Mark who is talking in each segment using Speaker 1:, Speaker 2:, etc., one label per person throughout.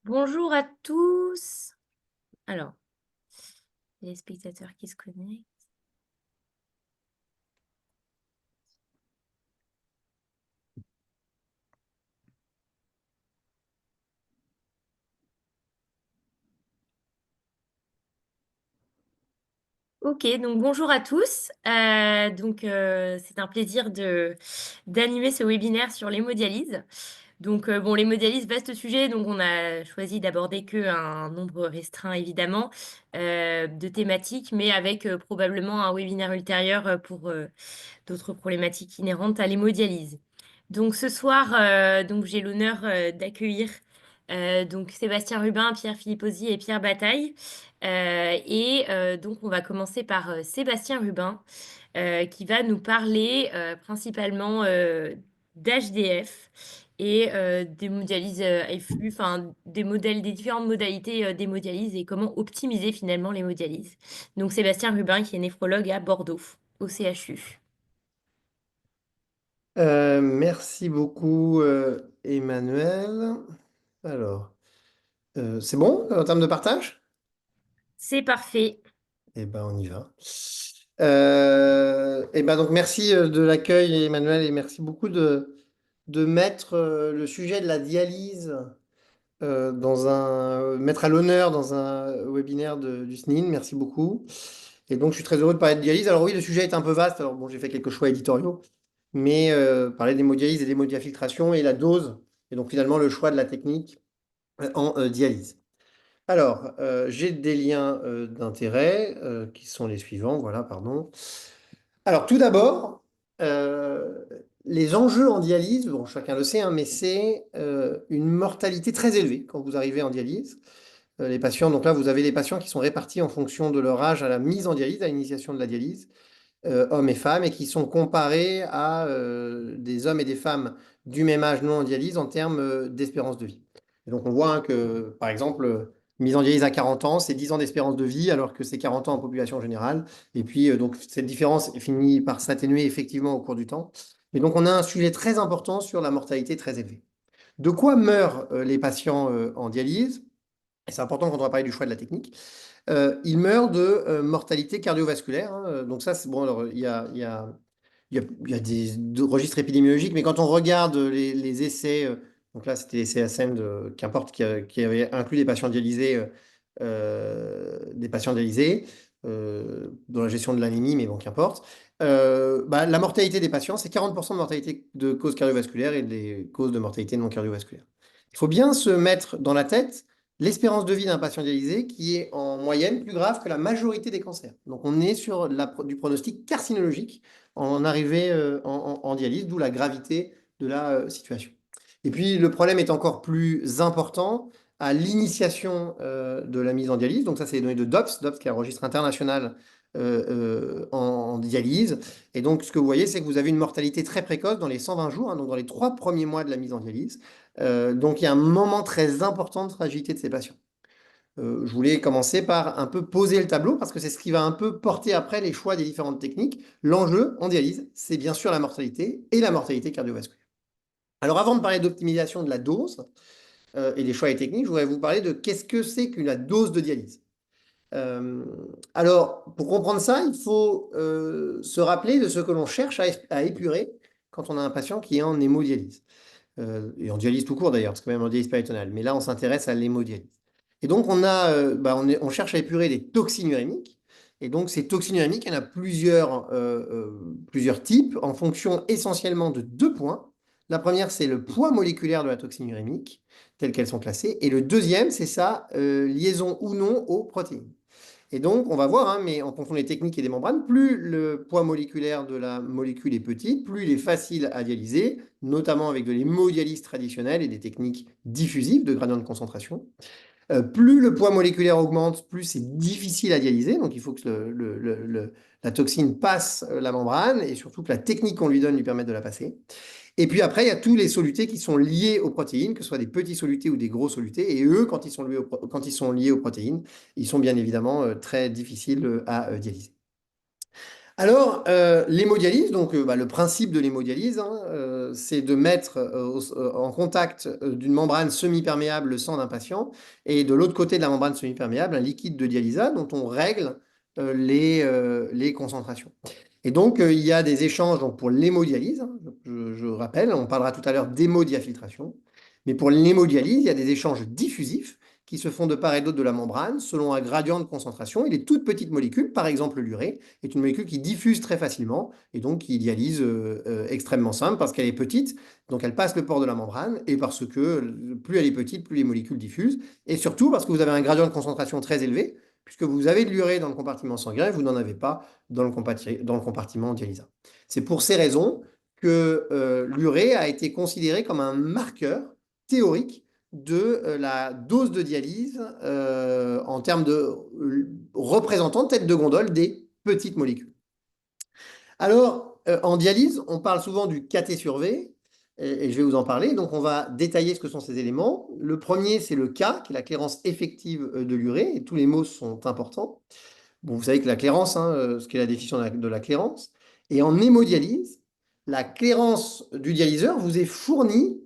Speaker 1: Bonjour à tous. Alors, les spectateurs qui se connectent. Ok, donc bonjour à tous. C'est un plaisir d'animer ce webinaire sur l'hémodialyse. Bon, l'hémodialyse, vaste sujet, donc on a choisi d'aborder qu'un nombre restreint, évidemment, de thématiques, mais avec probablement un webinaire ultérieur pour d'autres problématiques inhérentes à l'hémodialyse. Donc ce soir, j'ai l'honneur d'accueillir Sébastien Rubin, Pierre Philippozzi et Pierre Bataille. Donc on va commencer par Sébastien Rubin qui va nous parler principalement d'HDF et d'hémodialyse à flux, enfin des différentes modalités d'hémodialyse et comment optimiser finalement l'hémodialyse. Donc Sébastien Rubin qui est néphrologue à Bordeaux, au CHU.
Speaker 2: Merci beaucoup, Emmanuel. Alors, c'est bon en termes de partage?
Speaker 1: C'est parfait.
Speaker 2: Eh ben, on y va. Eh ben, donc, merci de l'accueil, Emmanuel, et merci beaucoup de mettre le sujet de la dialyse mettre à l'honneur dans un webinaire du SNIN. Merci beaucoup. Et donc, je suis très heureux de parler de dialyse. Alors oui, le sujet est un peu vaste. Alors bon, j'ai fait quelques choix éditoriaux, mais parler d'hémodialyse et d'hémodiafiltration et la dose, et donc finalement le choix de la technique en dialyse. Alors, j'ai des liens d'intérêt qui sont les suivants. Voilà, pardon. Alors, tout d'abord, euh, les enjeux en dialyse, bon, chacun le sait, hein, mais c'est une mortalité très élevée quand vous arrivez en dialyse. Les patients, donc là, vous avez les patients qui sont répartis en fonction de leur âge à la mise en dialyse, à l'initiation de la dialyse, hommes et femmes, et qui sont comparés à des hommes et des femmes du même âge non en dialyse en termes d'espérance de vie. Et donc on voit hein, que, par exemple, mise en dialyse à 40 ans, c'est 10 ans d'espérance de vie, alors que c'est 40 ans en population générale. Et puis, donc, cette différence finit par s'atténuer effectivement au cours du temps. Et donc, on a un sujet très important sur la mortalité très élevée. De quoi meurent les patients en dialyse? Et c'est important quand on va parler du choix de la technique. Il meurt de mortalité cardiovasculaire, hein. Donc ça, c'est bon. Alors, il y a des registres épidémiologiques, mais quand on regarde les essais, donc là, c'était les CSM, qu'importe, qui avaient inclus des patients dialysés dans la gestion de l'anémie, mais bon, qu'importe. La mortalité des patients, c'est 40% de mortalité de causes cardiovasculaires et des causes de mortalité non cardiovasculaire. Il faut bien se mettre dans la tête l'espérance de vie d'un patient dialysé qui est en moyenne plus grave que la majorité des cancers. Donc on est sur du pronostic carcinologique en arrivée en dialyse, d'où la gravité de la situation. Et puis le problème est encore plus important à l'initiation de la mise en dialyse. Donc ça, c'est les données de DOPS, DOPS qui est un registre international en dialyse. Et donc ce que vous voyez, c'est que vous avez une mortalité très précoce dans les 120 jours, hein, donc dans les 3 premiers mois de la mise en dialyse. Donc il y a un moment très important de fragilité de ces patients. Je voulais commencer par un peu poser le tableau parce que c'est ce qui va un peu porter après les choix des différentes techniques. L'enjeu en dialyse, c'est bien sûr la mortalité et la mortalité cardiovasculaire. Alors avant de parler d'optimisation de la dose et des choix et techniques, je voudrais vous parler de qu'est-ce que c'est qu'une dose de dialyse. Euh, alors pour comprendre ça, il faut se rappeler de ce que l'on cherche à épurer quand on a un patient qui est en hémodialyse. Et en dialyse tout court d'ailleurs, parce que même en dialyse péritonale. Mais là, on s'intéresse à l'hémodialyse. Et donc, on cherche à épurer des toxines urémiques. Et donc, ces toxines urémiques, il y en a plusieurs types en fonction essentiellement de 2 points. La première, c'est le poids moléculaire de la toxine urémique, telles qu'elles sont classées. Et le deuxième, c'est sa liaison ou non aux protéines. Et donc, on va voir, hein, mais en fonction des techniques et des membranes, plus le poids moléculaire de la molécule est petit, plus il est facile à dialyser, notamment avec de l'hémodialyse traditionnelle et des techniques diffusives de gradient de concentration. Plus le poids moléculaire augmente, plus c'est difficile à dialyser. Donc, il faut que la toxine passe la membrane et surtout que la technique qu'on lui donne lui permette de la passer. Et puis après, il y a tous les solutés qui sont liés aux protéines, que ce soit des petits solutés ou des gros solutés. Et eux, quand ils sont liés aux protéines, ils sont bien évidemment très difficiles à dialyser. Alors, l'hémodialyse, donc le principe de l'hémodialyse, hein, c'est de mettre en contact d'une membrane semi-perméable le sang d'un patient et de l'autre côté de la membrane semi-perméable un liquide de dialysa dont on règle les concentrations. Et donc, il y a des échanges donc, pour l'hémodialyse, hein, je rappelle, on parlera tout à l'heure d'hémodiafiltration, mais pour l'hémodialyse, il y a des échanges diffusifs qui se font de part et d'autre de la membrane selon un gradient de concentration et les toutes petites molécules, par exemple l'urée, est une molécule qui diffuse très facilement et donc qui dialyse extrêmement simple parce qu'elle est petite, donc elle passe le port de la membrane et parce que plus elle est petite, plus les molécules diffusent et surtout parce que vous avez un gradient de concentration très élevé puisque vous avez de l'urée dans le compartiment sanguin et vous n'en avez pas dans le compartiment dialysat. C'est pour ces raisons que l'urée a été considérée comme un marqueur théorique de la dose de dialyse en termes de représentant tête de gondole des petites molécules. Alors, en dialyse, on parle souvent du KT sur V, et je vais vous en parler. Donc, on va détailler ce que sont ces éléments. Le premier, c'est le K, qui est la clairance effective de l'urée, et tous les mots sont importants. Bon, vous savez que la clairance, hein, ce qu'est la définition de la clairance. Et en hémodialyse, la clairance du dialyseur vous est fournie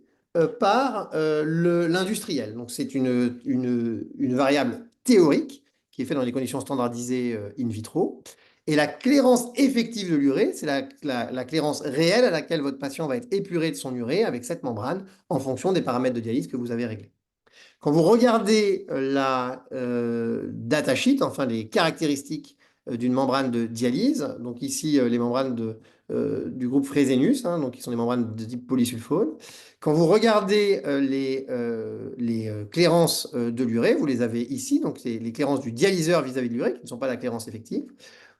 Speaker 2: par l'industriel. Donc, c'est une variable théorique qui est faite dans les conditions standardisées in vitro. Et la clairance effective de l'urée, c'est la clairance réelle à laquelle votre patient va être épuré de son urée avec cette membrane en fonction des paramètres de dialyse que vous avez réglés. Quand vous regardez la datasheet, enfin les caractéristiques d'une membrane de dialyse, donc ici les membranes du groupe Fresenius, hein, donc qui sont des membranes de type polysulfone, quand vous regardez les clairances de l'urée, vous les avez ici, donc les clairances du dialyseur vis-à-vis de l'urée, qui ne sont pas la clairance effective,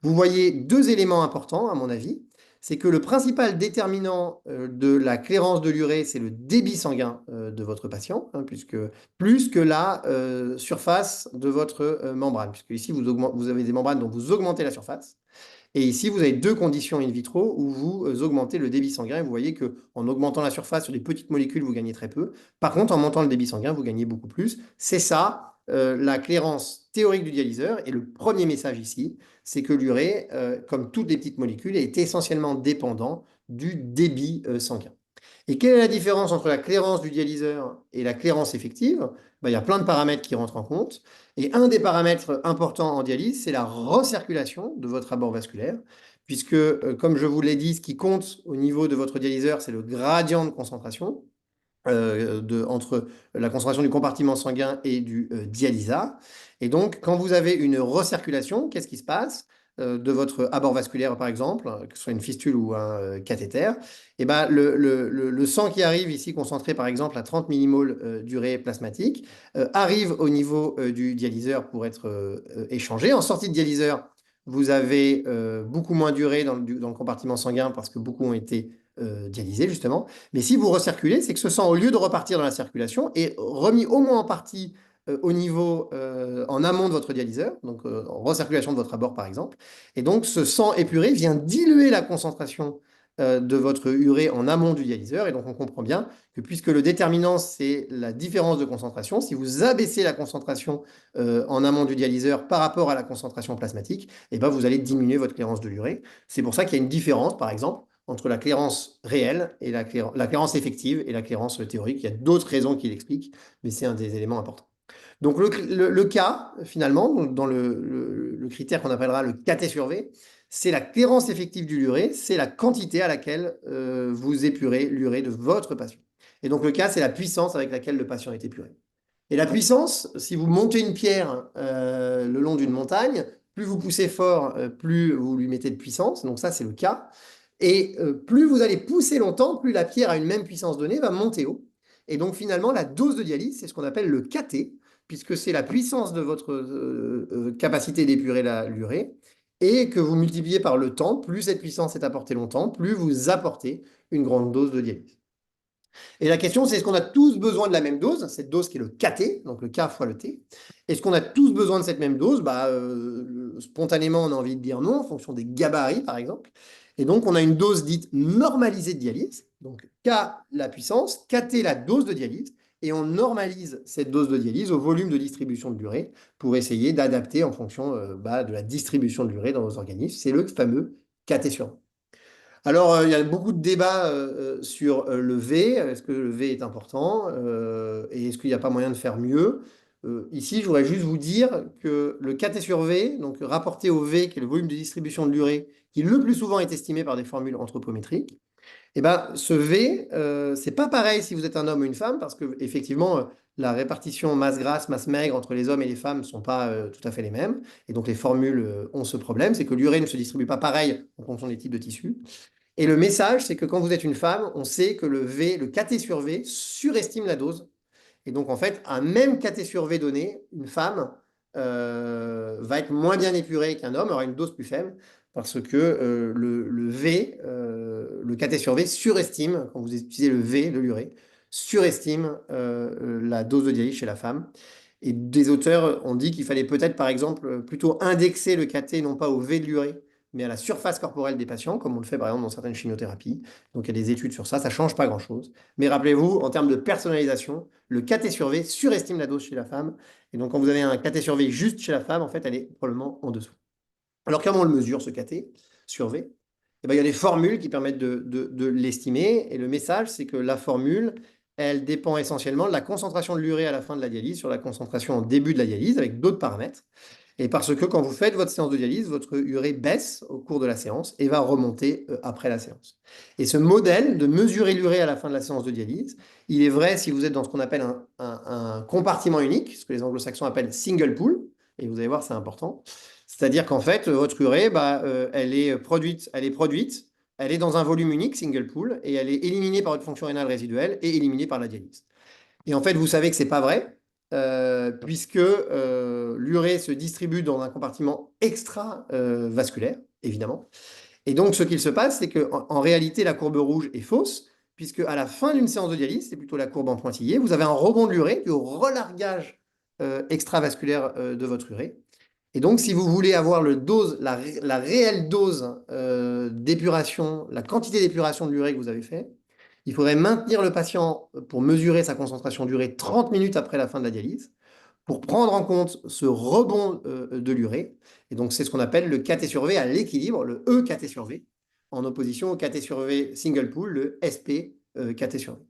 Speaker 2: vous voyez deux éléments importants à mon avis. C'est que le principal déterminant de la clairance de l'urée, c'est le débit sanguin de votre patient, hein, puisque plus que la surface de votre membrane, puisque ici, vous avez des membranes dont vous augmentez la surface. Et ici, vous avez deux conditions in vitro où vous augmentez le débit sanguin. Et vous voyez qu'en augmentant la surface sur des petites molécules, vous gagnez très peu. Par contre, en montant le débit sanguin, vous gagnez beaucoup plus. C'est ça, la clairance théorique du dialyseur. Et le premier message ici, c'est que l'urée, comme toutes les petites molécules, est essentiellement dépendant du débit sanguin. Et quelle est la différence entre la clairance du dialyseur et la clairance effective? Ben, il y a plein de paramètres qui rentrent en compte. Et un des paramètres importants en dialyse, c'est la recirculation de votre abord vasculaire, puisque, comme je vous l'ai dit, ce qui compte au niveau de votre dialyseur, c'est le gradient de concentration entre la concentration du compartiment sanguin et du dialysat. Et donc, quand vous avez une recirculation, qu'est-ce qui se passe de votre abord vasculaire, par exemple, que ce soit une fistule ou un cathéter, et ben, le sang qui arrive ici, concentré par exemple à 30 millimoles d'urée plasmatique, arrive au niveau du dialyseur pour être échangé. En sortie de dialyseur, vous avez beaucoup moins d'urée dans le compartiment sanguin parce que beaucoup ont été dialysés, justement. Mais si vous recirculez, c'est que ce sang, au lieu de repartir dans la circulation, est remis au moins en partie au niveau en amont de votre dialyseur, donc en recirculation de votre abord par exemple. Et donc ce sang épuré vient diluer la concentration de votre urée en amont du dialyseur. Et donc on comprend bien que puisque le déterminant c'est la différence de concentration, si vous abaissez la concentration en amont du dialyseur par rapport à la concentration plasmatique, et ben vous allez diminuer votre clairance de l'urée. C'est pour ça qu'il y a une différence, par exemple, entre la clairance réelle et la clairance effective et la clairance théorique. Il y a d'autres raisons qui l'expliquent, mais c'est un des éléments importants. Donc le cas, finalement, donc dans le critère qu'on appellera le KT sur V, c'est la clairance effective du l'urée, c'est la quantité à laquelle vous épurez l'urée de votre patient. Et donc le K, c'est la puissance avec laquelle le patient est épuré. Et la puissance, si vous montez une pierre le long d'une montagne, plus vous poussez fort, plus vous lui mettez de puissance. Donc ça, c'est le K. Et plus vous allez pousser longtemps, plus la pierre à une même puissance donnée va monter haut. Et donc finalement, la dose de dialyse, c'est ce qu'on appelle le KT, puisque c'est la puissance de votre capacité d'épurer l'urée, et que vous multipliez par le temps, plus cette puissance est apportée longtemps, plus vous apportez une grande dose de dialyse. Et la question, c'est est-ce qu'on a tous besoin de la même dose, cette dose qui est le KT, donc le K fois le T. Est-ce qu'on a tous besoin de cette même dose? Spontanément, on a envie de dire non, en fonction des gabarits, par exemple. Et donc, on a une dose dite normalisée de dialyse. Donc, K, la puissance, KT, la dose de dialyse. Et on normalise cette dose de dialyse au volume de distribution de l'urée pour essayer d'adapter en fonction de la distribution de l'urée dans nos organismes. C'est le fameux KT sur V. Alors, il y a beaucoup de débats sur le V. Est-ce que le V est important et est-ce qu'il n'y a pas moyen de faire mieux? Ici, je voudrais juste vous dire que le KT sur V, donc rapporté au V, qui est le volume de distribution de l'urée, qui le plus souvent est estimé par des formules anthropométriques, eh ben, ce V, c'est pas pareil si vous êtes un homme ou une femme, parce que effectivement, la répartition masse grasse, masse maigre entre les hommes et les femmes ne sont pas tout à fait les mêmes. Et donc les formules ont ce problème, c'est que l'urée ne se distribue pas pareil en fonction des types de tissus. Et le message, c'est que quand vous êtes une femme, on sait que le V, le KT sur V, surestime la dose. Et donc, en fait, un même KT sur V donné, une femme va être moins bien épurée qu'un homme, aura une dose plus faible, parce que le V, le KT sur V surestime, quand vous utilisez le V de l'urée, surestime la dose de dialyse chez la femme. Et des auteurs ont dit qu'il fallait peut-être, par exemple, plutôt indexer le KT non pas au V de l'urée, mais à la surface corporelle des patients, comme on le fait par exemple dans certaines chimiothérapies. Donc il y a des études sur ça, ça ne change pas grand-chose. Mais rappelez-vous, en termes de personnalisation, le KT sur V surestime la dose chez la femme. Et donc quand vous avez un KT sur V juste chez la femme, en fait, elle est probablement en dessous. Alors comment on le mesure, ce KT sur V? Eh ben, il y a des formules qui permettent de l'estimer. Et le message, c'est que la formule, elle dépend essentiellement de la concentration de l'urée à la fin de la dialyse sur la concentration en début de la dialyse, avec d'autres paramètres. Et parce que quand vous faites votre séance de dialyse, votre urée baisse au cours de la séance et va remonter après la séance. Et ce modèle de mesurer l'urée à la fin de la séance de dialyse, il est vrai si vous êtes dans ce qu'on appelle un compartiment unique, ce que les anglo-saxons appellent single pool, et vous allez voir, c'est important. C'est-à-dire qu'en fait, votre urée, bah, elle est produite, elle est dans un volume unique, single pool, et elle est éliminée par votre fonction rénale résiduelle et éliminée par la dialyse. Et en fait, vous savez que ce n'est pas vrai, puisque l'urée se distribue dans un compartiment extravasculaire, évidemment. Et donc, ce qu'il se passe, c'est qu'en réalité, la courbe rouge est fausse, puisque à la fin d'une séance de dialyse, c'est plutôt la courbe en pointillé, vous avez un rebond de l'urée dû au relargage extravasculaire de votre urée. Et donc, si vous voulez avoir la réelle dose d'épuration, la quantité d'épuration de l'urée que vous avez fait, il faudrait maintenir le patient pour mesurer sa concentration d'urée 30 minutes après la fin de la dialyse, pour prendre en compte ce rebond de l'urée. Et donc, c'est ce qu'on appelle le KT sur V à l'équilibre, le EKT sur V, en opposition au KT sur V single pool, le SP KT sur V.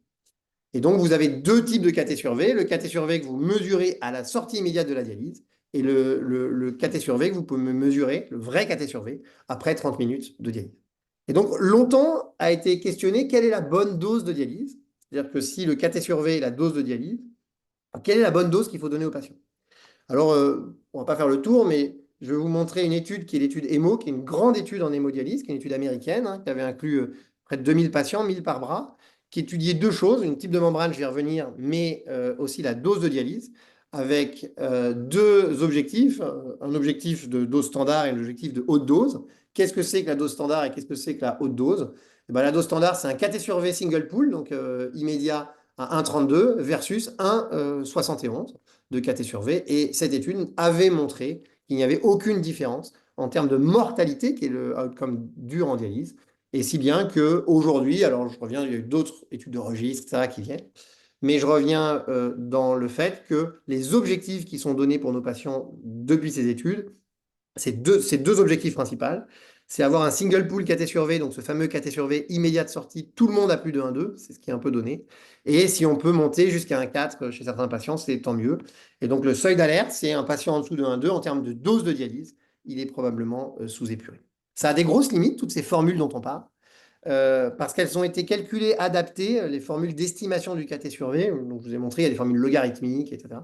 Speaker 2: Et donc, vous avez deux types de KT sur V. Le KT sur V que vous mesurez à la sortie immédiate de la dialyse et le KT sur V que vous pouvez mesurer, le vrai KT sur V, après 30 minutes de dialyse. Et donc, longtemps a été questionné quelle est la bonne dose de dialyse. C'est-à-dire que si le KT sur V est la dose de dialyse, quelle est la bonne dose qu'il faut donner au patient? Alors, on ne va pas faire le tour, mais je vais vous montrer une étude qui est l'étude EMO, qui est une grande étude en hémodialyse, qui est une étude américaine, hein, qui avait inclus près de 2000 patients, 1000 par bras, qui étudiait deux choses, une type de membrane, je vais y revenir, mais aussi la dose de dialyse, avec deux objectifs, un objectif de dose standard et un objectif de haute dose. Qu'est-ce que c'est que la dose standard et qu'est-ce que c'est que la haute dose? Eh ben, la dose standard, c'est un KT sur V single pool, donc immédiat à 1,32 versus 1,71 de KT sur V. Et cette étude avait montré qu'il n'y avait aucune différence en termes de mortalité, qui est le outcome dur en dialyse. Et si bien qu'aujourd'hui, alors je reviens, il y a eu d'autres études de registre, etc., qui viennent, mais je reviens dans le fait que les objectifs qui sont donnés pour nos patients depuis ces études, c'est deux objectifs principaux. C'est avoir un single pool KT sur V, donc ce fameux KT sur V immédiat de sortie, tout le monde a plus de 1,2, c'est ce qui est un peu donné. Et si on peut monter jusqu'à un 4 chez certains patients, c'est tant mieux. Et donc le seuil d'alerte, c'est un patient en dessous de 1,2 en termes de dose de dialyse, il est probablement sous-épuré. Ça a des grosses limites, toutes ces formules dont on parle, parce qu'elles ont été calculées, adaptées, les formules d'estimation du KT sur V, donc je vous ai montré, il y a des formules logarithmiques, etc.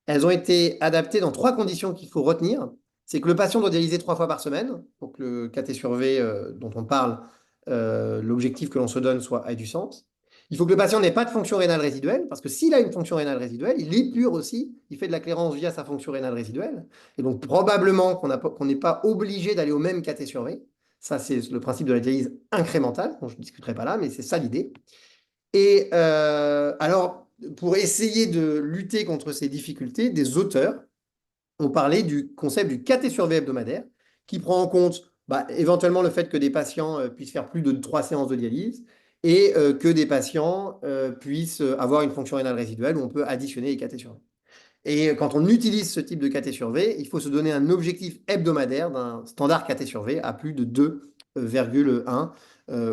Speaker 2: Elles ont été adaptées dans trois conditions qu'il faut retenir. C'est que le patient doit dialyser 3 fois par semaine pour que le KT sur V dont on parle, l'objectif que l'on se donne ait du sens. Il faut que le patient n'ait pas de fonction rénale résiduelle, parce que s'il a une fonction rénale résiduelle, il épure aussi, il fait de la clairance via sa fonction rénale résiduelle. Et donc probablement qu'on n'est pas obligé d'aller au même KT sur V. Ça, c'est le principe de la dialyse incrémentale, dont je ne discuterai pas là, mais c'est ça l'idée. Et alors, pour essayer de lutter contre ces difficultés, des auteurs ont parlé du concept du KT sur V hebdomadaire, qui prend en compte éventuellement le fait que des patients puissent faire plus de 3 séances de dialyse et que des patients puissent avoir une fonction rénale résiduelle où on peut additionner les KT sur V. Et quand on utilise ce type de KT sur V, il faut se donner un objectif hebdomadaire d'un standard KT sur V à plus de 2 2,1.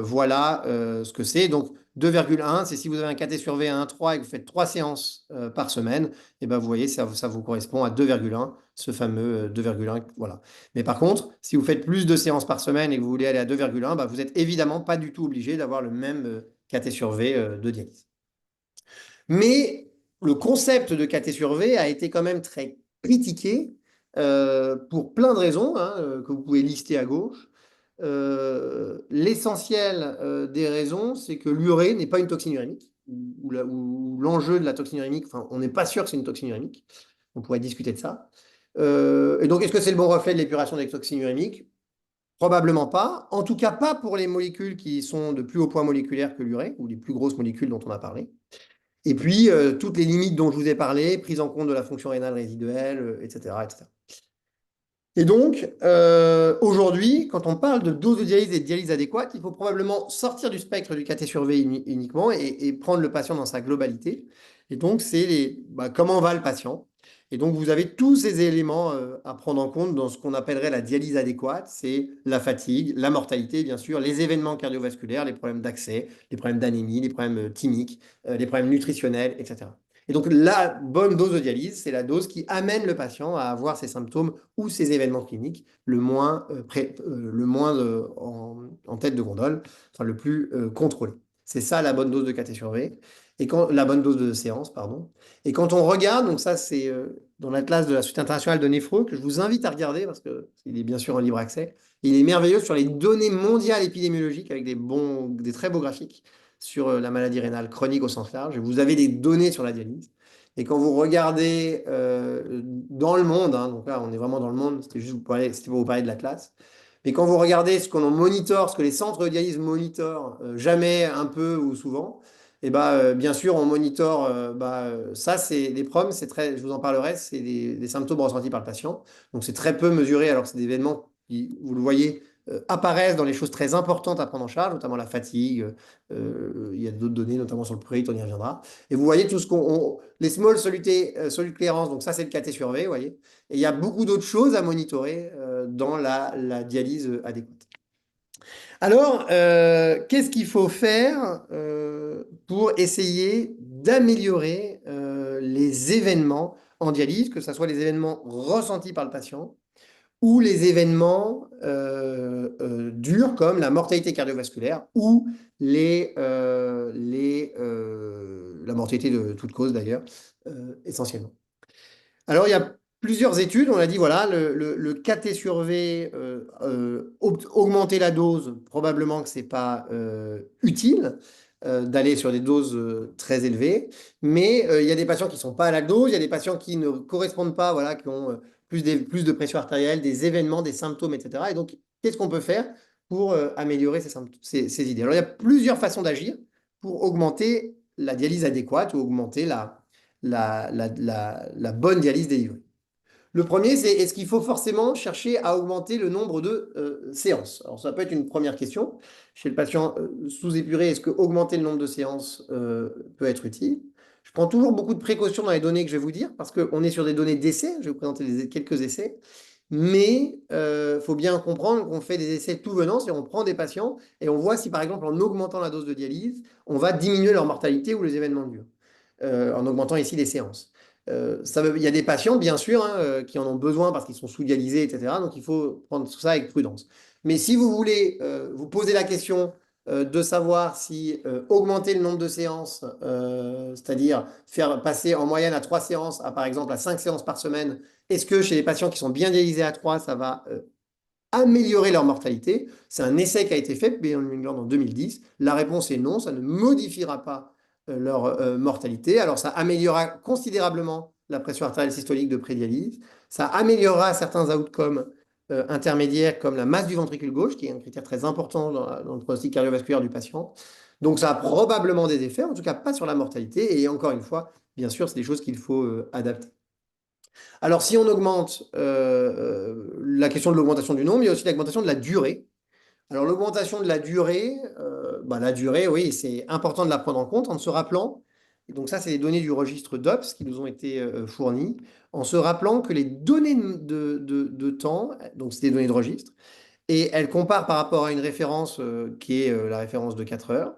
Speaker 2: Voilà ce que c'est. Donc 2,1, c'est si vous avez un KT sur V à 1,3 et que vous faites 3 séances par semaine, et ben vous voyez, ça vous correspond à 2,1, ce fameux 2,1. Voilà. Mais par contre, si vous faites plus de séances par semaine et que vous voulez aller à 2,1, bah, vous n'êtes évidemment pas du tout obligé d'avoir le même KT sur V de dialyse. Mais le concept de KT sur V a été quand même très critiqué pour plein de raisons que vous pouvez lister à gauche. L'essentiel des raisons, c'est que l'urée n'est pas une toxine urémique, ou l'enjeu de la toxine urémique, enfin, on n'est pas sûr que c'est une toxine urémique. On pourrait discuter de ça. Et donc, est-ce que c'est le bon reflet de l'épuration des toxines urémiques? Probablement pas. En tout cas, pas pour les molécules qui sont de plus haut poids moléculaire que l'urée, ou les plus grosses molécules dont on a parlé. Et puis, toutes les limites dont je vous ai parlé, prise en compte de la fonction rénale résiduelle, etc., etc. Et donc, aujourd'hui, quand on parle de dose de dialyse et de dialyse adéquate, il faut probablement sortir du spectre du KT sur V uniquement et prendre le patient dans sa globalité. Et donc, c'est comment va le patient. Et donc, vous avez tous ces éléments à prendre en compte dans ce qu'on appellerait la dialyse adéquate. C'est la fatigue, la mortalité, bien sûr, les événements cardiovasculaires, les problèmes d'accès, les problèmes d'anémie, les problèmes thymiques, les problèmes nutritionnels, etc. Et donc, la bonne dose de dialyse, c'est la dose qui amène le patient à avoir ses symptômes ou ses événements cliniques en tête de gondole, enfin le plus contrôlé. C'est ça la bonne dose de KT sur V, la bonne dose de séance, pardon. Et quand on regarde, donc ça c'est dans l'atlas de la Société internationale de néphrologie, que je vous invite à regarder parce qu'il est bien sûr en libre accès. Il est merveilleux sur les données mondiales épidémiologiques avec des très beaux graphiques sur la maladie rénale chronique au sens large. Vous avez des données sur la dialyse. Et quand vous regardez dans le monde, donc là on est vraiment dans le monde, c'était juste pour vous parler de la classe, mais quand vous regardez ce qu'on en monitore, ce que les centres de dialyse monitorent, jamais, un peu ou souvent, et bien sûr on monitore, ça c'est des PROM, je vous en parlerai, c'est des symptômes ressentis par le patient. Donc c'est très peu mesuré alors que c'est des événements qui, vous le voyez, apparaissent dans les choses très importantes à prendre en charge, notamment la fatigue. Il y a d'autres données, notamment sur le prurite, on y reviendra. Et vous voyez tout ce les small solute clearance, donc ça c'est le KT sur V, vous voyez. Et il y a beaucoup d'autres choses à monitorer dans la dialyse adéquate. Alors, qu'est-ce qu'il faut faire pour essayer d'améliorer les événements en dialyse, que ce soit les événements ressentis par le patient ou les événements durs comme la mortalité cardiovasculaire ou la mortalité de toute cause d'ailleurs, essentiellement. Alors, il y a plusieurs études. On a dit, voilà, le KT sur V, augmenter la dose, probablement que ce n'est pas utile d'aller sur des doses très élevées. Mais il y a des patients qui ne sont pas à la dose, il y a des patients qui ne correspondent pas, voilà, qui ont plus de pression artérielle, des événements, des symptômes, etc. Et donc, qu'est-ce qu'on peut faire pour améliorer ces idées? Alors, il y a plusieurs façons d'agir pour augmenter la dialyse adéquate ou augmenter la bonne dialyse délivrée. Le premier, c'est est-ce qu'il faut forcément chercher à augmenter le nombre de séances? Alors, ça peut être une première question. Chez le patient sous-épuré, est-ce que augmenter le nombre de séances peut être utile? Je prends toujours beaucoup de précautions dans les données que je vais vous dire, parce qu'on est sur des données d'essais. Je vais vous présenter quelques essais. Mais il faut bien comprendre qu'on fait des essais tout venant, c'est-à-dire on prend des patients et on voit si, par exemple, en augmentant la dose de dialyse, on va diminuer leur mortalité ou les événements durs, en augmentant ici les séances. Il y a des patients, bien sûr, qui en ont besoin parce qu'ils sont sous-dialysés, etc. Donc, il faut prendre tout ça avec prudence. Mais si vous voulez vous poser la question de savoir si augmenter le nombre de séances, c'est-à-dire faire passer en moyenne à 3 séances, par exemple à 5 séances par semaine, est-ce que chez les patients qui sont bien dialysés à 3, ça va améliorer leur mortalité? C'est un essai qui a été fait, Beyond England en 2010. La réponse est non, ça ne modifiera pas leur mortalité. Alors ça améliorera considérablement la pression artérielle systolique de prédialyse, ça améliorera certains outcomes intermédiaires comme la masse du ventricule gauche, qui est un critère très important dans le pronostic cardiovasculaire du patient. Donc ça a probablement des effets, en tout cas pas sur la mortalité. Et encore une fois, bien sûr, c'est des choses qu'il faut adapter. Alors, si on augmente la question de l'augmentation du nombre, il y a aussi l'augmentation de la durée. Alors, l'augmentation de la durée, oui, c'est important de la prendre en compte en se rappelant, et donc ça, c'est les données du registre DOPS qui nous ont été fournies, en se rappelant que les données de temps, donc c'est des données de registre, Et elle compare par rapport à une référence qui est la référence de 4 heures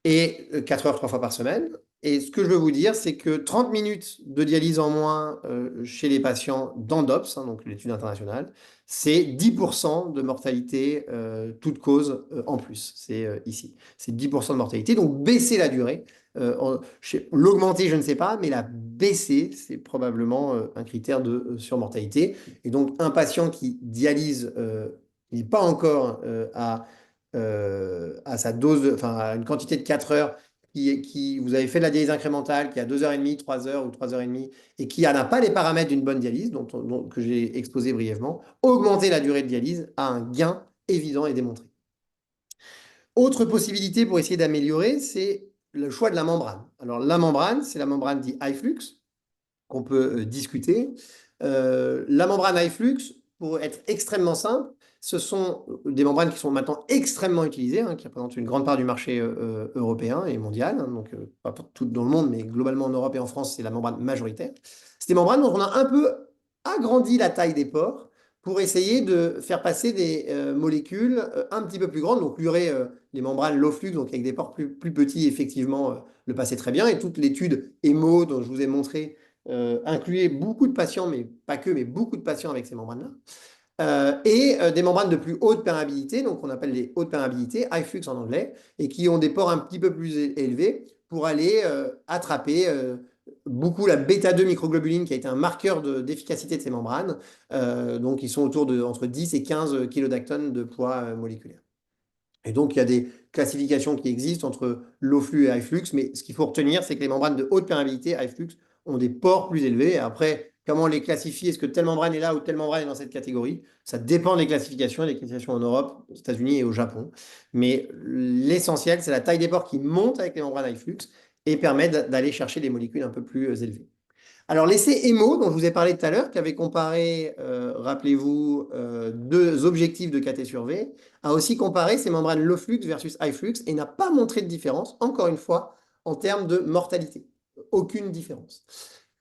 Speaker 2: et 4 heures 3 fois par semaine. Et ce que je veux vous dire, c'est que 30 minutes de dialyse en moins chez les patients dans DOPS, hein, donc l'étude internationale, c'est 10% de mortalité, toute cause en plus. C'est ici. C'est 10% de mortalité. Donc baisser la durée. L'augmenter, je ne sais pas, mais la baisser, c'est probablement un critère de surmortalité. Et donc un patient qui dialyse n'est pas encore à sa dose, enfin à une quantité de 4 heures, vous avez fait de la dialyse incrémentale, qui a 2h30, 3 heures ou 3h30, et qui n'a pas les paramètres d'une bonne dialyse, que j'ai exposé brièvement, augmenter la durée de dialyse a un gain évident et démontré. Autre possibilité pour essayer d'améliorer, c'est le choix de la membrane. Alors la membrane, c'est la membrane dit high flux, qu'on peut discuter. La membrane high flux, pour être extrêmement simple, ce sont des membranes qui sont maintenant extrêmement utilisées, hein, qui représentent une grande part du marché européen et mondial, hein, donc pas pour tout dans le monde, mais globalement en Europe et en France, c'est la membrane majoritaire. C'est des membranes dont on a un peu agrandi la taille des pores pour essayer de faire passer des molécules un petit peu plus grandes. Donc l'urée, les membranes low flux, donc avec des pores plus petits, effectivement, le passait très bien. Et toute l'étude EMO dont je vous ai montré incluait beaucoup de patients, mais pas que, mais beaucoup de patients avec ces membranes-là. Et des membranes de plus haute perméabilité, donc on appelle les hautes perméabilités, high flux en anglais, et qui ont des pores un petit peu plus élevés pour aller attraper beaucoup la bêta-2 microglobuline, qui a été un marqueur d'efficacité de ces membranes. Donc ils sont autour de entre 10 et 15 kilodaltons de poids moléculaire. Et donc, il y a des classifications qui existent entre low flux et high flux, mais ce qu'il faut retenir, c'est que les membranes de haute perméabilité, high flux, ont des pores plus élevés. Après, comment les classifier? Est-ce que telle membrane est là ou telle membrane est dans cette catégorie? Ça dépend des classifications, en Europe, aux États-Unis et au Japon. Mais l'essentiel, c'est la taille des pores qui monte avec les membranes high flux et permet d'aller chercher des molécules un peu plus élevées. Alors, l'essai EMO, dont je vous ai parlé tout à l'heure, qui avait comparé, rappelez-vous, deux objectifs de KT sur V, a aussi comparé ces membranes low flux versus high flux et n'a pas montré de différence, encore une fois, en termes de mortalité. Aucune différence.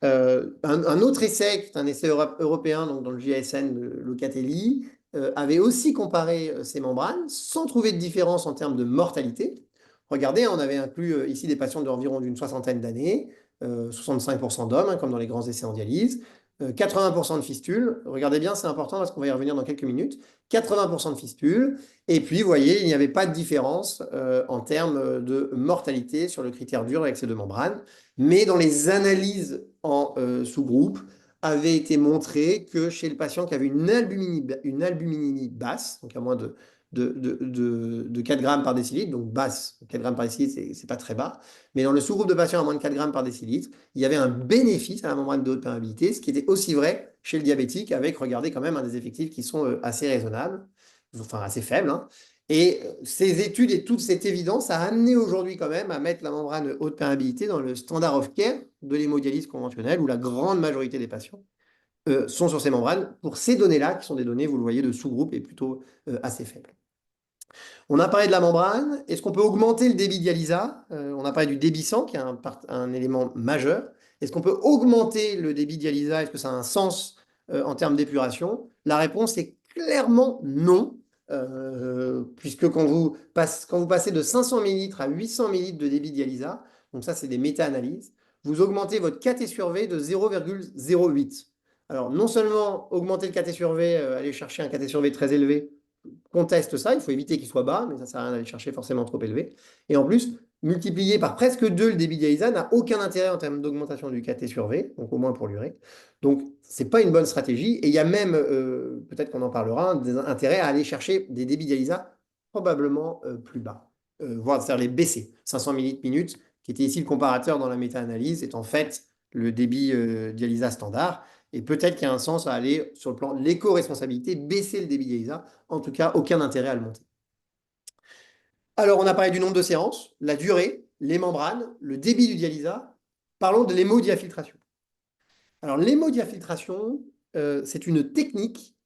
Speaker 2: Un autre essai, qui est un essai européen, donc dans le JASN, le Locatelli, avait aussi comparé ces membranes sans trouver de différence en termes de mortalité. Regardez, hein, on avait inclus ici des patients d'environ d'une soixantaine d'années, 65% d'hommes, hein, comme dans les grands essais en dialyse, 80% de fistules. Regardez bien, c'est important parce qu'on va y revenir dans quelques minutes. 80% de fistules. Et puis, vous voyez, il n'y avait pas de différence en termes de mortalité sur le critère dur avec ces deux membranes. Mais dans les analyses en sous-groupe, avait été montré que chez le patient qui avait une albuminie basse, donc à moins de 4 grammes par décilitre, donc basse, 4 grammes par décilitre, c'est pas très bas, mais dans le sous-groupe de patients à moins de 4 grammes par décilitre, il y avait un bénéfice à la membrane de haute perméabilité, ce qui était aussi vrai chez le diabétique, avec, regardez quand même, des effectifs qui sont assez raisonnables, enfin assez faibles, hein. Et ces études et toute cette évidence a amené aujourd'hui quand même à mettre la membrane haute perméabilité dans le standard of care de l'hémodialyse conventionnelle, où la grande majorité des patients sont sur ces membranes, pour ces données-là, qui sont des données, vous le voyez, de sous-groupe et plutôt assez faibles. On a parlé de la membrane. Est-ce qu'on peut augmenter le débit dialysa? On a parlé du débit sang, qui est un élément majeur. Est-ce qu'on peut augmenter le débit dialysa? Est-ce que ça a un sens en termes d'épuration? La réponse est clairement non, puisque quand vous passez de 500 millilitres à 800 millilitres de débit dialysa, donc ça, c'est des méta-analyses, vous augmentez votre KT sur V de 0,08. Alors, non seulement augmenter le KT sur V, aller chercher un KT sur V très élevé, conteste ça, il faut éviter qu'il soit bas, mais ça ne sert à rien d'aller chercher forcément trop élevé. Et en plus, multiplier par presque 2 le débit dialysa n'a aucun intérêt en termes d'augmentation du KT sur V, donc au moins pour l'urée. Donc, ce n'est pas une bonne stratégie. Et il y a même, peut-être qu'on en parlera, des intérêts à aller chercher des débits dialysa probablement plus bas, voire faire les baisser. 500 millilitres minutes, qui était ici le comparateur dans la méta-analyse, est en fait le débit dialysa standard. Et peut-être qu'il y a un sens à aller sur le plan de l'éco-responsabilité, baisser le débit dialysa. En tout cas, aucun intérêt à le monter. Alors, on a parlé du nombre de séances, la durée, les membranes, le débit du dialysa. Parlons de l'hémodiafiltration. Alors, l'hémodiafiltration, c'est une technique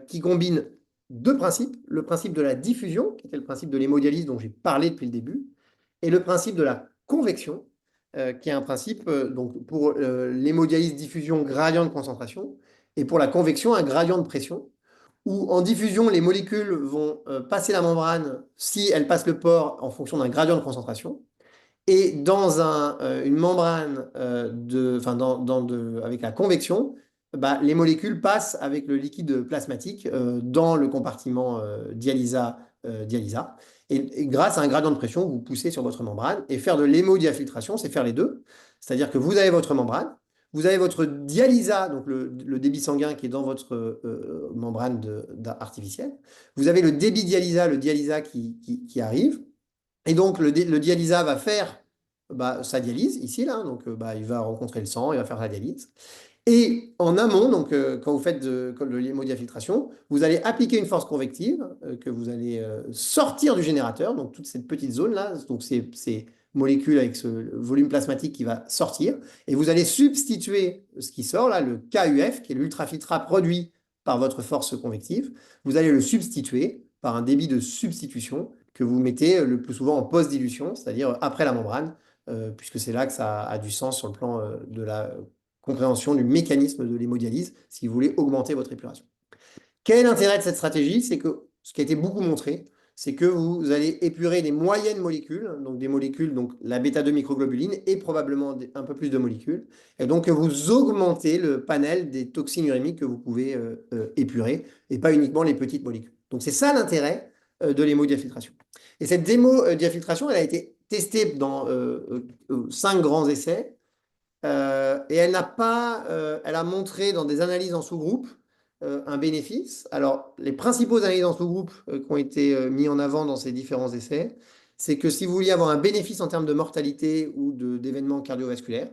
Speaker 2: qui combine deux principes. Le principe de la diffusion, qui était le principe de l'hémodialyse dont j'ai parlé depuis le début, et le principe de la convection, qui est un principe donc pour l'hémodialyse diffusion gradient de concentration, et pour la convection un gradient de pression, où en diffusion, les molécules vont passer la membrane si elles passent le pore en fonction d'un gradient de concentration. Et dans une membrane enfin, avec la convection, bah, les molécules passent avec le liquide plasmatique dans le compartiment dialysa. Et grâce à un gradient de pression, vous poussez sur votre membrane. Et faire de l'hémodiafiltration, c'est faire les deux. C'est-à-dire que vous avez votre membrane, vous avez votre dialysa, donc le débit sanguin qui est dans votre membrane artificielle. Vous avez le débit dialysa, le dialysa qui arrive. Et donc, le dialysat va faire bah, sa dialyse ici, là. Donc, bah, il va rencontrer le sang, il va faire sa dialyse. Et en amont, donc, quand vous faites de l'hémodiafiltration, vous allez appliquer une force convective que vous allez sortir du générateur, donc toute cette petite zone-là, donc ces molécules avec ce volume plasmatique qui va sortir. Et vous allez substituer ce qui sort, là, le KUF, qui est l'ultrafiltrat produit par votre force convective. Vous allez le substituer par un débit de substitution que vous mettez le plus souvent en post-dilution, c'est-à-dire après la membrane, puisque c'est là que ça a du sens sur le plan de la compréhension du mécanisme de l'hémodialyse si vous voulez augmenter votre épuration. Quel est l'intérêt de cette stratégie? C'est que ce qui a été beaucoup montré, c'est que vous allez épurer des moyennes molécules, donc des molécules, donc la bêta-2 microglobuline et probablement un peu plus de molécules, et donc vous augmentez le panel des toxines urémiques que vous pouvez épurer, et pas uniquement les petites molécules. Donc c'est ça l'intérêt de l'hémodiafiltration. Et cette démodiafiltration, elle a été testée dans 5 grands essais, et elle a montré dans des analyses en sous-groupe un bénéfice. Alors, les principaux analyses en sous-groupe qui ont été mis en avant dans ces différents essais, c'est que si vous vouliez avoir un bénéfice en termes de mortalité ou d'événements cardiovasculaires,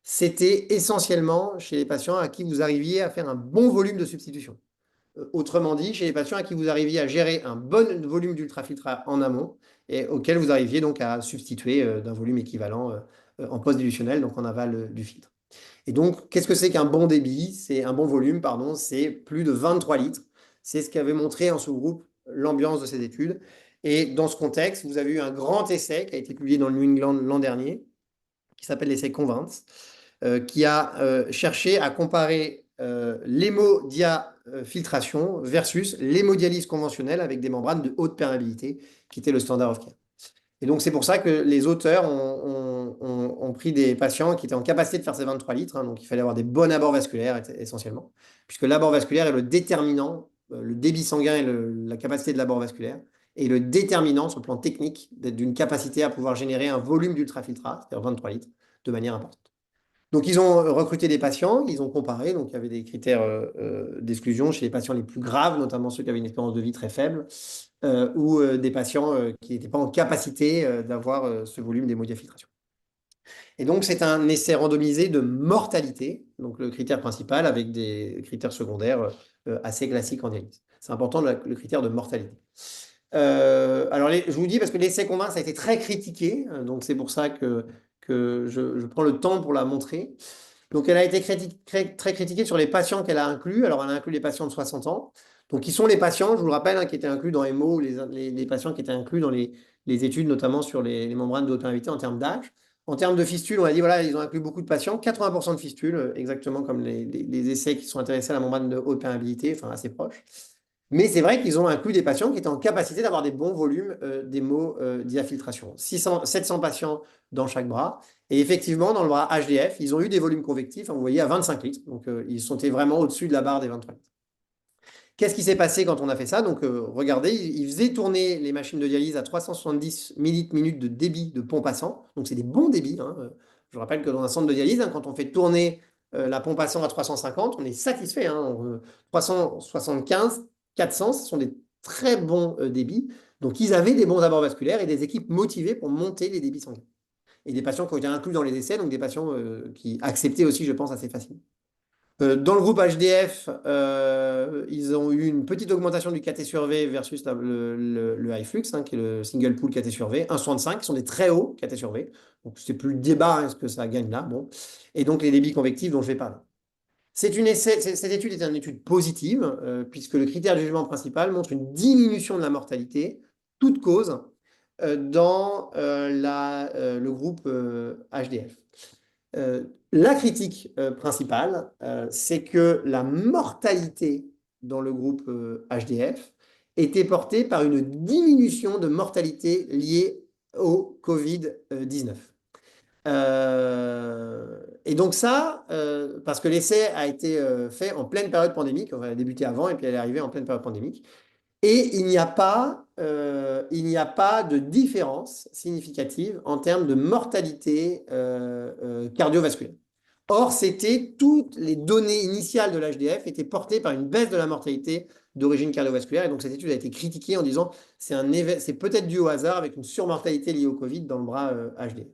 Speaker 2: c'était essentiellement chez les patients à qui vous arriviez à faire un bon volume de substitution. Autrement dit, chez les patients à qui vous arriviez à gérer un bon volume d'ultrafiltrat en amont et auquel vous arriviez donc à substituer d'un volume équivalent en post-dilutionnel, donc en aval du filtre. Et donc, qu'est-ce que c'est qu'un bon débit? C'est un bon volume, pardon, c'est plus de 23 litres. C'est ce qu'avait montré en sous-groupe l'ambiance de ces études. Et dans ce contexte, vous avez eu un grand essai qui a été publié dans le New England l'an dernier, qui s'appelle l'essai Convince, qui a cherché à comparer l'hémodiafiltration versus l'hémodialyse conventionnelle avec des membranes de haute perméabilité, qui était le standard of care. Et donc, c'est pour ça que les auteurs ont pris des patients qui étaient en capacité de faire ces 23 litres. Hein, donc, il fallait avoir des bons abords vasculaires essentiellement, puisque l'abord vasculaire est le déterminant, le débit sanguin et la capacité de l'abord vasculaire, et le déterminant sur le plan technique d'une capacité à pouvoir générer un volume d'ultrafiltrat, c'est-à-dire 23 litres, de manière importante. Donc, ils ont recruté des patients, ils ont comparé. Donc, il y avait des critères d'exclusion chez les patients les plus graves, notamment ceux qui avaient une espérance de vie très faible, ou des patients qui n'étaient pas en capacité d'avoir ce volume d'hémodiafiltration. Et donc, c'est un essai randomisé de mortalité, donc le critère principal, avec des critères secondaires assez classiques en dialyse. C'est important, le critère de mortalité. Alors, je vous dis, parce que l'essai Convince a été très critiqué, donc c'est pour ça que je prends le temps pour la montrer. Donc, elle a été très critiquée sur les patients qu'elle a inclus. Alors, elle a inclus les patients de 60 ans. Donc, qui sont les patients, je vous le rappelle, hein, qui étaient inclus dans EMO, les patients qui étaient inclus dans les études, notamment sur les membranes de haute perméabilité en termes d'âge. En termes de fistules, on a dit, voilà, ils ont inclus beaucoup de patients, 80% de fistules, exactement comme les essais qui sont intéressés à la membrane de haute perméabilité, enfin assez proches. Mais c'est vrai qu'ils ont inclus des patients qui étaient en capacité d'avoir des bons volumes d'hémodiafiltration. 700 patients dans chaque bras. Et effectivement, dans le bras HDF, ils ont eu des volumes convectifs, hein, vous voyez, à 25 litres. Donc, ils sont vraiment au-dessus de la barre des 23 litres. Qu'est-ce qui s'est passé quand on a fait ça? Donc, regardez, ils faisaient tourner les machines de dialyse à 370 millilitres minute de débit de pompe passant. Donc, c'est des bons débits. Hein. Je rappelle que dans un centre de dialyse, hein, quand on fait tourner la pompe passant à 350, on est satisfait. Hein. 375, 400, ce sont des très bons débits. Donc, ils avaient des bons abords vasculaires et des équipes motivées pour monter les débits sanguins. Et des patients qui ont été inclus dans les essais, donc des patients qui acceptaient aussi, je pense, assez facilement. Dans le groupe HDF, ils ont eu une petite augmentation du KT sur V versus le high flux, hein, qui est le single pool KT sur V, 1,65, qui sont des très hauts KT sur V. Donc, c'est plus le débat, est-ce que ça gagne là? Bon. Et donc, les débits convectifs dont je vais parler. Cette étude est une étude positive, puisque le critère de jugement principal montre une diminution de la mortalité, toute cause, dans le groupe HDF. La critique principale, c'est que la mortalité dans le groupe HDF était porté par une diminution de mortalité liée au Covid-19. Et donc ça, parce que l'essai a été fait en pleine période pandémique, on a débuté avant et puis elle est arrivée en pleine période pandémique. Et il n'y a pas de différence significative en termes de mortalité cardiovasculaire. Or, toutes les données initiales de l'HDF étaient portées par une baisse de la mortalité d'origine cardiovasculaire. Et donc, cette étude a été critiquée en disant c'est peut-être dû au hasard avec une surmortalité liée au Covid dans le bras HDF.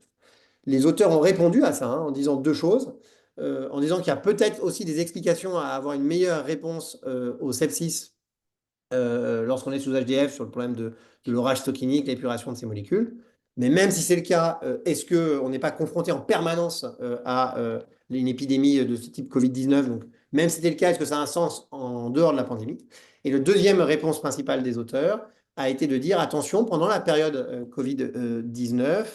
Speaker 2: Les auteurs ont répondu à ça en disant deux choses. En disant qu'il y a peut-être aussi des explications à avoir une meilleure réponse au sepsis lorsqu'on est sous HDF sur le problème de l'orage stochinique, l'épuration de ces molécules. Mais même si c'est le cas, est-ce qu'on n'est pas confronté en permanence à une épidémie de ce type Covid-19? Donc, même si c'était le cas, est-ce que ça a un sens en dehors de la pandémie? Et la deuxième réponse principale des auteurs a été de dire, attention, pendant la période Covid-19,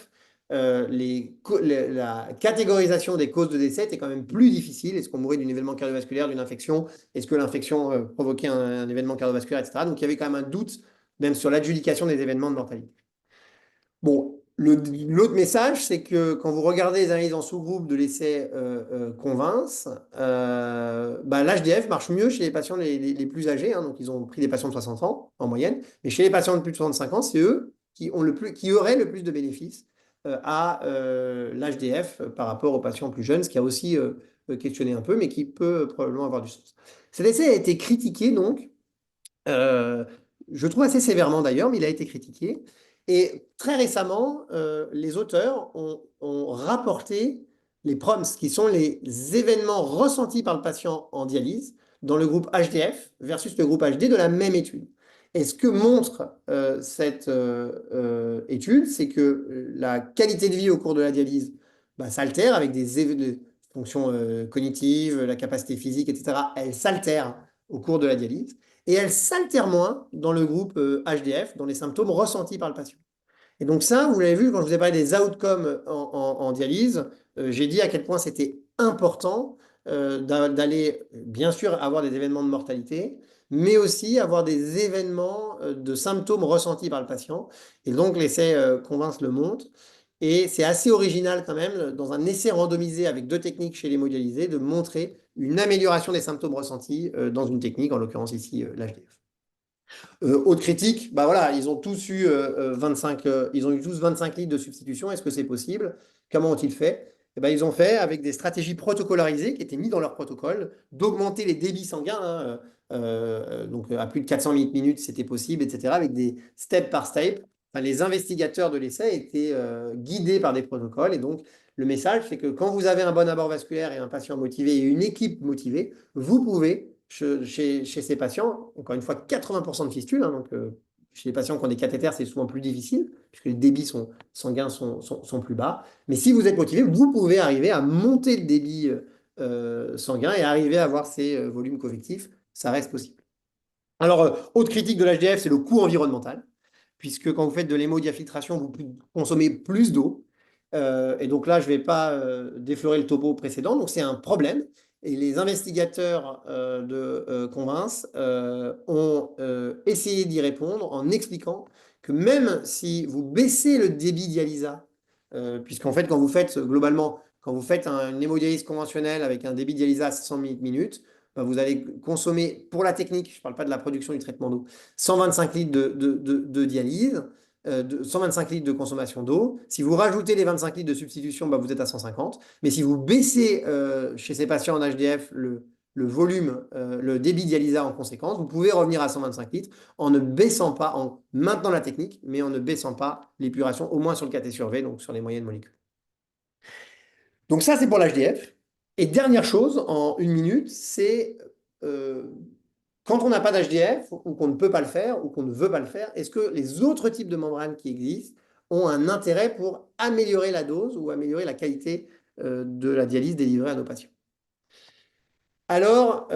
Speaker 2: la catégorisation des causes de décès était quand même plus difficile. Est-ce qu'on mourait d'un événement cardiovasculaire, d'une infection? Est-ce que l'infection provoquait un événement cardiovasculaire, etc. Donc il y avait quand même un doute même sur l'adjudication des événements de mortalité. Bon, l'autre message, c'est que quand vous regardez les analyses en sous-groupe de l'essai Convince, bah, l'HDF marche mieux chez les patients les plus âgés. Donc ils ont pris des patients de 60 ans en moyenne. Mais chez les patients de plus de 65 ans, c'est eux qui auraient le plus de bénéfices à l'HDF par rapport aux patients plus jeunes, ce qui a aussi questionné un peu, mais qui peut probablement avoir du sens. Cet essai a été critiqué donc euh, je trouve assez sévèrement d'ailleurs, mais il a été critiqué. Et très récemment, les auteurs ont rapporté les PROMS, qui sont les événements ressentis par le patient en dialyse, dans le groupe HDF versus le groupe HD de la même étude. Et ce que montre cette étude, c'est que la qualité de vie au cours de la dialyse bah, s'altère avec des fonctions cognitives, la capacité physique, etc. Elle s'altère au cours de la dialyse et elle s'altère moins dans le groupe HDF, dans les symptômes ressentis par le patient. Et donc ça, vous l'avez vu quand je vous ai parlé des outcomes en dialyse, j'ai dit à quel point c'était important d'aller, bien sûr, avoir des événements de mortalité, mais aussi avoir des événements de symptômes ressentis par le patient. Et donc l'essai Convince le montre. Et c'est assez original quand même, dans un essai randomisé avec deux techniques chez les modélisés, de montrer une amélioration des symptômes ressentis dans une technique, en l'occurrence ici l'HDF. Autre critique, bah voilà, ils ont tous eu 25, ils ont eu tous 25 litres de substitution. Est-ce que c'est possible? Comment ont-ils fait? Eh ben, ils ont fait avec des stratégies protocolarisées qui étaient mises dans leur protocole, d'augmenter les débits sanguins, donc à plus de 400 minutes, c'était possible, etc., avec des step par step. Enfin, les investigateurs de l'essai étaient guidés par des protocoles. Et donc, le message, c'est que quand vous avez un bon abord vasculaire et un patient motivé et une équipe motivée, vous pouvez chez ces patients, encore une fois, 80% de fistules. Donc, chez les patients qui ont des cathéters, c'est souvent plus difficile, puisque les débits sanguins sont plus bas. Mais si vous êtes motivé, vous pouvez arriver à monter le débit sanguin et arriver à avoir ces volumes convectifs. Ça reste possible. Alors, autre critique de l'HDF, c'est le coût environnemental, puisque quand vous faites de l'hémodiafiltration, vous consommez plus d'eau. Et donc là, je ne vais pas déflorer le topo précédent, donc c'est un problème. Et les investigateurs de Convince ont essayé d'y répondre en expliquant que même si vous baissez le débit dialysa, puisqu'en fait, quand vous faites globalement, quand vous faites une hémodialyse conventionnelle avec un débit dialysa à 100 minutes, ben, vous allez consommer, pour la technique, je ne parle pas de la production du traitement d'eau, 125 litres de dialyse, 125 litres de consommation d'eau. Si vous rajoutez les 25 litres de substitution, ben, vous êtes à 150. Mais si vous baissez chez ces patients en HDF le volume, le débit dialysat en conséquence, vous pouvez revenir à 125 litres en ne baissant pas, en maintenant la technique, mais en ne baissant pas l'épuration, au moins sur le caté sur V, donc sur les moyennes molécules. Donc ça, c'est pour l'HDF. Et dernière chose, en une minute, c'est euh, quand on n'a pas d'HDF ou qu'on ne peut pas le faire ou qu'on ne veut pas le faire, est-ce que les autres types de membranes qui existent ont un intérêt pour améliorer la dose ou améliorer la qualité de la dialyse délivrée à nos patients? Alors,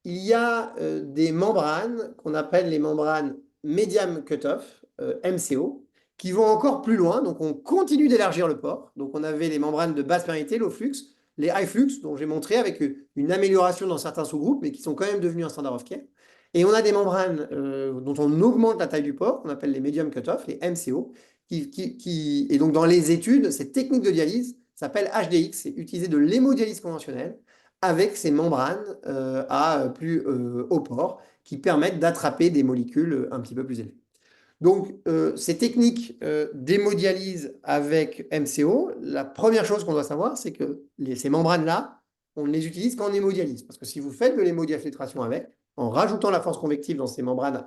Speaker 2: il y a des membranes qu'on appelle les membranes medium cutoff, MCO, qui vont encore plus loin. Donc, on continue d'élargir le port. Donc, on avait les membranes de basse perméabilité, low flux. les high flux, dont j'ai montré avec une amélioration dans certains sous-groupes, mais qui sont quand même devenus un standard of care. Et on a des membranes dont on augmente la taille du port, qu'on appelle les medium cutoff, les MCO. Et donc, dans les études, cette technique de dialyse s'appelle HDX, c'est utiliser de l'hémodialyse conventionnelle avec ces membranes à plus haut port qui permettent d'attraper des molécules un petit peu plus élevées. Donc, ces techniques d'hémodialyse avec MCO, la première chose qu'on doit savoir, c'est que ces membranes-là, on ne les utilise qu'en hémodialyse. Parce que si vous faites de l'hémodiafiltration avec, en rajoutant la force convective dans ces membranes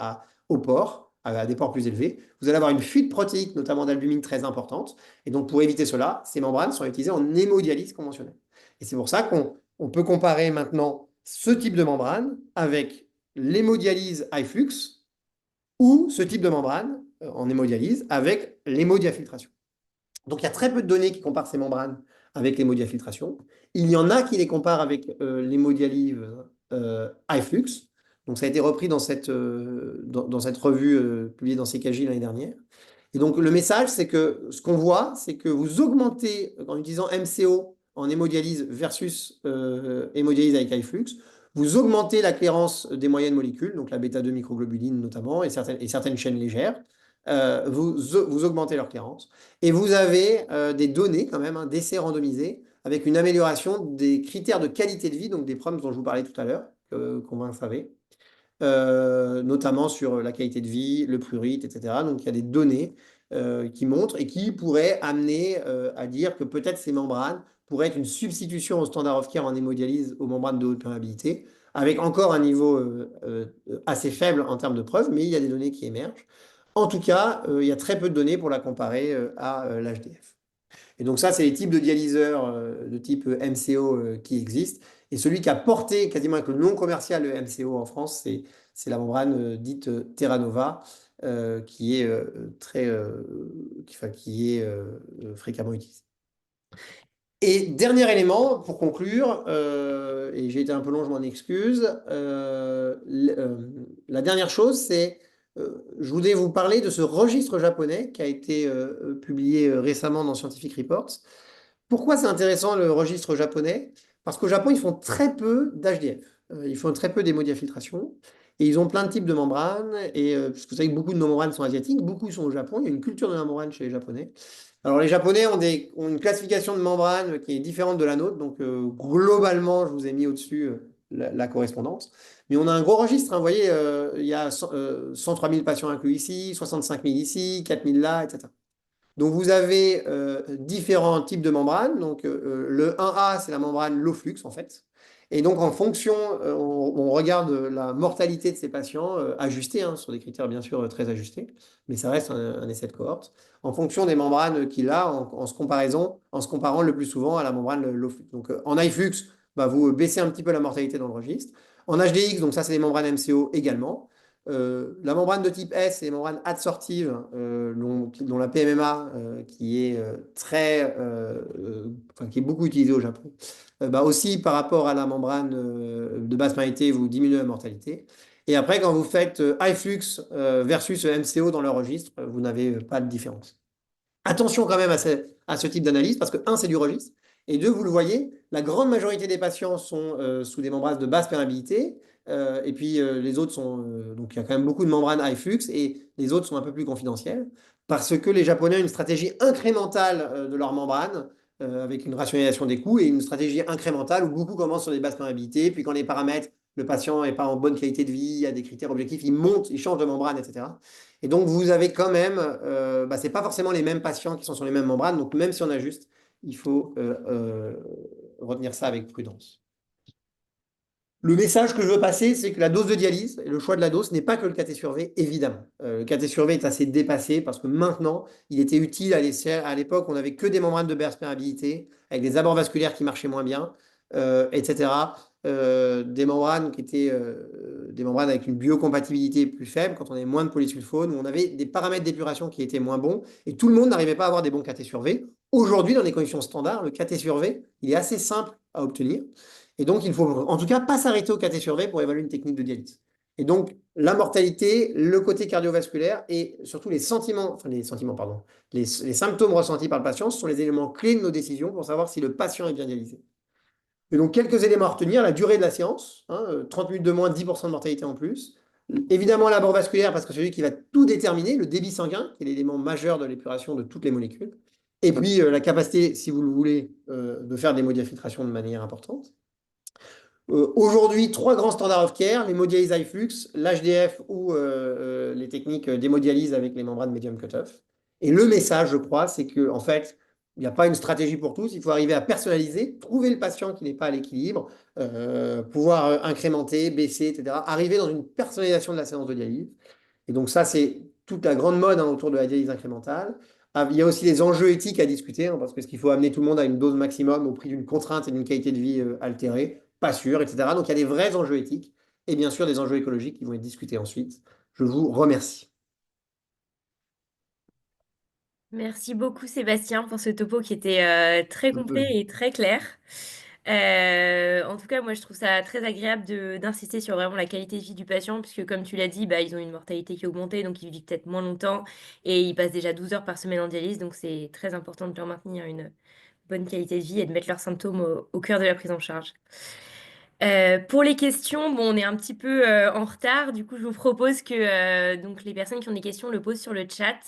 Speaker 2: au port, à des ports plus élevés, vous allez avoir une fuite protéique, notamment d'albumine, très importante. Et donc, pour éviter cela, ces membranes sont utilisées en hémodialyse conventionnelle. Et c'est pour ça qu'on peut comparer maintenant ce type de membrane avec l'hémodialyse high flux, ou ce type de membrane en hémodialyse avec l'hémodiafiltration. Donc il y a très peu de données qui comparent ces membranes avec l'hémodiafiltration. Il y en a qui les comparent avec l'hémodialyse high flux. Donc ça a été repris dans cette revue publiée dans CKJ l'année dernière. Et donc le message, c'est que ce qu'on voit, c'est que vous augmentez en utilisant MCO en hémodialyse versus hémodialyse avec high flux, vous augmentez la clairance des moyennes molécules, donc la bêta-2 microglobuline notamment, et certaines chaînes légères. Vous augmentez leur clairance. Et vous avez des données quand même, d'essais randomisés, avec une amélioration des critères de qualité de vie, donc des problèmes dont je vous parlais tout à l'heure, qu'on va savez, notamment sur la qualité de vie, le prurite, etc. Donc il y a des données qui montrent et qui pourraient amener à dire que peut-être ces membranes pourraient être une substitution au standard of care en hémodialyse aux membranes de haute perméabilité, avec encore un niveau assez faible en termes de preuves, mais il y a des données qui émergent. En tout cas, il y a très peu de données pour la comparer à l'HDF. Et donc ça, c'est les types de dialyseurs de type MCO qui existent. Et celui qui a porté quasiment avec le nom commercial le MCO en France, c'est la membrane dite Terra Nova, qui est fréquemment utilisée. Et dernier élément, pour conclure, et j'ai été un peu long, je m'en excuse, la dernière chose, c'est, je voulais vous parler de ce registre japonais qui a été publié récemment dans Scientific Reports. Pourquoi c'est intéressant le registre japonais? Parce qu'au Japon, ils font très peu d'HDF. Ils font très peu d'hémodiafiltration. Et ils ont plein de types de membranes. Et parce que vous savez que beaucoup de nos membranes sont asiatiques, beaucoup sont au Japon. Il y a une culture de la membrane chez les Japonais. Alors, les Japonais ont une classification de membrane qui est différente de la nôtre. Donc, globalement, je vous ai mis au-dessus la correspondance. Mais on a un gros registre, hein. Vous voyez, il y a 103 000 patients inclus ici, 65 000 ici, 4 000 là, etc. Donc, vous avez différents types de membranes. Donc, le 1A, c'est la membrane low flux, en fait. Et donc, en fonction, on regarde la mortalité de ces patients ajustée, hein, sur des critères bien sûr très ajustés, mais ça reste un essai de cohorte, en fonction des membranes qu'il a, en se comparant le plus souvent à la membrane low flux. Donc, en high flux, bah, vous baissez un petit peu la mortalité dans le registre. En HDX, donc ça, c'est des membranes MCO également. La membrane de type S, c'est les membranes adsortives, dont la PMMA, qui est qui est beaucoup utilisée au Japon. Bah aussi, par rapport à la membrane de basse perméabilité, vous diminuez la mortalité. Et après, quand vous faites high flux versus MCO dans le registre, vous n'avez pas de différence. Attention quand même à ce type d'analyse, parce que, un, c'est du registre, et deux, vous le voyez, la grande majorité des patients sont sous des membranes de basse perméabilité, et puis les autres sont... donc il y a quand même beaucoup de membranes high flux, et les autres sont un peu plus confidentielles, parce que les Japonais ont une stratégie incrémentale de leurs membranes, avec une rationalisation des coûts, et une stratégie incrémentale où beaucoup commencent sur des basses perméabilités, puis quand les paramètres, le patient n'est pas en bonne qualité de vie, il y a des critères objectifs, ils montent, ils changent de membrane, etc. Et donc, vous avez quand même, ce n'est pas forcément les mêmes patients qui sont sur les mêmes membranes. Donc, même si on ajuste, il faut retenir ça avec prudence. Le message que je veux passer, c'est que la dose de dialyse et le choix de la dose n'est pas que le caté sur V, évidemment. Le caté sur V est assez dépassé parce que maintenant, il était utile à l'époque, on n'avait que des membranes de basse perméabilité avec des abords vasculaires qui marchaient moins bien, etc. Des membranes qui étaient des membranes avec une biocompatibilité plus faible, quand on avait moins de polysulfone, où on avait des paramètres d'épuration qui étaient moins bons, et tout le monde n'arrivait pas à avoir des bons caté sur V. Aujourd'hui, dans les conditions standards, le caté sur V, il est assez simple à obtenir. Et donc, il faut en tout cas pas s'arrêter au caté sur V pour évaluer une technique de dialyse. Et donc, la mortalité, le côté cardiovasculaire et surtout les symptômes ressentis par le patient sont les éléments clés de nos décisions pour savoir si le patient est bien dialysé. Et donc, quelques éléments à retenir, la durée de la séance, hein, 30 minutes de moins, 10% de mortalité en plus. Évidemment, l'abord vasculaire, parce que c'est celui qui va tout déterminer, le débit sanguin, qui est l'élément majeur de l'épuration de toutes les molécules. Et puis, la capacité, si vous le voulez, de faire des modifications de manière importante. Aujourd'hui, trois grands standards of care, l'hémodialyse high flux, l'HDF ou les techniques d'hémodialyse avec les membranes medium cutoff. Et le message, je crois, c'est que en fait, il n'y a pas une stratégie pour tous. Il faut arriver à personnaliser, trouver le patient qui n'est pas à l'équilibre, pouvoir incrémenter, baisser, etc. Arriver dans une personnalisation de la séance de dialyse. Et donc ça, c'est toute la grande mode, hein, autour de la dialyse incrémentale. Ah, il y a aussi les enjeux éthiques à discuter, hein, parce que est-ce qu'il faut amener tout le monde à une dose maximum au prix d'une contrainte et d'une qualité de vie altérée? Pas sûr, etc. Donc il y a des vrais enjeux éthiques et bien sûr des enjeux écologiques qui vont être discutés ensuite. Je vous remercie.
Speaker 1: Merci beaucoup Sébastien pour ce topo qui était très complet
Speaker 2: Euh,
Speaker 1: et très clair. En tout cas, moi je trouve ça très agréable d'insister sur vraiment la qualité de vie du patient, puisque comme tu l'as dit, bah, ils ont une mortalité qui a augmenté, donc ils vivent peut-être moins longtemps et ils passent déjà 12 heures par semaine en dialyse, donc c'est très important de leur maintenir une bonne qualité de vie et de mettre leurs symptômes au cœur de la prise en charge. Pour les questions, bon, on est un petit peu en retard. Du coup, je vous propose que donc les personnes qui ont des questions le posent sur le chat.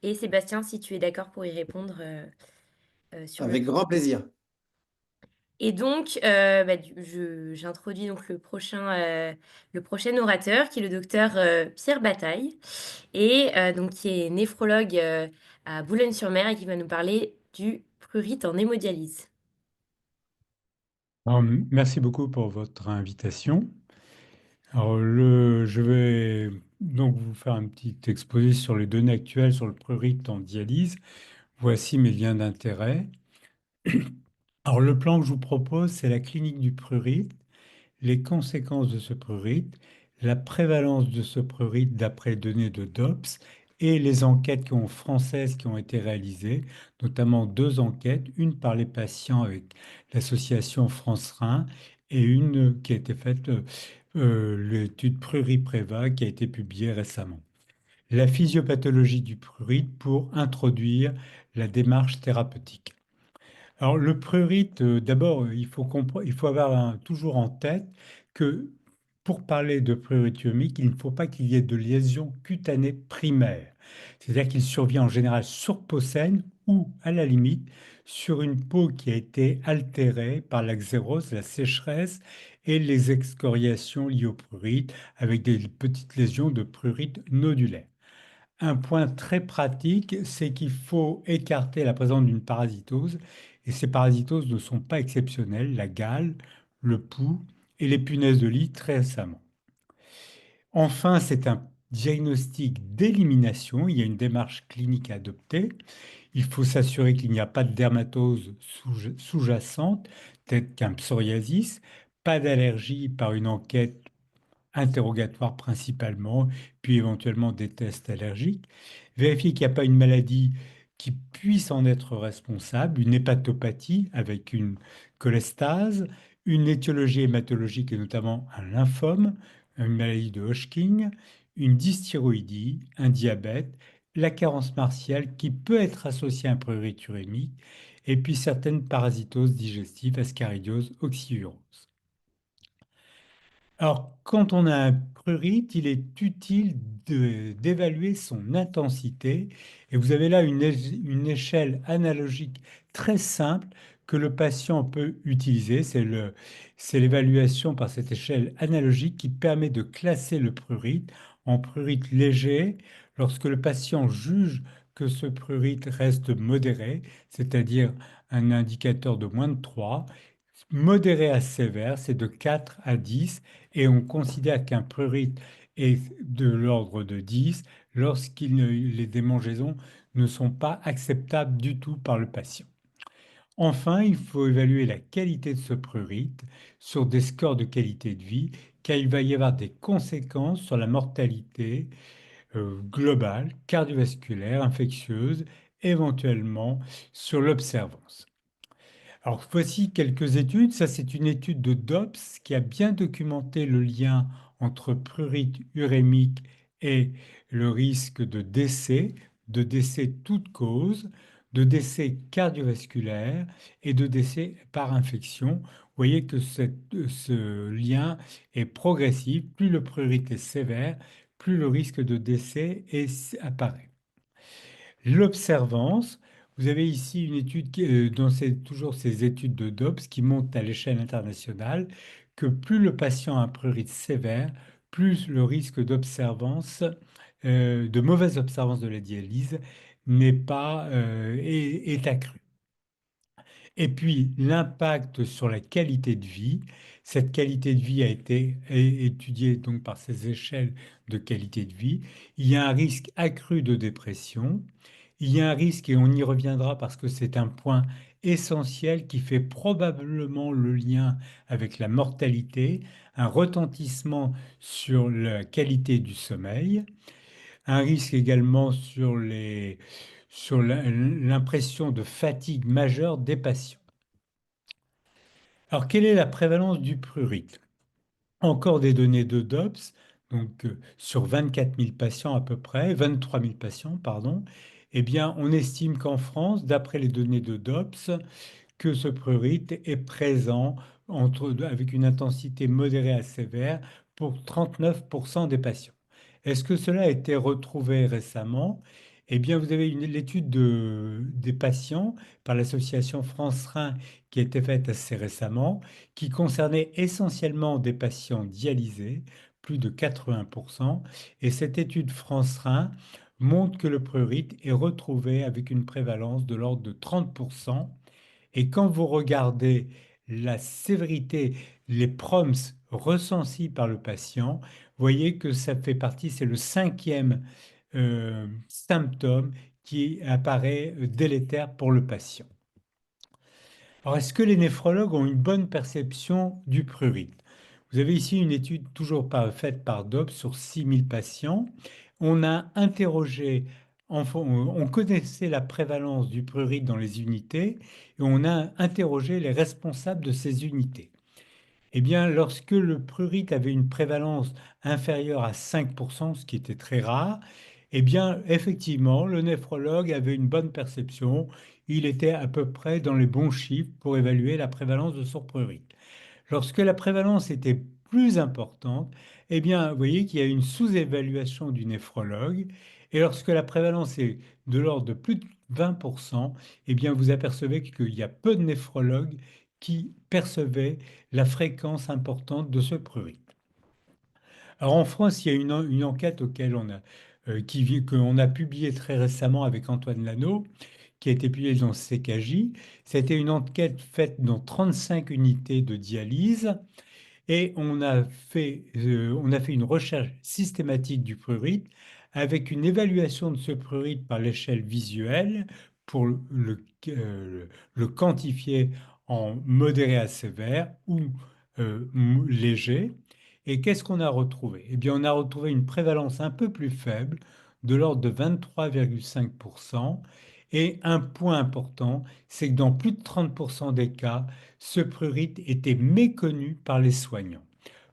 Speaker 1: Et Sébastien, si tu es d'accord pour y répondre sur le
Speaker 2: Avec
Speaker 1: chat.
Speaker 2: grand plaisir.
Speaker 1: Et donc, bah, j'introduis donc le prochain orateur, qui est le docteur Pierre Bataille, et donc qui est néphrologue à Boulogne-sur-Mer et qui va nous parler du prurite en hémodialyse.
Speaker 3: Alors, merci beaucoup pour votre invitation. Alors, je vais donc vous faire un petit exposé sur les données actuelles sur le prurite en dialyse. Voici mes liens d'intérêt. Alors, le plan que je vous propose, c'est la clinique du prurite, les conséquences de ce prurite, la prévalence de ce prurite d'après les données de DOPS et les enquêtes françaises qui ont été réalisées, notamment deux enquêtes, une par les patients avec l'association France-Rhin et une qui a été faite, l'étude Pruri-Préva qui a été publiée récemment. La physiopathologie du prurite pour introduire la démarche thérapeutique. Alors, le prurite, d'abord, il faut avoir toujours en tête que pour parler de pruritumique, il ne faut pas qu'il y ait de lésion cutanée primaire. C'est-à-dire qu'il survient en général sur peau saine ou, à la limite, sur une peau qui a été altérée par la xérose, la sécheresse et les excoriations liées au prurite, avec des petites lésions de prurite nodulaire. Un point très pratique, c'est qu'il faut écarter la présence d'une parasitose, et ces parasitoses ne sont pas exceptionnelles, la gale, le pouls et les punaises de lit très récemment. Enfin, c'est un diagnostic d'élimination, il y a une démarche clinique à adopter. Il faut s'assurer qu'il n'y a pas de dermatose sous-jacente, telle qu'un psoriasis, pas d'allergie par une enquête interrogatoire principalement, puis éventuellement des tests allergiques. Vérifier qu'il n'y a pas une maladie qui puisse en être responsable, une hépatopathie avec une cholestase, une étiologie hématologique et notamment un lymphome, une maladie de Hodgkin, une dysthyroïdie, un diabète, la carence martiale qui peut être associée à un pruriturémique, et puis certaines parasitoses digestives, ascaridiose, oxyurose. Alors, quand on a un prurite, il est utile d'évaluer son intensité. Et vous avez là une échelle analogique très simple que le patient peut utiliser. C'est l'évaluation par cette échelle analogique qui permet de classer le prurite en prurite léger lorsque le patient juge que ce prurite reste modéré, c'est-à-dire un indicateur de moins de 3. Modéré à sévère, c'est de 4 à 10 et on considère qu'un prurite est de l'ordre de 10 les démangeaisons ne sont pas acceptables du tout par le patient. Enfin, il faut évaluer la qualité de ce prurite sur des scores de qualité de vie, car il va y avoir des conséquences sur la mortalité globale, cardiovasculaire, infectieuse, éventuellement sur l'observance. Alors, voici quelques études. Ça, c'est une étude de Dobbs qui a bien documenté le lien entre prurite urémique et le risque de décès toute cause. de décès cardiovasculaires et de décès par infection. Vous voyez que ce lien est progressif. Plus le prurite est sévère, plus le risque de décès apparaît. L'observance, vous avez ici une étude dont c'est toujours ces études de Dobbs qui montrent à l'échelle internationale que plus le patient a un prurite sévère, plus le risque d'observance, de mauvaise observance de la dialyse n'est pas est accru. Et puis l'impact sur la qualité de vie. Cette qualité de vie a été étudiée donc par ces échelles de qualité de vie. Il y a un risque accru de dépression. Il y a un risque, et on y reviendra parce que c'est un point essentiel qui fait probablement le lien avec la mortalité, un retentissement sur la qualité du sommeil, un risque également sur l'impression de fatigue majeure des patients. Alors, quelle est la prévalence du prurite? Encore des données de Dobbs, donc sur 24 000 patients à peu près, 23 000 patients, pardon, eh bien, on estime qu'en France, d'après les données de Dobbs, que ce prurite est présent avec une intensité modérée à sévère pour 39% des patients. Est-ce que cela a été retrouvé récemment? Eh bien, vous avez l'étude des patients par l'association France-Rhin qui a été faite assez récemment, qui concernait essentiellement des patients dialysés, plus de 80%. Et cette étude France-Rhin montre que le prurite est retrouvé avec une prévalence de l'ordre de 30%. Et quand vous regardez la sévérité, les PROMS ressentis par le patient, vous voyez que ça fait partie, c'est le cinquième symptôme qui apparaît délétère pour le patient. Alors, est-ce que les néphrologues ont une bonne perception du prurite? Vous avez ici une étude toujours faite par Dobbs sur 6000 patients. On a interrogé, on connaissait la prévalence du prurite dans les unités et on a interrogé les responsables de ces unités. Eh bien, lorsque le prurite avait une prévalence inférieure à 5%, ce qui était très rare, eh bien, effectivement, le néphrologue avait une bonne perception. Il était à peu près dans les bons chiffres pour évaluer la prévalence de son prurite. Lorsque la prévalence était plus importante, eh bien, vous voyez qu'il y a une sous-évaluation du néphrologue. Et lorsque la prévalence est de l'ordre de plus de 20%, eh bien, vous apercevez qu'il y a peu de néphrologues qui percevaient la fréquence importante de ce prurite. Alors en France, il y a une enquête qu'on a publiée très récemment avec Antoine Lano, qui a été publiée dans CKJ. C'était une enquête faite dans 35 unités de dialyse. Et on a fait une recherche systématique du prurite avec une évaluation de ce prurite par l'échelle visuelle pour le quantifier en modéré à sévère ou léger. Et qu'est-ce qu'on a retrouvé? Eh bien, on a retrouvé une prévalence un peu plus faible, de l'ordre de 23,5%. Et un point important, c'est que dans plus de 30% des cas, ce prurite était méconnu par les soignants,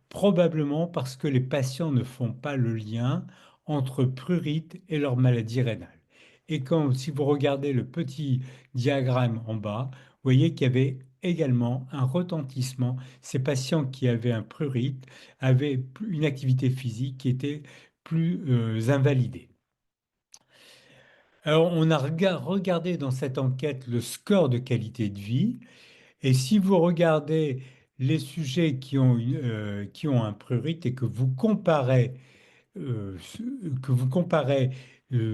Speaker 3: probablement parce que les patients ne font pas le lien entre prurite et leur maladie rénale. Et si vous regardez le petit diagramme en bas, vous voyez qu'il y avait également un retentissement. Ces patients qui avaient un prurite avaient une activité physique qui était plus invalidée. Alors, on a regardé dans cette enquête le score de qualité de vie. Et si vous regardez les sujets qui ont un prurite et euh, que vous comparez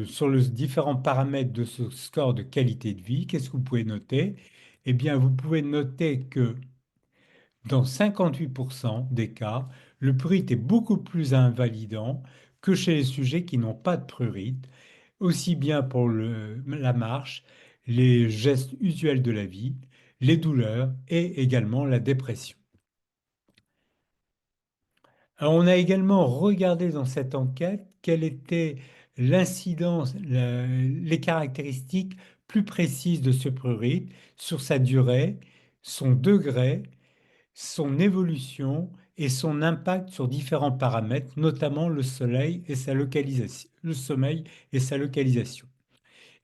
Speaker 3: sur les différents paramètres de ce score de qualité de vie, qu'est-ce que vous pouvez noter? Eh bien, vous pouvez noter que dans 58% des cas, le prurite est beaucoup plus invalidant que chez les sujets qui n'ont pas de prurite, aussi bien pour la marche, les gestes usuels de la vie, les douleurs et également la dépression. Alors, on a également regardé dans cette enquête quelle était l'incidence, les caractéristiques plus précises de ce prurite sur sa durée, son degré, son évolution et son impact sur différents paramètres, notamment le sommeil et sa localisation.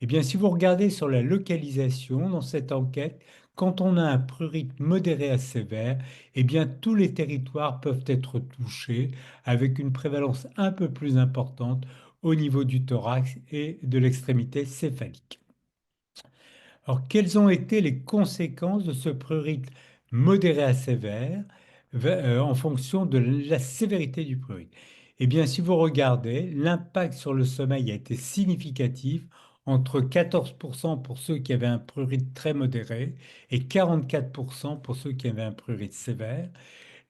Speaker 3: Eh bien, si vous regardez sur la localisation dans cette enquête, quand on a un prurite modéré à sévère, eh bien, tous les territoires peuvent être touchés avec une prévalence un peu plus importante au niveau du thorax et de l'extrémité céphalique. Alors, quelles ont été les conséquences de ce prurite modéré à sévère en fonction de la sévérité du prurite? Eh bien, si vous regardez, l'impact sur le sommeil a été significatif, entre 14% pour ceux qui avaient un prurite très modéré et 44% pour ceux qui avaient un prurite sévère.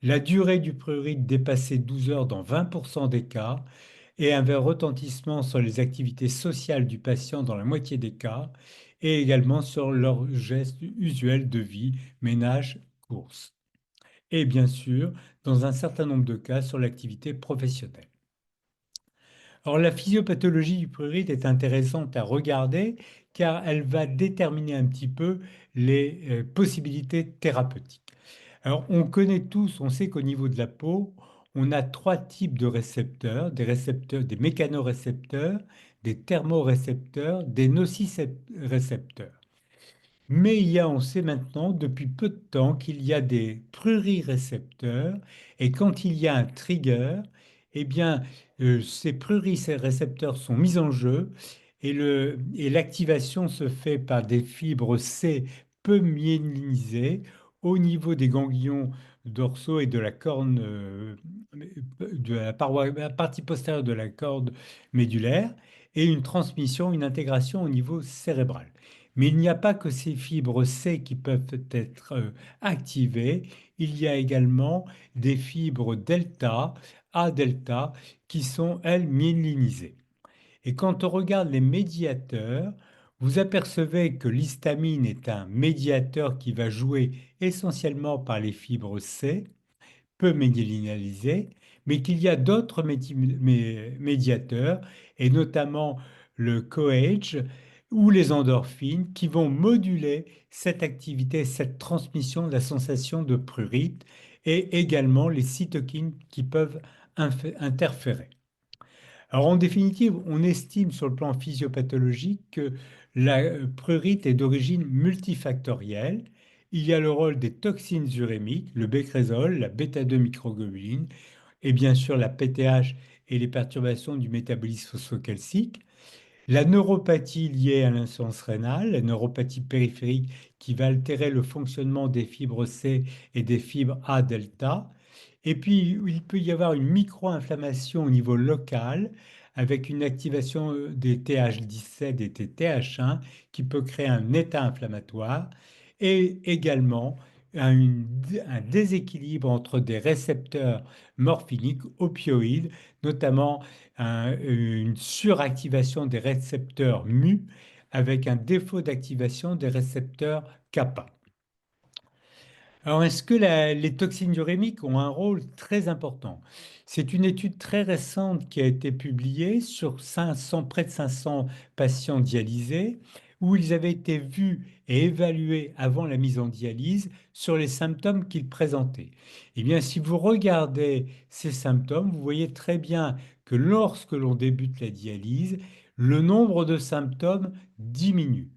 Speaker 3: La durée du prurite dépassait 12 heures dans 20% des cas et avait un retentissement sur les activités sociales du patient dans la moitié des cas, et également sur leurs gestes usuels de vie, ménage, courses. Et bien sûr, dans un certain nombre de cas, sur l'activité professionnelle. Alors, la physiopathologie du prurite est intéressante à regarder car elle va déterminer un petit peu les possibilités thérapeutiques. Alors, on connaît tous, on sait qu'au niveau de la peau, on a trois types de récepteurs, des mécanorécepteurs, des thermorécepteurs, des nocicepteurs. Mais on sait maintenant depuis peu de temps qu'il y a des prurirécepteurs et quand il y a un trigger, eh bien, ces prurirécepteurs sont mis en jeu et l'activation se fait par des fibres C peu myélinisées au niveau des ganglions dorsaux et de la corne, de la partie postérieure de la corde médulaire et une transmission, une intégration au niveau cérébral. Mais il n'y a pas que ces fibres C qui peuvent être activées, il y a également des fibres delta, A delta, qui sont, elles, myélinisées. Et quand on regarde les médiateurs, vous apercevez que l'histamine est un médiateur qui va jouer essentiellement par les fibres C, peu médiélinalisé, mais qu'il y a d'autres médiateurs, et notamment le CoAge ou les endorphines, qui vont moduler cette activité, cette transmission de la sensation de prurite, et également les cytokines qui peuvent interférer. Alors en définitive, on estime sur le plan physiopathologique que la prurite est d'origine multifactorielle. Il y a le rôle des toxines urémiques, le bécrésol, la bêta-2-microglobuline, et bien sûr la PTH et les perturbations du métabolisme phosphocalcique. La neuropathie liée à l'insuffisance rénale, la neuropathie périphérique qui va altérer le fonctionnement des fibres C et des fibres A delta. Et puis, il peut y avoir une micro-inflammation au niveau local avec une activation des TH17 et des TH1 qui peut créer un état inflammatoire et également un déséquilibre entre des récepteurs morphiniques opioïdes, notamment une suractivation des récepteurs mu avec un défaut d'activation des récepteurs kappa. Alors, est-ce que les toxines urémiques ont un rôle très important? C'est une étude très récente qui a été publiée sur 500, près de 500 patients dialysés, où ils avaient été vus et évalués avant la mise en dialyse sur les symptômes qu'ils présentaient. Eh bien, si vous regardez ces symptômes, vous voyez très bien que lorsque l'on débute la dialyse, le nombre de symptômes diminue.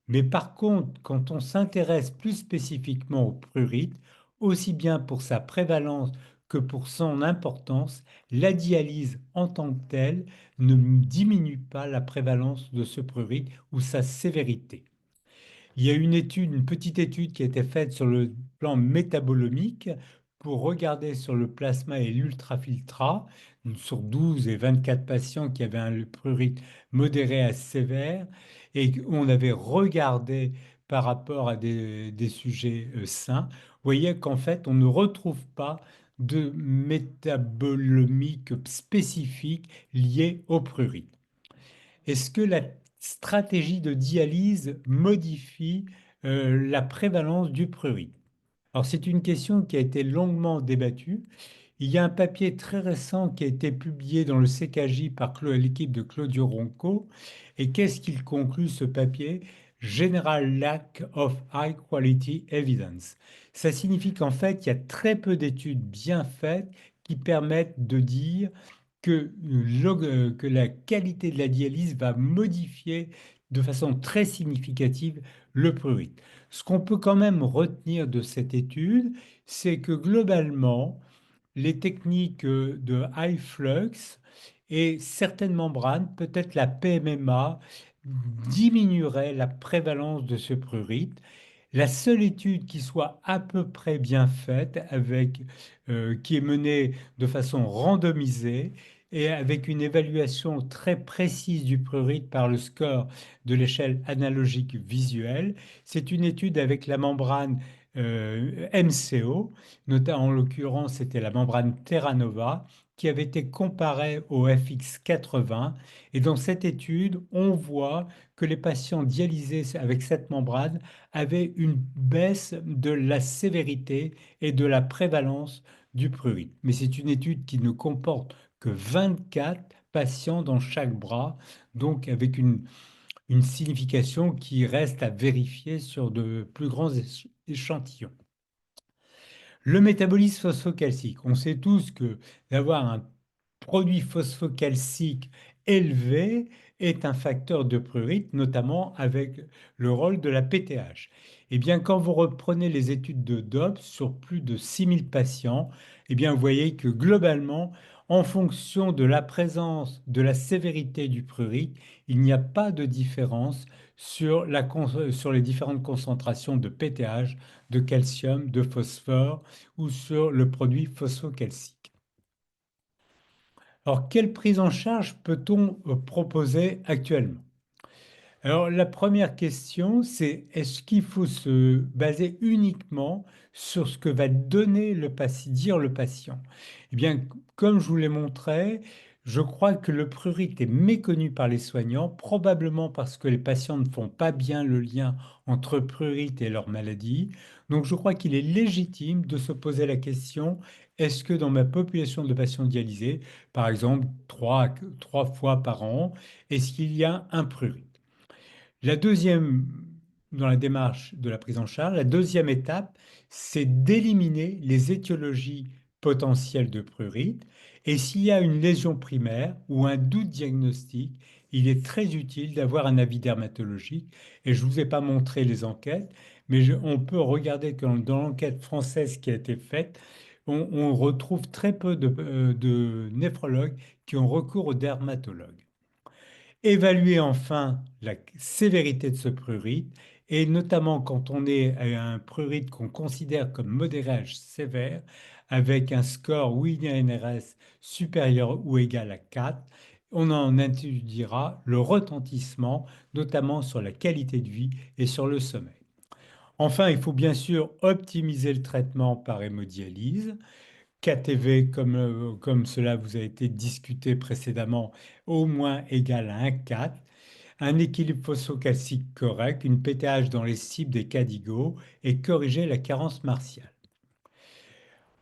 Speaker 3: Mais par contre, quand on s'intéresse plus spécifiquement au prurite, aussi bien pour sa prévalence que pour son importance, la dialyse en tant que telle ne diminue pas la prévalence de ce prurite ou sa sévérité. Il y a une petite étude qui a été faite sur le plan métabolomique pour regarder sur le plasma et l'ultrafiltrat sur 12 et 24 patients qui avaient un prurite modéré à sévère et on avait regardé par rapport à des sujets sains. Vous voyez qu'en fait, on ne retrouve pas de métabolomique spécifique liée au prurite. Est-ce que la stratégie de dialyse modifie la prévalence du prurite? Alors, c'est une question qui a été longuement débattue. Il y a un papier très récent qui a été publié dans le CKJ par l'équipe de Claudio Ronco. Et qu'est-ce qu'il conclut ce papier? General lack of high quality evidence. Ça signifie qu'en fait, il y a très peu d'études bien faites qui permettent de dire que la qualité de la dialyse va modifier de façon très significative le prurite. Ce qu'on peut quand même retenir de cette étude, c'est que globalement, les techniques de high flux et certaines membranes, peut-être la PMMA, diminueraient la prévalence de ce prurite. La seule étude qui soit à peu près bien faite, qui est menée de façon randomisée et avec une évaluation très précise du prurite par le score de l'échelle analogique visuelle, c'est une étude avec la membrane MCO, notamment en l'occurrence c'était la membrane Terra Nova, qui avait été comparée au FX80. Et dans cette étude, on voit que les patients dialysés avec cette membrane avait une baisse de la sévérité et de la prévalence du prurite. Mais c'est une étude qui ne comporte que 24 patients dans chaque bras, donc avec une signification qui reste à vérifier sur de plus grands échantillons. Le métabolisme phosphocalcique, on sait tous que d'avoir un produit phosphocalcique élevé est un facteur de prurite, notamment avec le rôle de la PTH. Eh bien, quand vous reprenez les études de DOPS sur plus de 6000 patients, eh bien, vous voyez que globalement, en fonction de la présence, de la sévérité du prurite, il n'y a pas de différence sur les différentes concentrations de PTH, de calcium, de phosphore ou sur le produit phosphocalcique. Alors, quelle prise en charge peut-on proposer actuellement? Alors, la première question, c'est est-ce qu'il faut se baser uniquement sur ce que va donner dire le patient? Eh bien, comme je vous l'ai montré, je crois que le prurite est méconnu par les soignants, probablement parce que les patients ne font pas bien le lien entre prurite et leur maladie. Donc, je crois qu'il est légitime de se poser la question, est-ce que dans ma population de patients dialysés, par exemple, trois fois par an, est-ce qu'il y a un prurite? La deuxième, dans la démarche de la prise en charge, la deuxième étape, c'est d'éliminer les étiologies potentielles de prurite. Et s'il y a une lésion primaire ou un doute diagnostique, il est très utile d'avoir un avis dermatologique. Et je ne vous ai pas montré les enquêtes, mais on peut regarder que dans l'enquête française qui a été faite, on retrouve très peu de néphrologues qui ont recours aux dermatologues. Évaluer enfin la sévérité de ce prurite, et notamment quand on est à un prurite qu'on considère comme modéré à sévère, avec un score Wien-NRS supérieur ou égal à 4, on en étudiera le retentissement, notamment sur la qualité de vie et sur le sommeil. Enfin, il faut bien sûr optimiser le traitement par hémodialyse. KTV, comme cela vous a été discuté précédemment, au moins égal à 1,4, un équilibre phosphocalcique correct, une PTH dans les cibles des CADIGO et corriger la carence martiale.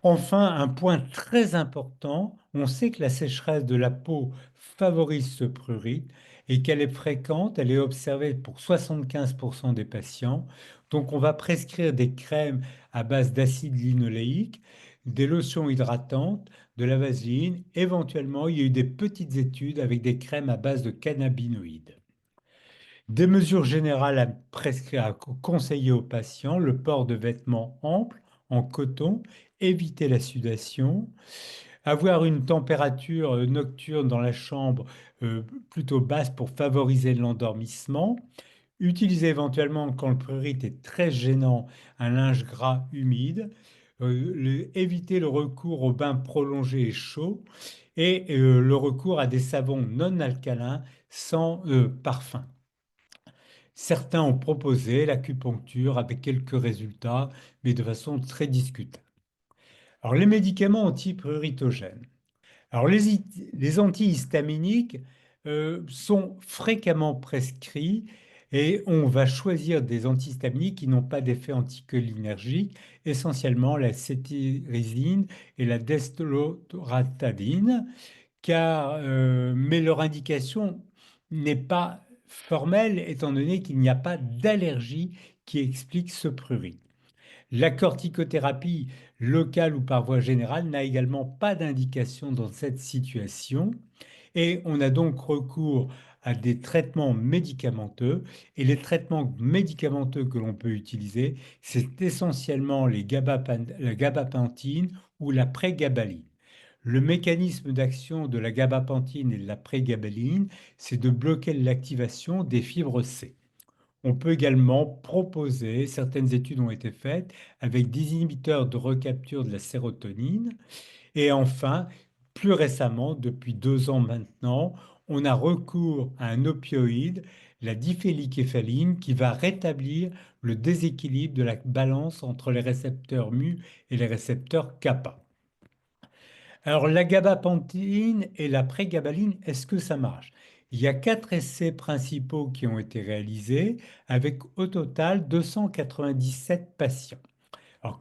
Speaker 3: Enfin, un point très important, on sait que la sécheresse de la peau favorise ce prurite et qu'elle est fréquente, elle est observée pour 75% des patients. Donc on va prescrire des crèmes à base d'acide linoléique, des lotions hydratantes, de la vaseline. Éventuellement, il y a eu des petites études avec des crèmes à base de cannabinoïdes. Des mesures générales à prescrire, à conseiller aux patients, le port de vêtements amples en coton, éviter la sudation, avoir une température nocturne dans la chambre plutôt basse pour favoriser l'endormissement, utiliser éventuellement, quand le prurite est très gênant, un linge gras humide, éviter le recours aux bains prolongés et chauds et le recours à des savons non alcalins sans parfum. Certains ont proposé l'acupuncture avec quelques résultats, mais de façon très discutable. Alors, les médicaments antipruritogènes. Alors, les antihistaminiques sont fréquemment prescrits et on va choisir des antihistaminiques qui n'ont pas d'effet anticholinergique, essentiellement la cétirizine et la desloratadine, mais leur indication n'est pas formelle étant donné qu'il n'y a pas d'allergie qui explique ce prurit. La corticothérapie locale ou par voie générale n'a également pas d'indication dans cette situation et on a donc recours à des traitements médicamenteux. Et les traitements médicamenteux que l'on peut utiliser, c'est essentiellement la gabapentine ou la prégabaline. Le mécanisme d'action de la gabapentine et de la prégabaline, c'est de bloquer l'activation des fibres C. On peut également proposer, certaines études ont été faites avec des inhibiteurs de recapture de la sérotonine. Et enfin, plus récemment, depuis 2 ans maintenant, on a recours à un opioïde, la diphénylcéphaline, qui va rétablir le déséquilibre de la balance entre les récepteurs mu et les récepteurs kappa. Alors, la gabapentine et la prégabaline, est-ce que ça marche? Il y a 4 essais principaux qui ont été réalisés avec au total 297 patients. Alors,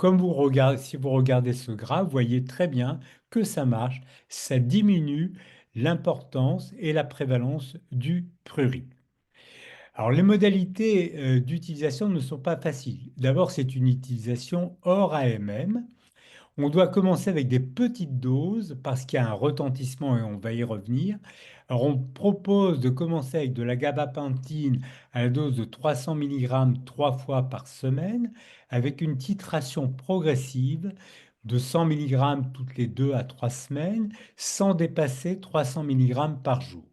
Speaker 3: si vous regardez ce graphe, vous voyez très bien que ça marche. Ça diminue l'importance et la prévalence du prurit. Alors, les modalités d'utilisation ne sont pas faciles. D'abord, c'est une utilisation hors AMM. On doit commencer avec des petites doses parce qu'il y a un retentissement et on va y revenir. Alors, on propose de commencer avec de la gabapentine à la dose de 300 mg 3 fois par semaine avec une titration progressive de 100 mg toutes les 2 à 3 semaines sans dépasser 300 mg par jour.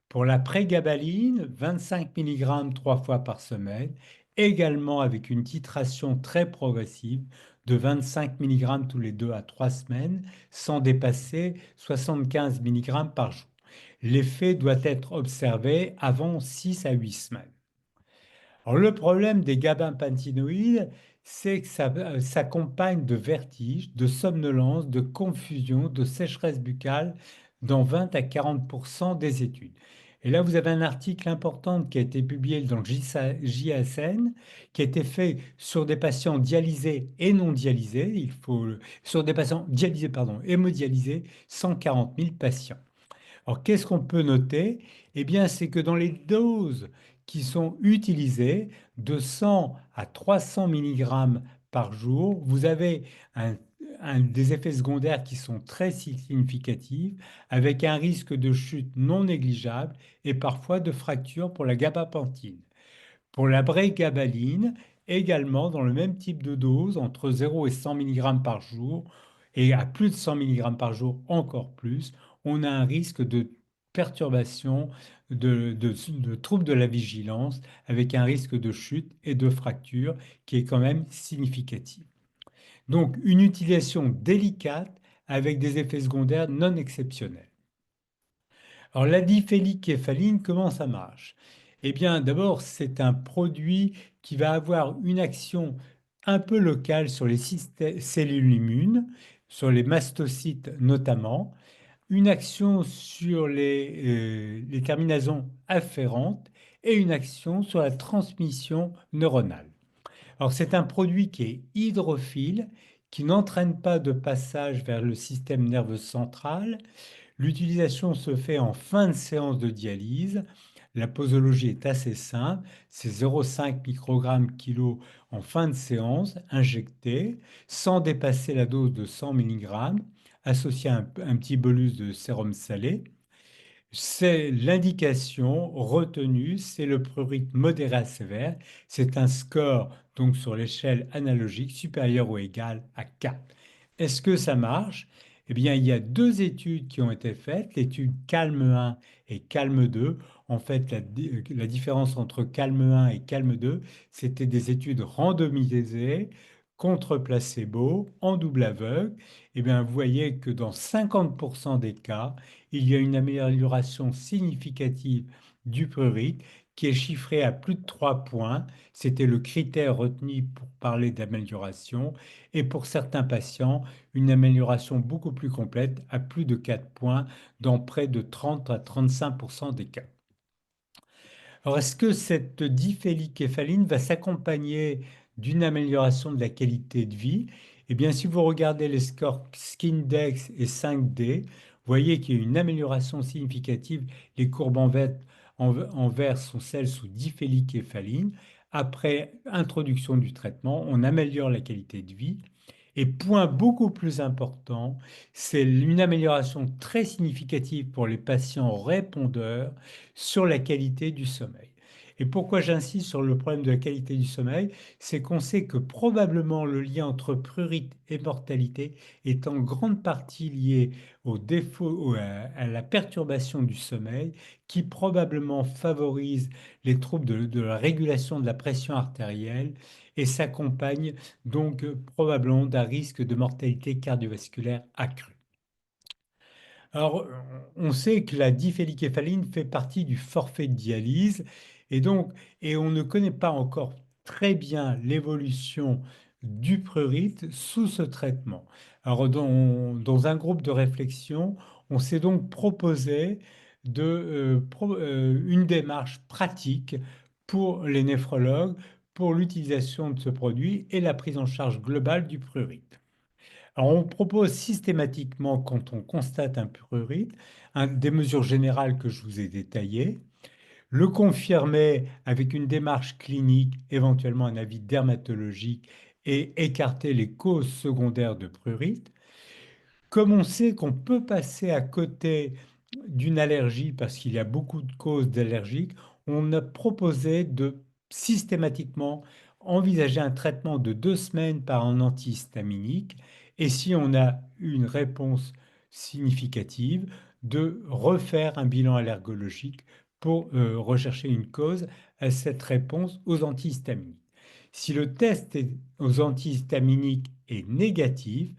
Speaker 3: Pour la prégabaline, 25 mg 3 fois par semaine, également avec une titration très progressive de 25 mg tous les 2 à 3 semaines, sans dépasser 75 mg par jour. L'effet doit être observé avant 6 à 8 semaines. Alors, le problème des gabapentinoïdes, c'est que ça s'accompagne de vertiges, de somnolence, de confusion, de sécheresse buccale dans 20 à 40% des études. Et là, vous avez un article important qui a été publié dans le JSN, qui a été fait sur des patients dialysés et non dialysés. Sur des patients dialysés, pardon, hémodialysés, 140 000 patients. Alors, qu'est-ce qu'on peut noter? Eh bien, c'est que dans les doses qui sont utilisées, de 100 à 300 mg par jour, vous avez des effets secondaires qui sont très significatifs, avec un risque de chute non négligeable et parfois de fracture pour la gabapentine. Pour la prégabaline, également dans le même type de dose, entre 0 et 100 mg par jour, et à plus de 100 mg par jour encore plus, on a un risque de perturbation, de troubles de la vigilance, avec un risque de chute et de fracture qui est quand même significatif. Donc, une utilisation délicate avec des effets secondaires non exceptionnels. Alors, la diphénylcéphaline, comment ça marche? Eh bien, d'abord, c'est un produit qui va avoir une action un peu locale sur les cellules immunes, sur les mastocytes notamment, une action sur les terminaisons afférentes et une action sur la transmission neuronale. Alors, c'est un produit qui est hydrophile, qui n'entraîne pas de passage vers le système nerveux central. L'utilisation se fait en fin de séance de dialyse. La posologie est assez simple, c'est 0,5 microgrammes kilo en fin de séance, injecté, sans dépasser la dose de 100 mg, associé à un petit bolus de sérum salé. C'est l'indication retenue, c'est le prurit modéré à sévère. C'est un score donc sur l'échelle analogique supérieur ou égal à 4. Est-ce que ça marche? Eh bien, il y a 2 études qui ont été faites, l'étude CALM 1 et CALM 2. En fait, la différence entre CALM 1 et CALM 2, c'était des études randomisées contre placebo en double aveugle. Eh bien, vous voyez que dans 50% des cas, il y a une amélioration significative du prurit qui est chiffrée à plus de 3 points. C'était le critère retenu pour parler d'amélioration. Et pour certains patients, une amélioration beaucoup plus complète à plus de 4 points dans près de 30 à 35% des cas. Alors, est-ce que cette diphénylcéphaline va s'accompagner d'une amélioration de la qualité de vie? Eh bien, si vous regardez les scores Skindex et 5D, vous voyez qu'il y a une amélioration significative. Les courbes en vert sont celles sous diphénylcéphaline. Après introduction du traitement, on améliore la qualité de vie. Et point beaucoup plus important, c'est une amélioration très significative pour les patients répondeurs sur la qualité du sommeil. Et pourquoi j'insiste sur le problème de la qualité du sommeil? C'est qu'on sait que probablement le lien entre prurite et mortalité est en grande partie lié au défaut, à la perturbation du sommeil qui probablement favorise les troubles de la régulation de la pression artérielle et s'accompagne donc probablement d'un risque de mortalité cardiovasculaire accrue. Alors, on sait que la diphénycéphaline fait partie du forfait de dialyse et donc, et on ne connaît pas encore très bien l'évolution du prurite sous ce traitement. Alors, dans un groupe de réflexion, on s'est donc proposé une démarche pratique pour les néphrologues pour l'utilisation de ce produit et la prise en charge globale du prurite. Alors, on propose systématiquement, quand on constate un prurite, des mesures générales que je vous ai détaillées, le confirmer avec une démarche clinique, éventuellement un avis dermatologique, et écarter les causes secondaires de prurite. Comme on sait qu'on peut passer à côté d'une allergie parce qu'il y a beaucoup de causes d'allergiques, on a proposé de systématiquement envisager un traitement de 2 semaines par un antihistaminique et si on a une réponse significative, de refaire un bilan allergologique pour rechercher une cause à cette réponse aux antihistaminiques. Si le test aux antihistaminiques est négatif,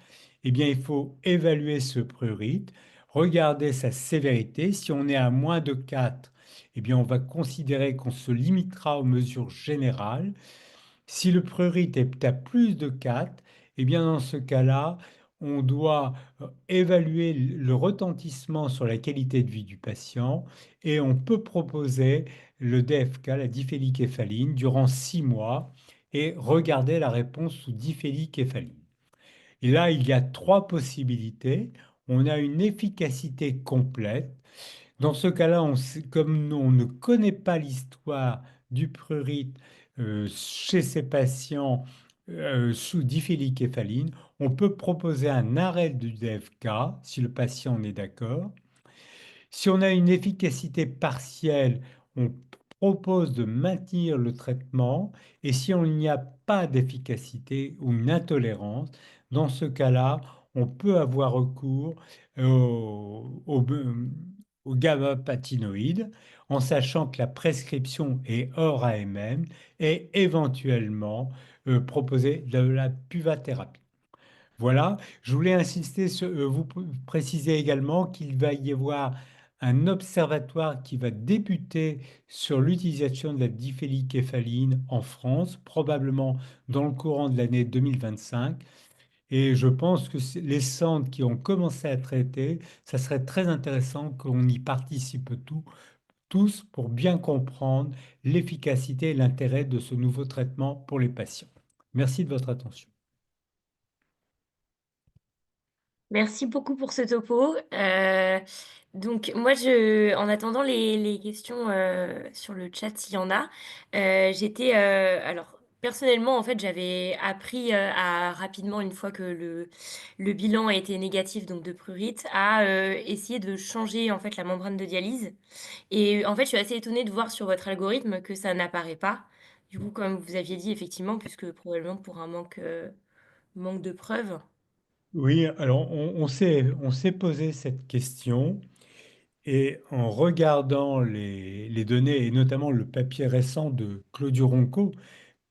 Speaker 3: eh bien, il faut évaluer ce prurite, regarder sa sévérité. Si on est à moins de 4, eh bien, on va considérer qu'on se limitera aux mesures générales. Si le prurite est à plus de 4, eh bien, dans ce cas-là, on doit évaluer le retentissement sur la qualité de vie du patient et on peut proposer le DFK, la diphénycéphaline, durant 6 mois et regarder la réponse sous diphénycéphaline. Et là, il y a trois possibilités. On a une efficacité complète. Dans ce cas-là, comme on ne connaît pas l'histoire du prurite chez ces patients sous diphyllicéphaline, on peut proposer un arrêt du DFK si le patient en est d'accord. Si on a une efficacité partielle, on propose de maintenir le traitement et si on n'y a pas d'efficacité ou une intolérance, dans ce cas-là, on peut avoir recours au gabapatinoïde en sachant que la prescription est hors AMM et éventuellement proposer de la puvathérapie. Voilà, je voulais insister sur, vous préciser également qu'il va y avoir un observatoire qui va débuter sur l'utilisation de la diphénycéphaline en France, probablement dans le courant de l'année 2025. Et je pense que les centres qui ont commencé à traiter, ça serait très intéressant qu'on y participe tous pour bien comprendre l'efficacité et l'intérêt de ce nouveau traitement pour les patients. Merci de votre attention.
Speaker 1: Merci beaucoup pour ce topo. Donc moi, en attendant les questions sur le chat, s'il y en a, alors personnellement, en fait, j'avais appris à rapidement, une fois que le bilan a été négatif, donc de prurite, à essayer de changer en fait la membrane de dialyse. Et en fait, je suis assez étonnée de voir sur votre algorithme que ça n'apparaît pas. Du coup, comme vous aviez dit, effectivement, puisque probablement pour un manque de preuves.
Speaker 3: Oui, alors on s'est posé cette question et en regardant les données et notamment le papier récent de Claudio Ronco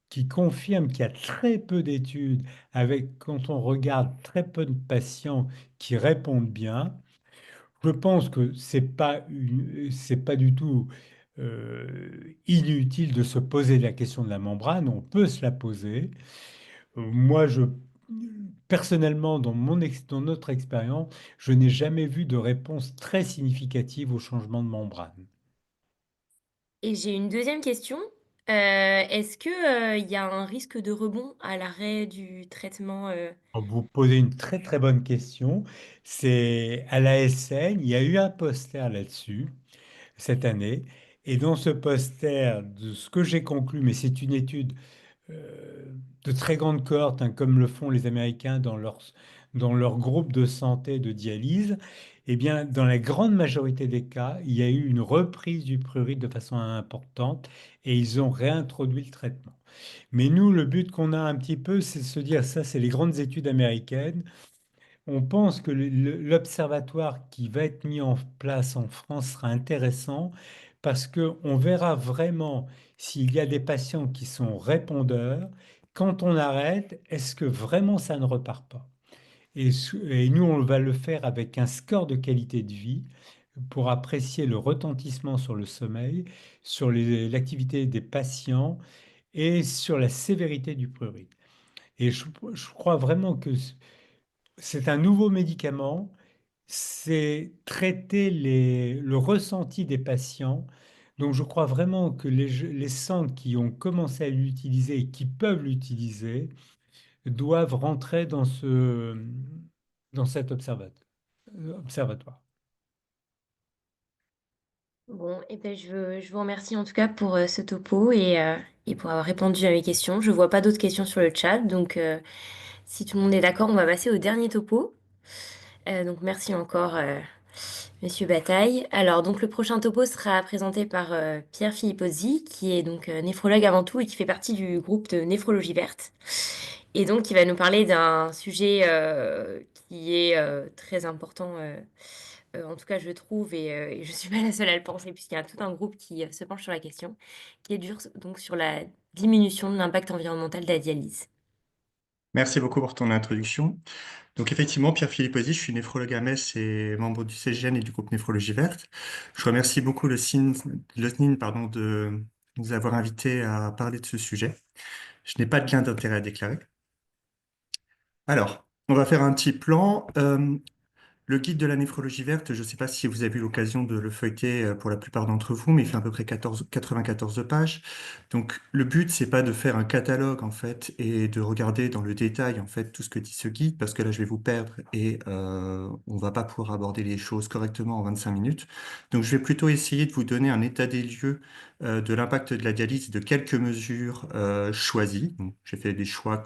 Speaker 3: qui confirme qu'il y a très peu d'études avec, quand on regarde très peu de patients qui répondent bien, je pense que c'est pas du tout inutile de se poser la question de la membrane, on peut se la poser. Moi, personnellement, dans notre expérience, je n'ai jamais vu de réponse très significative au changement de membrane.
Speaker 1: Et j'ai une deuxième question. Est-ce que, il y a un risque de rebond à l'arrêt du traitement?
Speaker 3: Vous posez une très très bonne question. C'est à la SN, il y a eu un poster là-dessus cette année. Et dans ce poster, de ce que j'ai conclu, mais c'est une étude de très grandes cohortes, hein, comme le font les Américains dans leur groupe de santé de dialyse, eh bien, dans la grande majorité des cas, il y a eu une reprise du prurite de façon importante et ils ont réintroduit le traitement. Mais nous, le but qu'on a un petit peu, c'est de se dire, ça, c'est les grandes études américaines. On pense que l'observatoire qui va être mis en place en France sera intéressant parce qu'on verra vraiment s'il y a des patients qui sont répondeurs. Quand on arrête, est-ce que vraiment ça ne repart pas? Et nous, on va le faire avec un score de qualité de vie pour apprécier le retentissement sur le sommeil, sur l'activité des patients et sur la sévérité du prurite. Et je crois vraiment que c'est un nouveau médicament, c'est traiter le ressenti des patients. Donc je crois vraiment que les centres qui ont commencé à l'utiliser et qui peuvent l'utiliser doivent rentrer dans cet observatoire.
Speaker 1: Bon, et ben je vous remercie en tout cas pour ce topo et pour avoir répondu à mes questions. Je vois pas d'autres questions sur le chat, donc si tout le monde est d'accord, on va passer au dernier topo. Donc merci encore, Monsieur Bataille. Alors donc le prochain topo sera présenté par Pierre Filippozzi, qui est donc néphrologue avant tout et qui fait partie du groupe de néphrologie verte. Et donc il va nous parler d'un sujet qui est très important, en tout cas je trouve, et je suis pas la seule à le penser puisqu'il y a tout un groupe qui se penche sur la question, qui est donc sur la diminution de l'impact environnemental de la dialyse.
Speaker 4: Merci beaucoup pour ton introduction. Donc effectivement, Pierre Philipposi, je suis néphrologue à Metz et membre du CGN et du groupe Néphrologie Verte. Je remercie beaucoup le SNIN, pardon, de nous avoir invités à parler de ce sujet. Je n'ai pas de lien d'intérêt à déclarer. Alors, on va faire un petit plan. Le guide de la néphrologie verte, je ne sais pas si vous avez eu l'occasion de le feuilleter pour la plupart d'entre vous, mais il fait à peu près 94 pages. Donc, le but, c'est pas de faire un catalogue, en fait, et de regarder dans le détail, en fait, tout ce que dit ce guide, parce que là, je vais vous perdre et on va pas pouvoir aborder les choses correctement en 25 minutes. Donc, je vais plutôt essayer de vous donner un état des lieux de l'impact de la dialyse et de quelques mesures choisies. Donc, j'ai fait des choix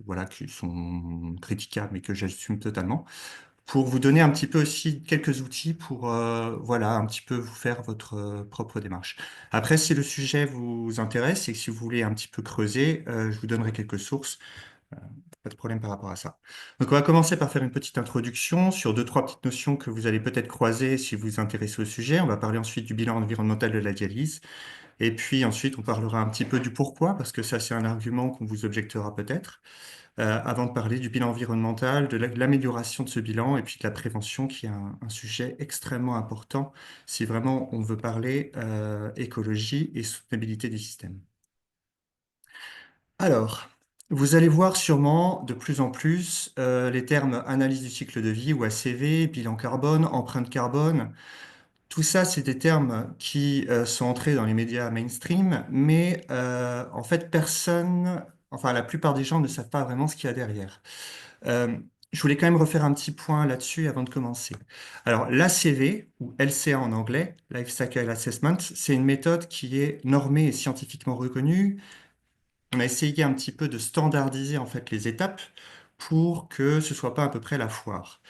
Speaker 4: voilà, qui sont critiquables, mais que j'assume totalement pour vous donner un petit peu aussi quelques outils pour voilà, un petit peu vous faire votre propre démarche. Après, si le sujet vous intéresse et que si vous voulez un petit peu creuser, je vous donnerai quelques sources. Euh, Pas de problème par rapport à ça. Donc, on va commencer par faire une petite introduction sur deux, trois petites notions que vous allez peut-être croiser si vous vous intéressez au sujet. On va parler ensuite du bilan environnemental de la dialyse. Et puis ensuite, on parlera un petit peu du pourquoi, parce que ça, c'est un argument qu'on vous objectera peut-être avant de parler du bilan environnemental, de l'amélioration de ce bilan et puis de la prévention, qui est un sujet extrêmement important si vraiment on veut parler écologie et soutenabilité du système. Alors, vous allez voir sûrement de plus en plus les termes analyse du cycle de vie ou ACV, bilan carbone, empreinte carbone. Tout ça, c'est des termes qui sont entrés dans les médias mainstream, mais en fait, enfin la plupart des gens ne savent pas vraiment ce qu'il y a derrière. Je voulais quand même refaire un petit point là-dessus avant de commencer. Alors, l'ACV, ou LCA en anglais, Life Cycle Assessment, c'est une méthode qui est normée et scientifiquement reconnue. On a essayé un petit peu de standardiser en fait les étapes pour que ce soit pas à peu près la foire.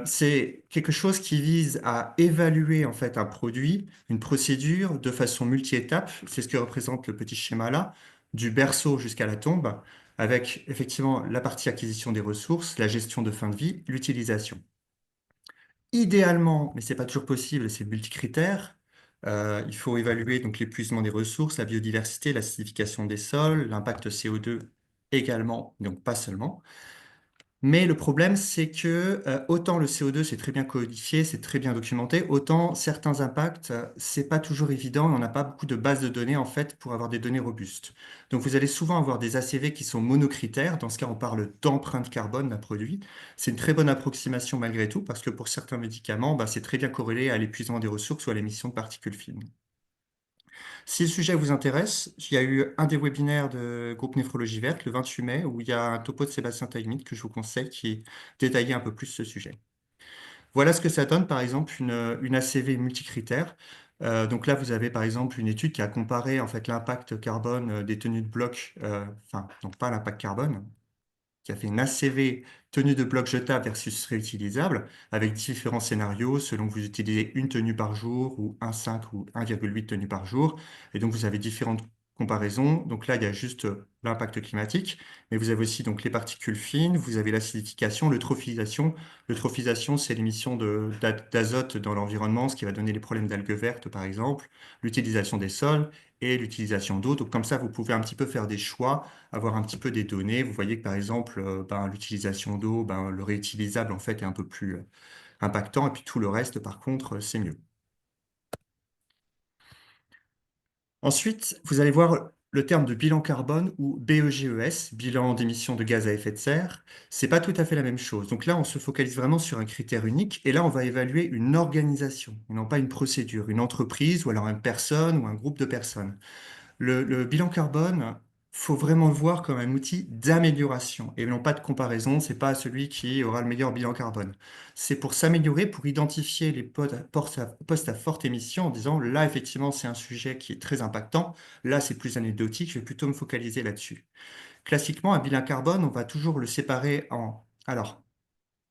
Speaker 4: C'est quelque chose qui vise à évaluer en fait un produit, une procédure de façon multi-étape. C'est ce que représente le petit schéma là, du berceau jusqu'à la tombe, avec effectivement la partie acquisition des ressources, la gestion de fin de vie, l'utilisation. Idéalement, mais c'est pas toujours possible, c'est multicritère. Il faut évaluer donc l'épuisement des ressources, la biodiversité, l'acidification des sols, l'impact CO2 également, donc pas seulement. Mais le problème, c'est que autant le CO2, c'est très bien codifié, c'est très bien documenté, autant certains impacts, c'est pas toujours évident. On n'a pas beaucoup de bases de données en fait pour avoir des données robustes. Donc vous allez souvent avoir des ACV qui sont monocritères. Dans ce cas, on parle d'empreinte carbone d'un produit. C'est une très bonne approximation malgré tout parce que pour certains médicaments, bah, c'est très bien corrélé à l'épuisement des ressources ou à l'émission de particules fines. Si le sujet vous intéresse, il y a eu un des webinaires de groupe Néphrologie Verte le 28 mai où il y a un topo de Sébastien Taïmit que je vous conseille qui détaillait un peu plus ce sujet. Voilà ce que ça donne, par exemple, une ACV multicritère. Donc là, vous avez par exemple une étude qui a comparé en fait l'impact carbone des tenues de bloc, enfin, non pas l'impact carbone, qui a fait une ACV tenue de bloc jetable versus réutilisable, avec différents scénarios selon que vous utilisez une tenue par jour ou 1,5 ou 1,8 tenues par jour. Et donc, vous avez différentes comparaisons. Donc là, il y a juste l'impact climatique, mais vous avez aussi donc les particules fines, vous avez l'acidification, l'eutrophisation. L'eutrophisation, c'est l'émission d'azote dans l'environnement, ce qui va donner les problèmes d'algues vertes, par exemple, l'utilisation des sols et l'utilisation d'eau. Donc comme ça, vous pouvez un petit peu faire des choix, avoir un petit peu des données. Vous voyez que par exemple, l'utilisation d'eau, le réutilisable en fait est un peu plus impactant, et puis tout le reste, par contre, c'est mieux. Ensuite, vous allez voir le terme de bilan carbone ou BEGES, bilan d'émissions de gaz à effet de serre. C'est pas tout à fait la même chose. Donc là, on se focalise vraiment sur un critère unique, et là, on va évaluer une organisation, et non pas une procédure, une entreprise, ou alors une personne ou un groupe de personnes. Le bilan carbone, faut vraiment le voir comme un outil d'amélioration et non pas de comparaison. C'est pas celui qui aura le meilleur bilan carbone. C'est pour s'améliorer, pour identifier les postes à forte émission en disant là, effectivement, c'est un sujet qui est très impactant. Là, c'est plus anecdotique. Je vais plutôt me focaliser là-dessus. Classiquement, un bilan carbone, on va toujours le séparer en. Alors,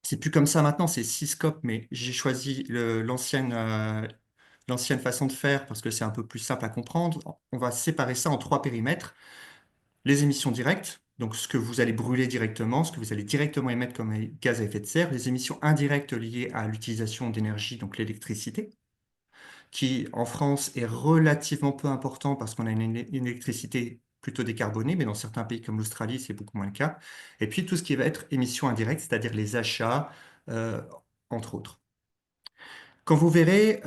Speaker 4: c'est plus comme ça maintenant, c'est 6 scopes, mais j'ai choisi l'ancienne façon de faire parce que c'est un peu plus simple à comprendre. On va séparer ça en 3 périmètres. Les émissions directes, donc ce que vous allez brûler directement, ce que vous allez directement émettre comme gaz à effet de serre. Les émissions indirectes liées à l'utilisation d'énergie, donc l'électricité, qui en France est relativement peu important parce qu'on a une électricité plutôt décarbonée, mais dans certains pays comme l'Australie, c'est beaucoup moins le cas. Et puis tout ce qui va être émissions indirectes, c'est-à-dire les achats, euh, entre autres. Quand vous verrez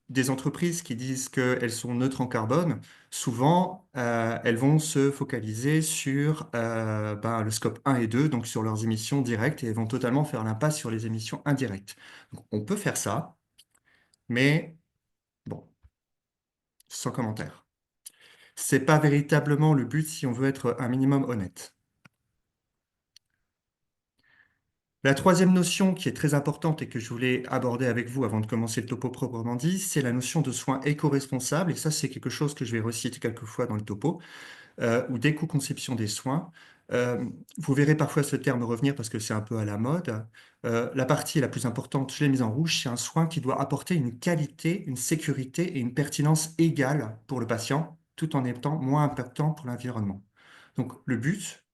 Speaker 4: des entreprises qui disent qu'elles sont neutres en carbone, souvent, elles vont se focaliser sur le scope 1 et 2, donc sur leurs émissions directes, et elles vont totalement faire l'impasse sur les émissions indirectes. Donc, on peut faire ça, mais bon, sans commentaire. C'est pas véritablement le but si on veut être un minimum honnête. La troisième notion qui est très importante et que je voulais aborder avec vous avant de commencer le topo proprement dit, c'est la notion de soins éco-responsables. Et ça, c'est quelque chose que je vais reciter quelques fois dans le topo, ou d'éco-conception des soins. Vous verrez parfois ce terme revenir parce que c'est un peu à la mode. La partie la plus importante, je l'ai mise en rouge, c'est un soin qui doit apporter une qualité, une sécurité et une pertinence égale pour le patient, tout en étant moins impactant pour l'environnement. Donc, le but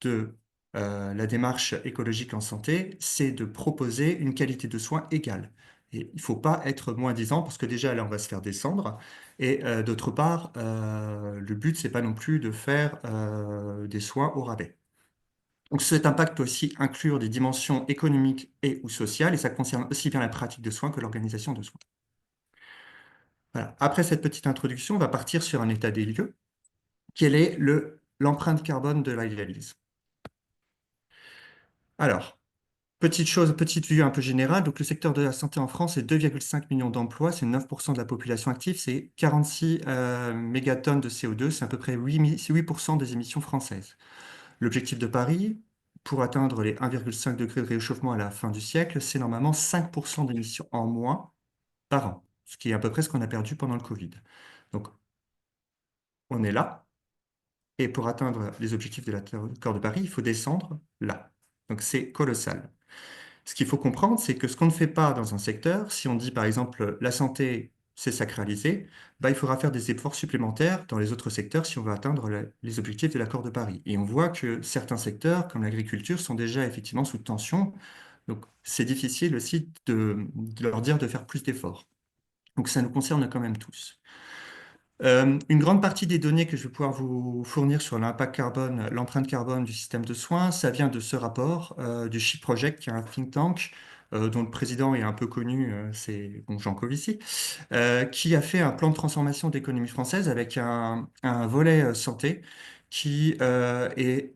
Speaker 4: de la démarche écologique en santé, c'est de proposer une qualité de soins égale. Et il ne faut pas être moins disant parce que déjà, là, on va se faire descendre. Et d'autre part, le but, c'est pas non plus de faire des soins au rabais. Donc cet impact peut aussi inclure des dimensions économiques et ou sociales, et ça concerne aussi bien la pratique de soins que l'organisation de soins. Voilà. Après cette petite introduction, on va partir sur un état des lieux. Quelle est l'empreinte carbone de la dialyse? Alors, petite chose, petite vue un peu générale. Donc, le secteur de la santé en France, c'est 2,5 millions d'emplois, c'est 9% de la population active, c'est 46 mégatonnes de CO2, c'est à peu près 8% des émissions françaises. L'objectif de Paris, pour atteindre les 1,5 degrés de réchauffement à la fin du siècle, c'est normalement 5% d'émissions en moins par an, ce qui est à peu près ce qu'on a perdu pendant le Covid. Donc, on est là, et pour atteindre les objectifs de l'accord de Paris, il faut descendre là. Donc, c'est colossal. Ce qu'il faut comprendre, c'est que ce qu'on ne fait pas dans un secteur, si on dit par exemple la santé, c'est sacralisé, il faudra faire des efforts supplémentaires dans les autres secteurs si on veut atteindre les objectifs de l'accord de Paris. Et on voit que certains secteurs, comme l'agriculture, sont déjà effectivement sous tension. Donc c'est difficile aussi de leur dire de faire plus d'efforts. Donc ça nous concerne quand même tous. Une grande partie des données que je vais pouvoir vous fournir sur l'impact carbone, l'empreinte carbone du système de soins, ça vient de ce rapport du SHIP Project, qui est un think tank dont le président est un peu connu, c'est Jean Covici, qui a fait un plan de transformation de l'économie française avec un volet santé qui est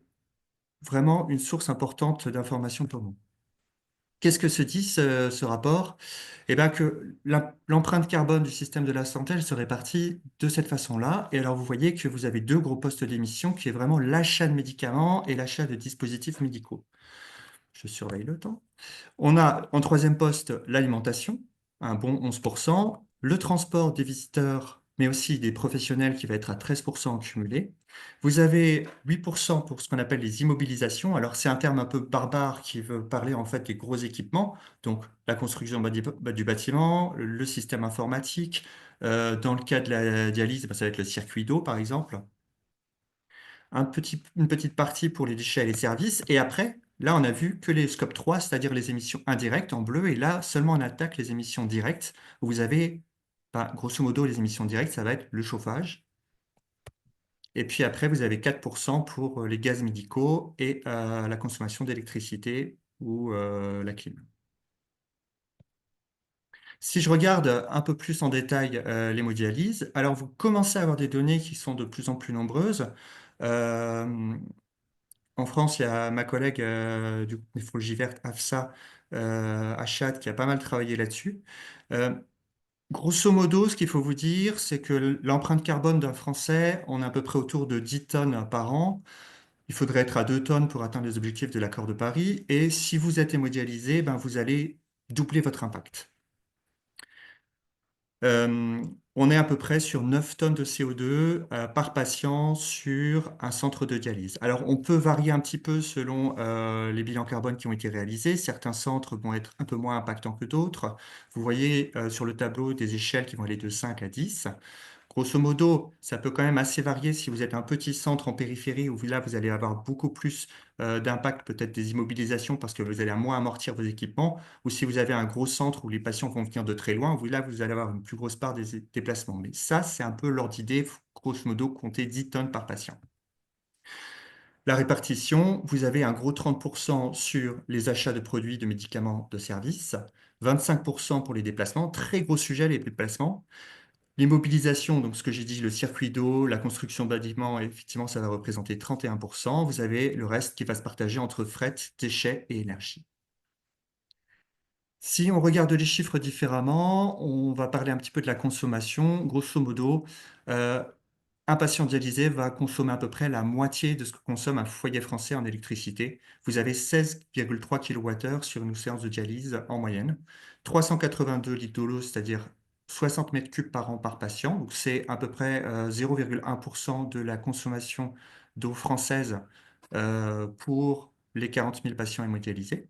Speaker 4: vraiment une source importante d'informations pour nous. Qu'est-ce que se dit ce rapport? Eh bien, que l'empreinte carbone du système de la santé, elle se répartit de cette façon-là. Et alors, vous voyez que vous avez deux gros postes d'émission, qui est vraiment l'achat de médicaments et l'achat de dispositifs médicaux. Je surveille le temps. On a en troisième poste l'alimentation, un bon 11%, le transport des visiteurs, mais aussi des professionnels qui va être à 13% en cumulé. Vous avez 8% pour ce qu'on appelle les immobilisations. Alors, c'est un terme un peu barbare qui veut parler en fait des gros équipements, donc la construction du bâtiment, le système informatique. Dans le cas de la dialyse, ça va être le circuit d'eau, par exemple. Une petite partie pour les déchets et les services. Et après, là, on a vu que les scope 3, c'est-à-dire les émissions indirectes en bleu. Et là, seulement on attaque les émissions directes. Où vous avez, grosso modo, les émissions directes, ça va être le chauffage. Et puis après, vous avez 4% pour les gaz médicaux et la consommation d'électricité ou la clim. Si je regarde un peu plus en détail l'hémodialyse, alors vous commencez à avoir des données qui sont de plus en plus nombreuses. Euh, En France, il y a ma collègue du groupe Néphrologie Verte, AFSA, Achat, qui a pas mal travaillé là-dessus. Euh, Grosso modo, ce qu'il faut vous dire, c'est que l'empreinte carbone d'un Français, on est à peu près autour de 10 tonnes par an. Il faudrait être à 2 tonnes pour atteindre les objectifs de l'accord de Paris. Et si vous êtes hémodialysé, ben, vous allez doubler votre impact. Euh, on est à peu près sur 9 tonnes de CO2 par patient sur un centre de dialyse. Alors, on peut varier un petit peu selon les bilans carbone qui ont été réalisés. Certains centres vont être un peu moins impactants que d'autres. Vous voyez sur le tableau des échelles qui vont aller de 5 à 10. Grosso modo, ça peut quand même assez varier si vous êtes un petit centre en périphérie où là, vous allez avoir beaucoup plus d'impact, peut-être des immobilisations parce que vous allez moins amortir vos équipements, ou si vous avez un gros centre où les patients vont venir de très loin, où là, vous allez avoir une plus grosse part des déplacements. Mais ça, c'est un peu l'ordre d'idée, grosso modo, compter 10 tonnes par patient. La répartition, vous avez un gros 30% sur les achats de produits, de médicaments, de services, 25% pour les déplacements, très gros sujet les déplacements. L'immobilisation, donc ce que j'ai dit, le circuit d'eau, la construction de bâtiments, effectivement, ça va représenter 31%. Vous avez le reste qui va se partager entre fret, déchets et énergie. Si on regarde les chiffres différemment, on va parler un petit peu de la consommation. Grosso modo, euh, un patient dialysé va consommer à peu près la moitié de ce que consomme un foyer français en électricité. Vous avez 16,3 kWh sur une séance de dialyse en moyenne, 382 litres d'eau, c'est-à-dire 60 mètres cubes par an par patient. Donc c'est à peu près 0,1% de la consommation d'eau française pour les 40 000 patients hémodialysés.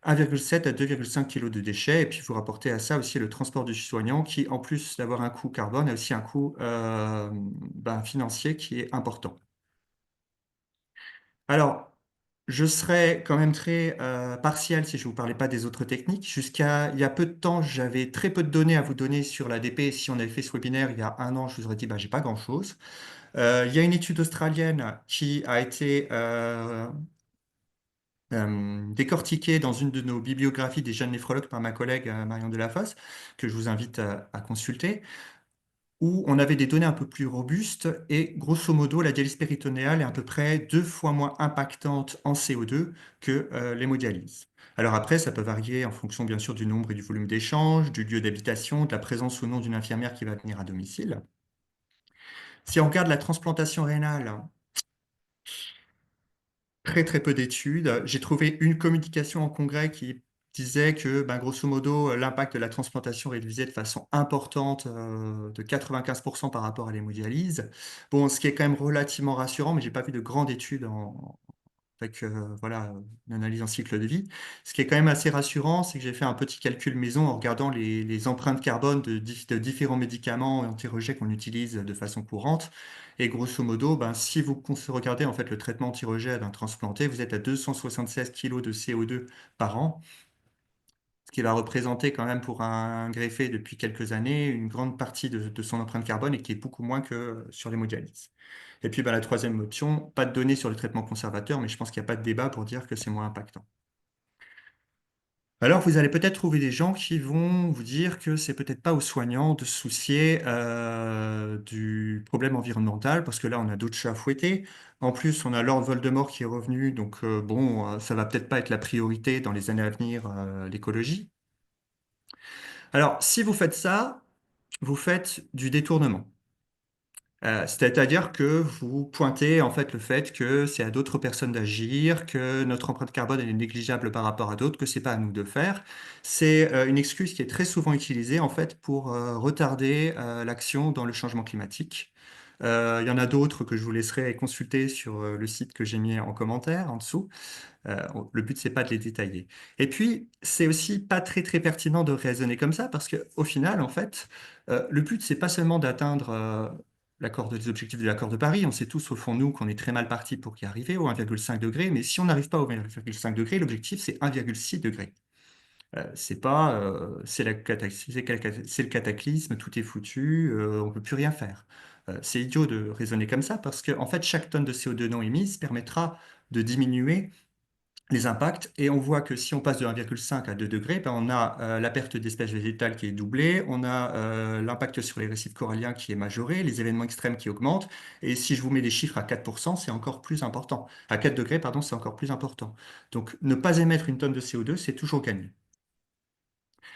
Speaker 4: 1,7 à 2,5 kg de déchets. Et puis, vous rapportez à ça aussi le transport du soignant qui, en plus d'avoir un coût carbone, a aussi un coût financier qui est important. Alors, je serais quand même très partial si je ne vous parlais pas des autres techniques. Jusqu'à il y a peu de temps, j'avais très peu de données à vous donner sur l'ADP. Si on avait fait ce webinaire il y a un an, je vous aurais dit, bah, j'ai pas grand-chose. Il y a une étude australienne qui a été décortiqué dans une de nos bibliographies des jeunes néphrologues par ma collègue Marion Delafosse, que je vous invite à consulter, où on avait des données un peu plus robustes et grosso modo, la dialyse péritonéale est à peu près 2 fois moins impactante en CO2 que l'hémodialyse. Alors après, ça peut varier en fonction bien sûr du nombre et du volume d'échange, du lieu d'habitation, de la présence ou non d'une infirmière qui va venir à domicile. Si on regarde la transplantation rénale, très très peu d'études. J'ai trouvé une communication en congrès qui disait que, ben, grosso modo, l'impact de la transplantation réduisait de façon importante, de 95% par rapport à l'hémodialyse. Bon, ce qui est quand même relativement rassurant, mais j'ai pas vu de grande étude avec voilà, une analyse en cycle de vie. Ce qui est quand même assez rassurant, c'est que j'ai fait un petit calcul maison en regardant les empreintes carbone de différents médicaments anti-rejet qu'on utilise de façon courante. Et grosso modo, ben, si vous regardez en fait le traitement anti-rejet d'un transplanté, vous êtes à 276 kg de CO2 par an, ce qui va représenter quand même pour un greffé depuis quelques années une grande partie de son empreinte carbone et qui est beaucoup moins que sur l'hémodialyse. Et puis ben, la troisième option, pas de données sur le traitement conservateur, mais je pense qu'il n'y a pas de débat pour dire que c'est moins impactant. Alors, vous allez peut-être trouver des gens qui vont vous dire que c'est peut-être pas aux soignants de se soucier du problème environnemental, parce que là, on a d'autres chats à fouetter. En plus, on a Lord Voldemort qui est revenu, donc bon, ça va peut-être pas être la priorité dans les années à venir, l'écologie. Alors, si vous faites ça, vous faites du détournement. C'est-à-dire que vous pointez en fait le fait que c'est à d'autres personnes d'agir, que notre empreinte carbone elle est négligeable par rapport à d'autres, que c'est pas à nous de faire. C'est une excuse qui est très souvent utilisée en fait pour retarder l'action dans le changement climatique. Il y en a d'autres que je vous laisserai consulter sur le site que j'ai mis en commentaire en dessous. Le but, c'est pas de les détailler. Et puis, c'est aussi pas très très pertinent de raisonner comme ça parce que au final, en fait, le but, c'est pas seulement d'atteindre les objectifs de l'accord de Paris. On sait tous au fond de nous qu'on est très mal parti pour y arriver au 1,5 degré. Mais si on n'arrive pas au 1,5 degré, l'objectif c'est 1,6 degré. C'est pas, c'est le cataclysme, tout est foutu, on peut plus rien faire. C'est idiot de raisonner comme ça parce que en fait, chaque tonne de CO2 non émise permettra de diminuer les impacts. Et on voit que si on passe de 1,5 à 2 degrés, ben on a la perte d'espèces végétales qui est doublée, on a l'impact sur les récifs coralliens qui est majoré, les événements extrêmes qui augmentent. Et si je vous mets des chiffres à 4%, c'est encore plus important. À 4 degrés, pardon, c'est encore plus important. Donc ne pas émettre une tonne de CO2, c'est toujours gagné.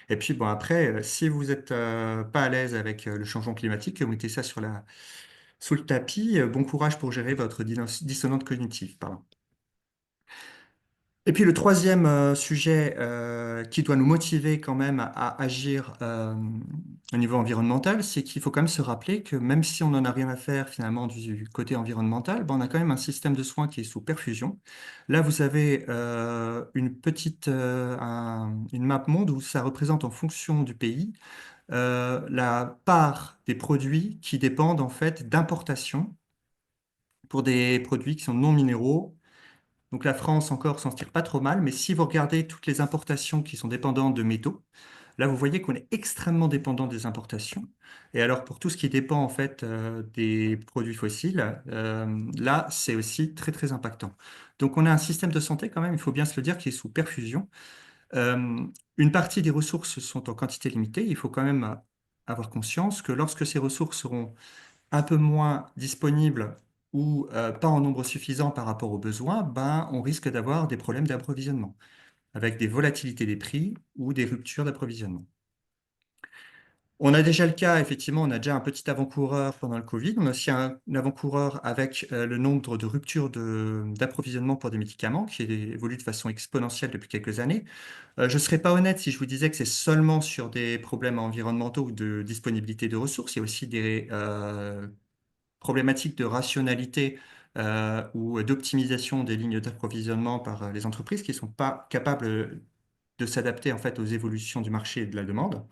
Speaker 4: Et puis bon, après, si vous n'êtes pas à l'aise avec le changement climatique, que vous mettez ça sous le tapis, bon courage pour gérer votre dissonante cognitive. Pardon. Et puis le troisième sujet qui doit nous motiver quand même à agir au niveau environnemental, c'est qu'il faut quand même se rappeler que même si on n'en a rien à faire finalement du côté environnemental, ben, on a quand même un système de soins qui est sous perfusion. Là, vous avez une map monde où ça représente en fonction du pays la part des produits qui dépendent en fait d'importation pour des produits qui sont non minéraux. Donc la France encore s'en tire pas trop mal, mais si vous regardez toutes les importations qui sont dépendantes de métaux, là vous voyez qu'on est extrêmement dépendant des importations. Et alors pour tout ce qui dépend en fait des produits fossiles, là c'est aussi très très impactant. Donc on a un système de santé quand même, il faut bien se le dire, qui est sous perfusion. Une partie des ressources sont en quantité limitée. Il faut quand même avoir conscience que lorsque ces ressources seront un peu moins disponibles ou pas en nombre suffisant par rapport aux besoins, ben, on risque d'avoir des problèmes d'approvisionnement, avec des volatilités des prix ou des ruptures d'approvisionnement. On a déjà le cas, effectivement, on a déjà un petit avant-coureur pendant le Covid. On a aussi un avant-coureur avec le nombre de ruptures d'approvisionnement pour des médicaments qui évolue de façon exponentielle depuis quelques années. Je ne serais pas honnête si je vous disais que c'est seulement sur des problèmes environnementaux ou de disponibilité de ressources. Il y a aussi des problématiques de rationalité ou d'optimisation des lignes d'approvisionnement par les entreprises qui ne sont pas capables de s'adapter en fait aux évolutions du marché et de la demande.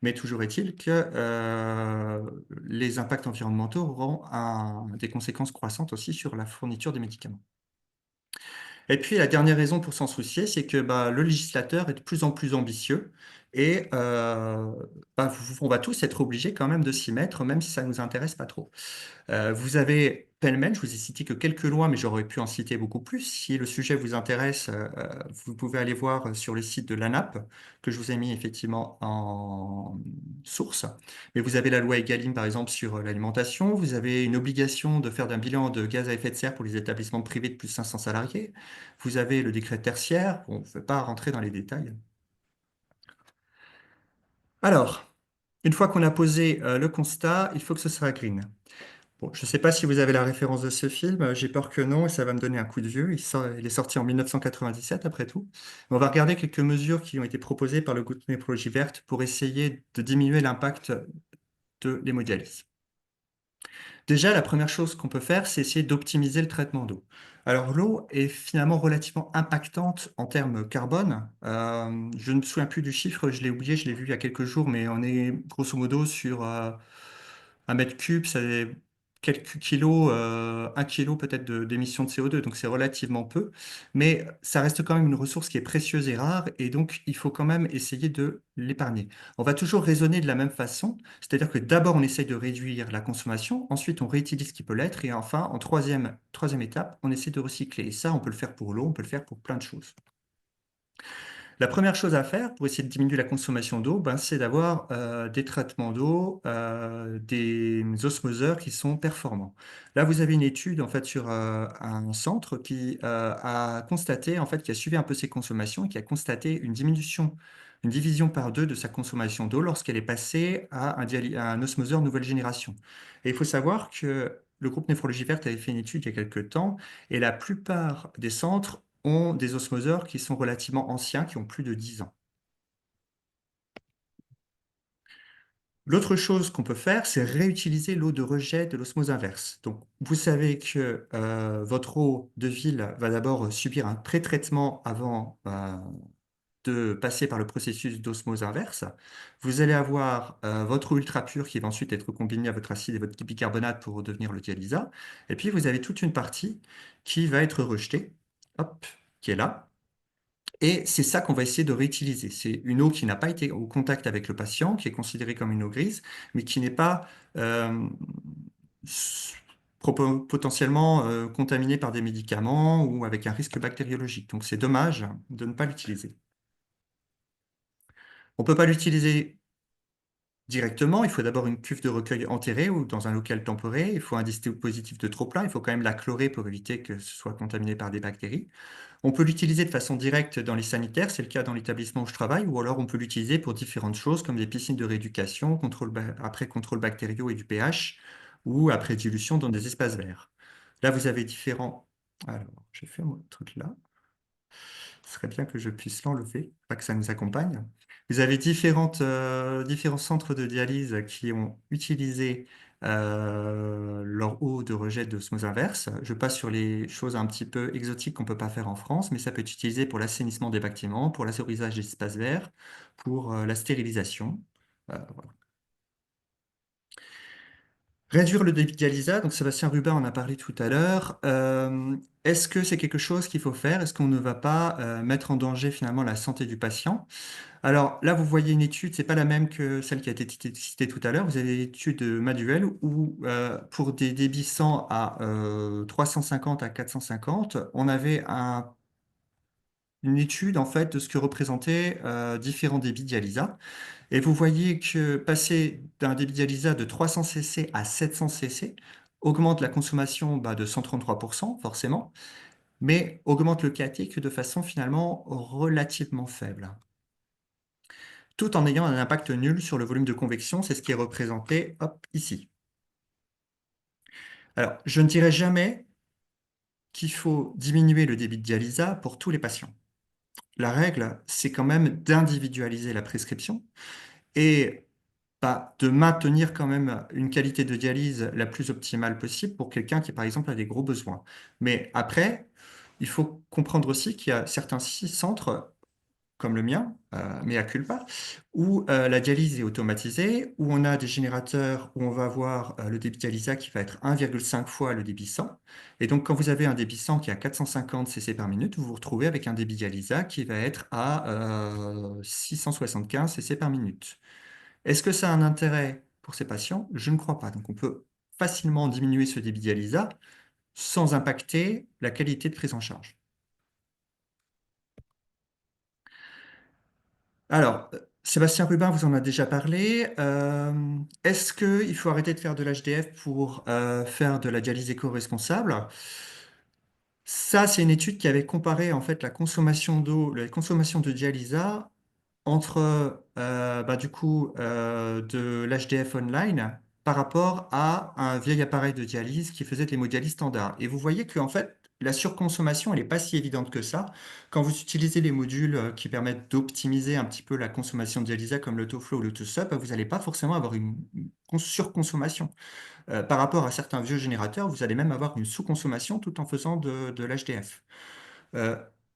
Speaker 4: Mais toujours est-il que les impacts environnementaux auront des conséquences croissantes aussi sur la fourniture des médicaments. Et puis la dernière raison pour s'en soucier, c'est que bah, le législateur est de plus en plus ambitieux et bah, on va tous être obligés quand même de s'y mettre, même si ça ne nous intéresse pas trop. Vous avez pêle-mêle, je vous ai cité que quelques lois, mais j'aurais pu en citer beaucoup plus. Si le sujet vous intéresse, vous pouvez aller voir sur le site de l'ANAP, que je vous ai mis effectivement en source. Mais vous avez la loi Egalim, par exemple, sur l'alimentation. Vous avez une obligation de faire un bilan de gaz à effet de serre pour les établissements privés de plus de 500 salariés. Vous avez le décret tertiaire. On ne peut pas rentrer dans les détails. Alors, une fois qu'on a posé le constat, il faut que ce soit green. Bon, je ne sais pas si vous avez la référence de ce film, j'ai peur que non, et ça va me donner un coup de vieux. Il est sorti en 1997, après tout. Mais on va regarder quelques mesures qui ont été proposées par le groupe Écologie Verte pour essayer de diminuer l'impact de l'hémodialyse. Déjà, la première chose qu'on peut faire, c'est essayer d'optimiser le traitement d'eau. Alors, l'eau est finalement relativement impactante en termes carbone. Je ne me souviens plus du chiffre, je l'ai oublié, je l'ai vu il y a quelques jours, mais on est grosso modo sur un mètre cube, c'est quelques kilos, 1 kilo peut-être d'émissions de CO2, donc c'est relativement peu, mais ça reste quand même une ressource qui est précieuse et rare, et donc il faut quand même essayer de l'épargner. On va toujours raisonner de la même façon, c'est-à-dire que d'abord on essaye de réduire la consommation, ensuite on réutilise ce qui peut l'être, et enfin en troisième étape, on essaie de recycler. Et ça, on peut le faire pour l'eau, on peut le faire pour plein de choses. La première chose à faire pour essayer de diminuer la consommation d'eau, ben, c'est d'avoir des traitements d'eau, des osmoseurs qui sont performants. Là, vous avez une étude en fait sur un centre qui a constaté en fait qui a suivi un peu ses consommations et qui a constaté une diminution, une division par deux de sa consommation d'eau lorsqu'elle est passée à un osmoseur nouvelle génération. Et il faut savoir que le groupe Néphrologie Verte avait fait une étude il y a quelques temps et la plupart des centres ont des osmoseurs qui sont relativement anciens, qui ont plus de 10 ans. L'autre chose qu'on peut faire, c'est réutiliser l'eau de rejet de l'osmose inverse. Donc, vous savez que votre eau de ville va d'abord subir un pré-traitement avant de passer par le processus d'osmose inverse. Vous allez avoir votre eau ultra pure qui va ensuite être combinée à votre acide et votre bicarbonate pour devenir le dialysat. Et puis, vous avez toute une partie qui va être rejetée, hop, qui est là. Et c'est ça qu'on va essayer de réutiliser. C'est une eau qui n'a pas été au contact avec le patient, qui est considérée comme une eau grise, mais qui n'est pas s- potentiellement contaminée par des médicaments ou avec un risque bactériologique. Donc c'est dommage de ne pas l'utiliser. On ne peut pas l'utiliser directement. Il faut d'abord une cuve de recueil enterrée ou dans un local temporé. Il faut un dispositif de trop-plein. Il faut quand même la chlorer pour éviter que ce soit contaminé par des bactéries. On peut l'utiliser de façon directe dans les sanitaires, c'est le cas dans l'établissement où je travaille, ou alors on peut l'utiliser pour différentes choses comme des piscines de rééducation, après contrôle bactériaux et du pH, ou après dilution dans des espaces verts. Là, vous avez différents... Alors, j'ai fait mon truc là. Ce serait bien que je puisse l'enlever, pas que ça nous accompagne. Vous avez différents centres de dialyse qui ont utilisé leur eau de rejet d'osmose inverse. Je passe sur les choses un petit peu exotiques qu'on ne peut pas faire en France, mais ça peut être utilisé pour l'assainissement des bâtiments, pour l'assainissage des espaces verts, pour la stérilisation. Voilà. Réduire le débit dialysat, donc Sébastien Rubin en a parlé tout à l'heure. Est-ce que c'est quelque chose qu'il faut faire? Est-ce qu'on ne va pas mettre en danger finalement la santé du patient? Alors là, vous voyez une étude, c'est pas la même que celle qui a été citée tout à l'heure. Vous avez l'étude de Maduel où pour des débits 100 à 350 à 450, on avait une étude en fait de ce que représentaient différents débits dialysat. Et vous voyez que passer d'un débit dialysat de 300 cc à 700 cc augmente la consommation de 133%, forcément, mais augmente le KT que de façon finalement relativement faible, tout en ayant un impact nul sur le volume de convection. C'est ce qui est représenté hop, ici. Alors, je ne dirais jamais qu'il faut diminuer le débit de dialysat pour tous les patients. La règle, c'est quand même d'individualiser la prescription et de maintenir quand même une qualité de dialyse la plus optimale possible pour quelqu'un qui, par exemple, a des gros besoins. Mais après, il faut comprendre aussi qu'il y a certains centres comme le mien, mea culpa, où la dialyse est automatisée, où on a des générateurs où on va avoir le débit dialysat qui va être 1,5 fois le débit 100. Et donc, quand vous avez un débit 100 qui est à 450 cc par minute, vous vous retrouvez avec un débit dialysat qui va être à 675 cc par minute. Est-ce que ça a un intérêt pour ces patients? Je ne crois pas. Donc, on peut facilement diminuer ce débit dialysat sans impacter la qualité de prise en charge. Alors, Sébastien Rubin vous en a déjà parlé. Est-ce qu'il faut arrêter de faire de l'HDF pour faire de la dialyse éco-responsable? Ça, c'est une étude qui avait comparé en fait la consommation d'eau, la consommation de dialysat entre du coup de l'HDF online par rapport à un vieil appareil de dialyse qui faisait de l'hémodialyse standard. Et vous voyez que en fait, la surconsommation, elle n'est pas si évidente que ça. Quand vous utilisez les modules qui permettent d'optimiser un petit peu la consommation de dialysat comme le TOFLO ou le TOSUP, vous n'allez pas forcément avoir une surconsommation. Par rapport à certains vieux générateurs, vous allez même avoir une sous-consommation tout en faisant de l'HDF.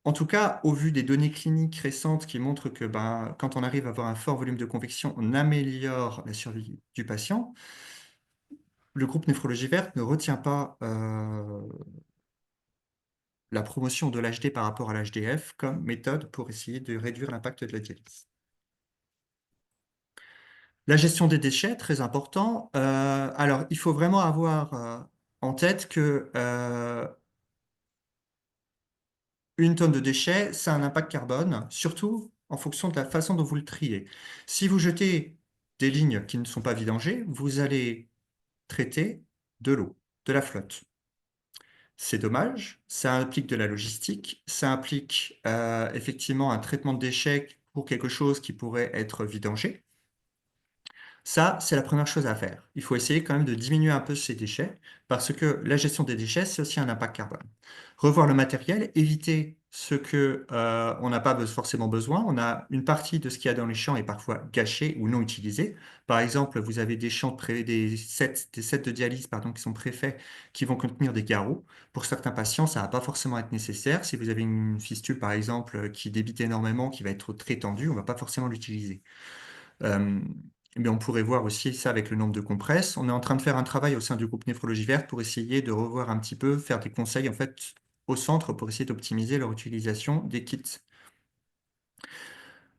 Speaker 4: En tout cas, au vu des données cliniques récentes qui montrent que quand on arrive à avoir un fort volume de convection, on améliore la survie du patient, le groupe Néphrologie Verte ne retient pas la promotion de l'HD par rapport à l'HDF comme méthode pour essayer de réduire l'impact de la dialyse. La gestion des déchets, très important. Alors, il faut vraiment avoir en tête que une tonne de déchets, ça a un impact carbone, surtout en fonction de la façon dont vous le triez. Si vous jetez des lignes qui ne sont pas vidangées, vous allez traiter de l'eau, de la flotte. C'est dommage, ça implique de la logistique, ça implique effectivement un traitement de déchets pour quelque chose qui pourrait être vidangé. Ça, c'est la première chose à faire. Il faut essayer quand même de diminuer un peu ces déchets parce que la gestion des déchets, c'est aussi un impact carbone. Revoir le matériel, éviter ce que on n'a pas forcément besoin. On a une partie de ce qu'il y a dans les champs est parfois gâché ou non utilisé. Par exemple, vous avez des champs des sets de dialyse pardon, qui sont préfaits qui vont contenir des garrots. Pour certains patients, ça va pas forcément être nécessaire. Si vous avez une fistule, par exemple, qui débite énormément, qui va être très tendue, on va pas forcément l'utiliser. Mais on pourrait voir aussi ça avec le nombre de compresses. On est en train de faire un travail au sein du groupe Néphrologie Verte pour essayer de revoir un petit peu, faire des conseils en fait au centre pour essayer d'optimiser leur utilisation des kits.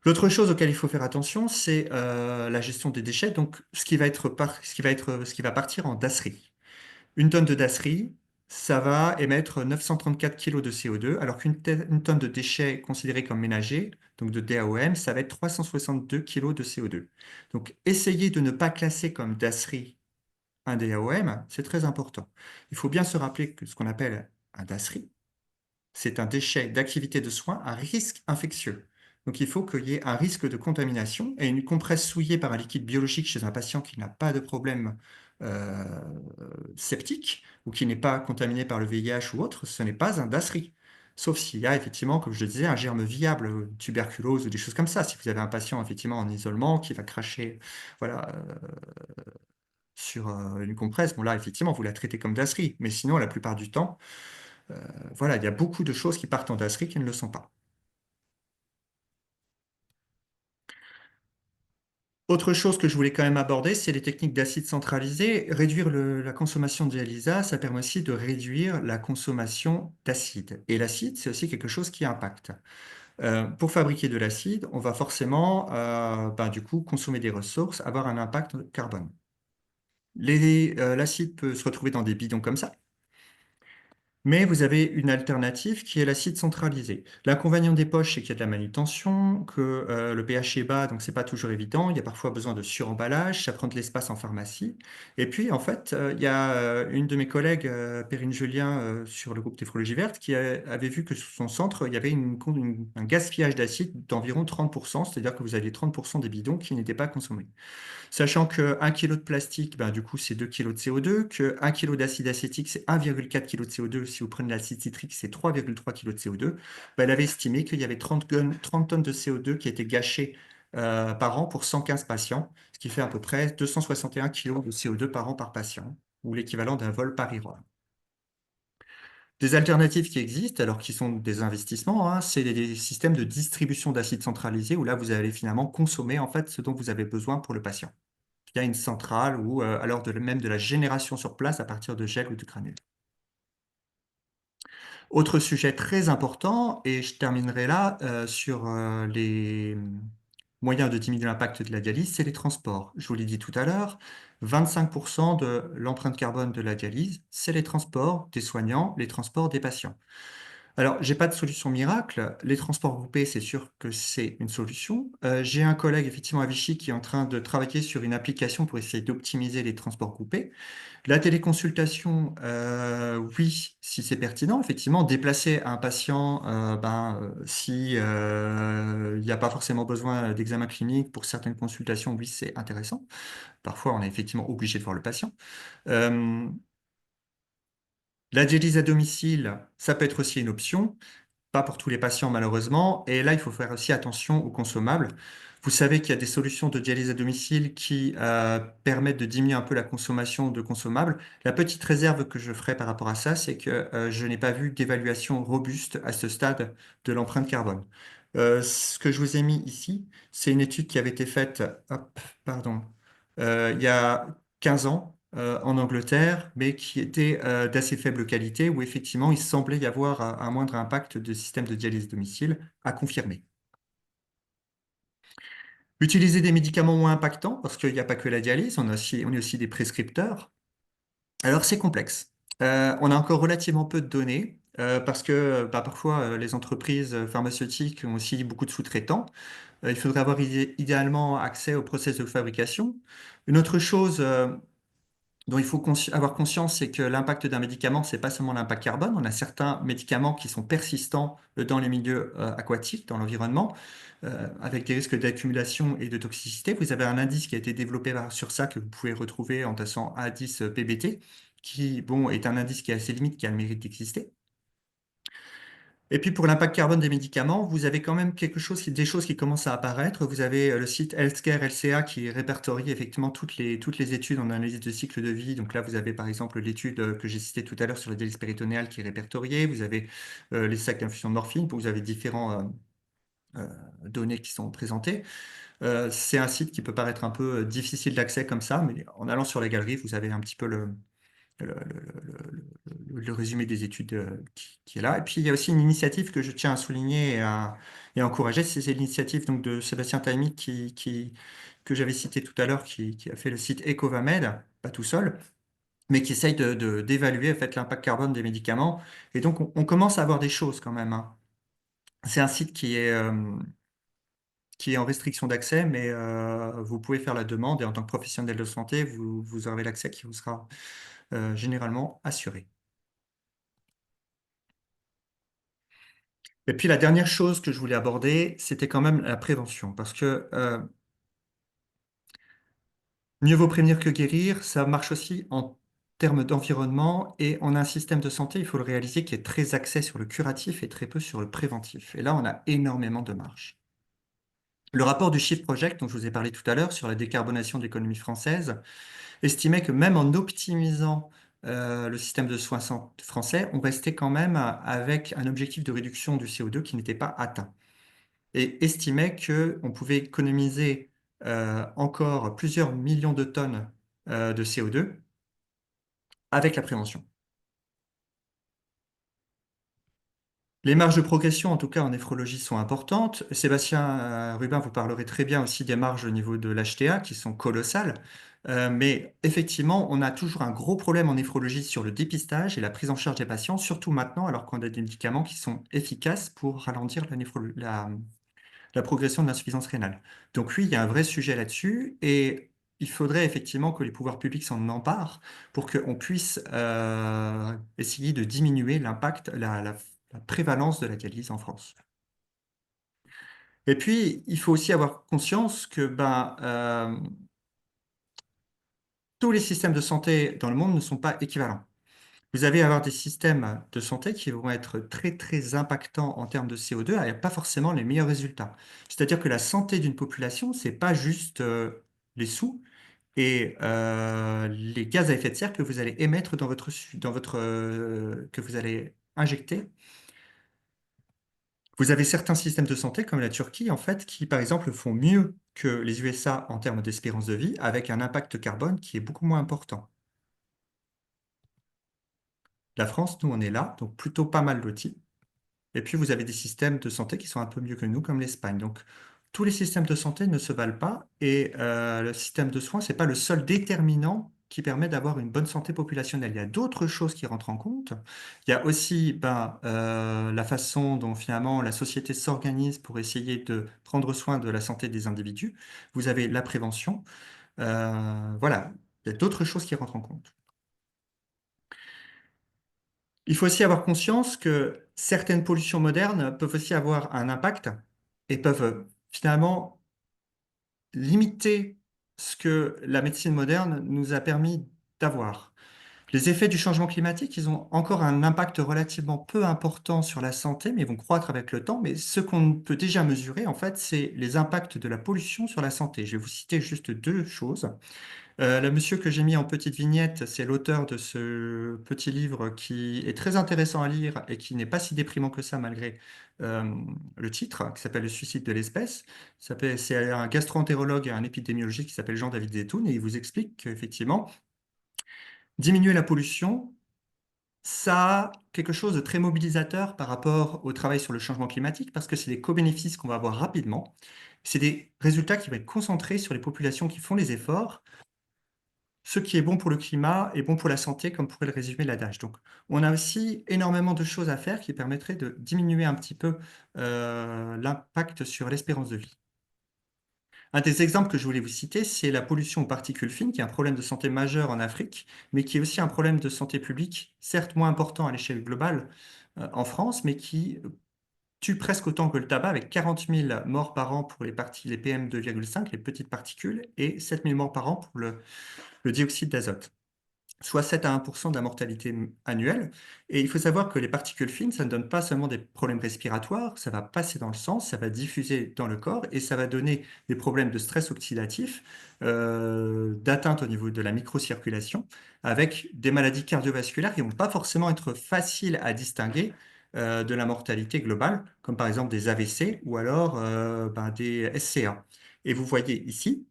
Speaker 4: L'autre chose auquel il faut faire attention, c'est la gestion des déchets, donc ce qui va partir en dasserie. Une tonne de dasserie, ça va émettre 934 kg de CO2, alors une tonne de déchets considérés comme ménagers, donc de DAOM, ça va être 362 kg de CO2. Donc, essayez de ne pas classer comme dasserie un DAOM, c'est très important. Il faut bien se rappeler que ce qu'on appelle un dasserie, c'est un déchet d'activité de soins à risque infectieux. Donc, il faut qu'il y ait un risque de contamination et une compresse souillée par un liquide biologique chez un patient qui n'a pas de problème euh, septique ou qui n'est pas contaminé par le VIH ou autre, ce n'est pas un DASRI. Sauf s'il y a effectivement, comme je le disais, un germe viable, tuberculose ou des choses comme ça. Si vous avez un patient effectivement en isolement qui va cracher voilà, sur une compresse, bon là effectivement vous la traitez comme DASRI. Mais sinon, la plupart du temps, voilà, il y a beaucoup de choses qui partent en DASRI qui ne le sont pas. Autre chose que je voulais quand même aborder, c'est les techniques d'acide centralisé. Réduire la consommation de dialysa, ça permet aussi de réduire la consommation d'acide. Et l'acide, c'est aussi quelque chose qui impacte. Pour fabriquer de l'acide, on va forcément, du coup, consommer des ressources, avoir un impact carbone. L'acide peut se retrouver dans des bidons comme ça. Mais vous avez une alternative qui est l'acide centralisé. L'inconvénient des poches, c'est qu'il y a de la manutention, que le pH est bas, donc c'est pas toujours évident. Il y a parfois besoin de suremballage, ça prend de l'espace en pharmacie. Et puis, en fait, il y a une de mes collègues, Perrine Julien, sur le groupe Néphrologie Verte, qui avait vu que sur son centre, il y avait un gaspillage d'acide d'environ 30%, c'est-à-dire que vous aviez 30% des bidons qui n'étaient pas consommés. Sachant que 1 kg de plastique, du coup, c'est 2 kg de CO2, que 1 kg d'acide acétique, c'est 1,4 kg de CO2. Si vous prenez de l'acide citrique, c'est 3,3 kg de CO2. Elle avait estimé qu'il y avait 30 tonnes de CO2 qui étaient gâchées par an pour 115 patients, ce qui fait à peu près 261 kg de CO2 par an par patient, ou l'équivalent d'un vol Paris-Rome. Des alternatives qui existent, alors qui sont des investissements, hein, c'est des systèmes de distribution d'acide centralisé où là, vous allez finalement consommer en fait ce dont vous avez besoin pour le patient. Il y a une centrale ou alors même de la génération sur place à partir de gel ou de granules. Autre sujet très important, et je terminerai là sur les moyens de diminuer l'impact de la dialyse, c'est les transports. Je vous l'ai dit tout à l'heure, 25% de l'empreinte carbone de la dialyse, c'est les transports des soignants, les transports des patients. Alors, j'ai pas de solution miracle. Les transports groupés, c'est sûr que c'est une solution. J'ai un collègue, effectivement, à Vichy, qui est en train de travailler sur une application pour essayer d'optimiser les transports groupés. La téléconsultation, oui, si c'est pertinent, effectivement, déplacer un patient, si il n'y a pas forcément besoin d'examen clinique pour certaines consultations, oui, c'est intéressant. Parfois, on est effectivement obligé de voir le patient. La dialyse à domicile, ça peut être aussi une option. Pas pour tous les patients malheureusement. Et là, il faut faire aussi attention aux consommables. Vous savez qu'il y a des solutions de dialyse à domicile qui permettent de diminuer un peu la consommation de consommables. La petite réserve que je ferai par rapport à ça, c'est que je n'ai pas vu d'évaluation robuste à ce stade de l'empreinte carbone. Ce que je vous ai mis ici, c'est une étude qui avait été faite, il y a 15 ans en Angleterre, mais qui était d'assez faible qualité, où effectivement il semblait y avoir un moindre impact de système de dialyse domicile à confirmer. Utiliser des médicaments moins impactants, parce qu'il n'y a pas que la dialyse, on est aussi des prescripteurs. Alors c'est complexe. On a encore relativement peu de données. parce que parfois les entreprises pharmaceutiques ont aussi beaucoup de sous-traitants. Il faudrait avoir idéalement accès au process de fabrication. Une autre chose dont il faut avoir conscience, c'est que l'impact d'un médicament, c'est pas seulement l'impact carbone. On a certains médicaments qui sont persistants dans les milieux aquatiques, dans l'environnement, avec des risques d'accumulation et de toxicité. Vous avez un indice qui a été développé sur ça que vous pouvez retrouver en tassant A10 PBT, qui bon, est un indice qui est assez limite, qui a le mérite d'exister. Et puis pour l'impact carbone des médicaments, vous avez quand même des choses qui commencent à apparaître. Vous avez le site Healthcare LCA qui répertorie effectivement toutes les études en analyse de cycle de vie. Donc là, vous avez par exemple l'étude que j'ai citée tout à l'heure sur la dialyse péritonéale qui est répertoriée. Vous avez les sacs d'infusion de morphine. Vous avez différents données qui sont présentées. C'est un site qui peut paraître un peu difficile d'accès comme ça, mais en allant sur la galerie, vous avez un petit peu le résumé des études qui est là. Et puis, il y a aussi une initiative que je tiens à souligner et à encourager, c'est l'initiative donc, de Sébastien Taimi que j'avais cité tout à l'heure, qui a fait le site Ecovamed, pas tout seul, mais qui essaye d'évaluer en fait, l'impact carbone des médicaments. Et donc, on commence à avoir des choses quand même, hein. C'est un site qui est en restriction d'accès, mais vous pouvez faire la demande et en tant que professionnel de santé, vous aurez l'accès qui vous sera généralement assuré. Et puis la dernière chose que je voulais aborder, c'était quand même la prévention, parce que mieux vaut prévenir que guérir, ça marche aussi en termes d'environnement, et on a un système de santé, il faut le réaliser, qui est très axé sur le curatif et très peu sur le préventif. Et là, on a énormément de marge. Le rapport du Shift Project, dont je vous ai parlé tout à l'heure, sur la décarbonation de l'économie française, estimait que même en optimisant le système de soins français, on restait quand même avec un objectif de réduction du CO2 qui n'était pas atteint. Et estimait qu'on pouvait économiser encore plusieurs millions de tonnes de CO2 avec la prévention. Les marges de progression, en tout cas en néphrologie, sont importantes. Sébastien Rubin vous parlerait très bien aussi des marges au niveau de l'HTA, qui sont colossales. Mais effectivement, on a toujours un gros problème en néphrologie sur le dépistage et la prise en charge des patients, surtout maintenant, alors qu'on a des médicaments qui sont efficaces pour ralentir la progression de l'insuffisance rénale. Donc oui, il y a un vrai sujet là-dessus, et il faudrait effectivement que les pouvoirs publics s'en emparent pour qu'on puisse essayer de diminuer l'impact, la prévalence de la dialyse en France. Et puis, il faut aussi avoir conscience que tous les systèmes de santé dans le monde ne sont pas équivalents. Vous allez avoir des systèmes de santé qui vont être très, très impactants en termes de CO2 et pas forcément les meilleurs résultats. C'est-à-dire que la santé d'une population, c'est pas juste les sous et les gaz à effet de serre que vous allez émettre que vous allez injecter. Vous avez certains systèmes de santé, comme la Turquie, en fait, qui, par exemple, font mieux que les USA en termes d'espérance de vie, avec un impact carbone qui est beaucoup moins important. La France, nous, on est là, donc plutôt pas mal lotis. Et puis, vous avez des systèmes de santé qui sont un peu mieux que nous, comme l'Espagne. Donc, tous les systèmes de santé ne se valent pas, et le système de soins, c'est pas le seul déterminant qui permet d'avoir une bonne santé populationnelle. Il y a d'autres choses qui rentrent en compte. Il y a aussi la façon dont finalement la société s'organise pour essayer de prendre soin de la santé des individus. Vous avez la prévention. Voilà, il y a d'autres choses qui rentrent en compte. Il faut aussi avoir conscience que certaines pollutions modernes peuvent aussi avoir un impact et peuvent finalement limiter ce que la médecine moderne nous a permis d'avoir. Les effets du changement climatique, ils ont encore un impact relativement peu important sur la santé, mais ils vont croître avec le temps. Mais ce qu'on peut déjà mesurer, en fait, c'est les impacts de la pollution sur la santé. Je vais vous citer juste deux choses. Le monsieur que j'ai mis en petite vignette, c'est l'auteur de ce petit livre qui est très intéressant à lire et qui n'est pas si déprimant que ça malgré le titre, qui s'appelle Le suicide de l'espèce. C'est un gastro-entérologue et un épidémiologiste qui s'appelle Jean-David Zetoun, et il vous explique qu'effectivement, diminuer la pollution, ça a quelque chose de très mobilisateur par rapport au travail sur le changement climatique, parce que c'est des co-bénéfices qu'on va avoir rapidement. C'est des résultats qui vont être concentrés sur les populations qui font les efforts. ce qui est bon pour le climat est bon pour la santé, comme pourrait le résumer l'adage. Donc, on a aussi énormément de choses à faire qui permettraient de diminuer un petit peu l'impact sur l'espérance de vie. Un des exemples que je voulais vous citer, c'est la pollution aux particules fines, qui est un problème de santé majeur en Afrique, mais qui est aussi un problème de santé publique, certes moins important à l'échelle globale en France, mais qui tue presque autant que le tabac, avec 40 000 morts par an pour les PM2,5, les petites particules, et 7 000 morts par an pour le dioxyde d'azote, soit 7 à 1% de la mortalité annuelle. Et il faut savoir que les particules fines, ça ne donne pas seulement des problèmes respiratoires, ça va passer dans le sang, ça va diffuser dans le corps et ça va donner des problèmes de stress oxydatif, d'atteinte au niveau de la microcirculation, avec des maladies cardiovasculaires qui ne vont pas forcément être faciles à distinguer de la mortalité globale, comme par exemple des AVC ou alors des SCA. Et vous voyez ici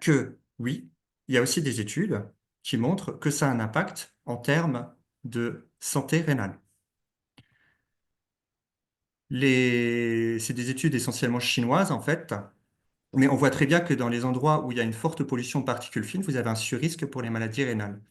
Speaker 4: que oui, il y a aussi des études qui montrent que ça a un impact en termes de santé rénale. C'est des études essentiellement chinoises en fait, mais on voit très bien que dans les endroits où il y a une forte pollution de particules fines, vous avez un surrisque pour les maladies rénales.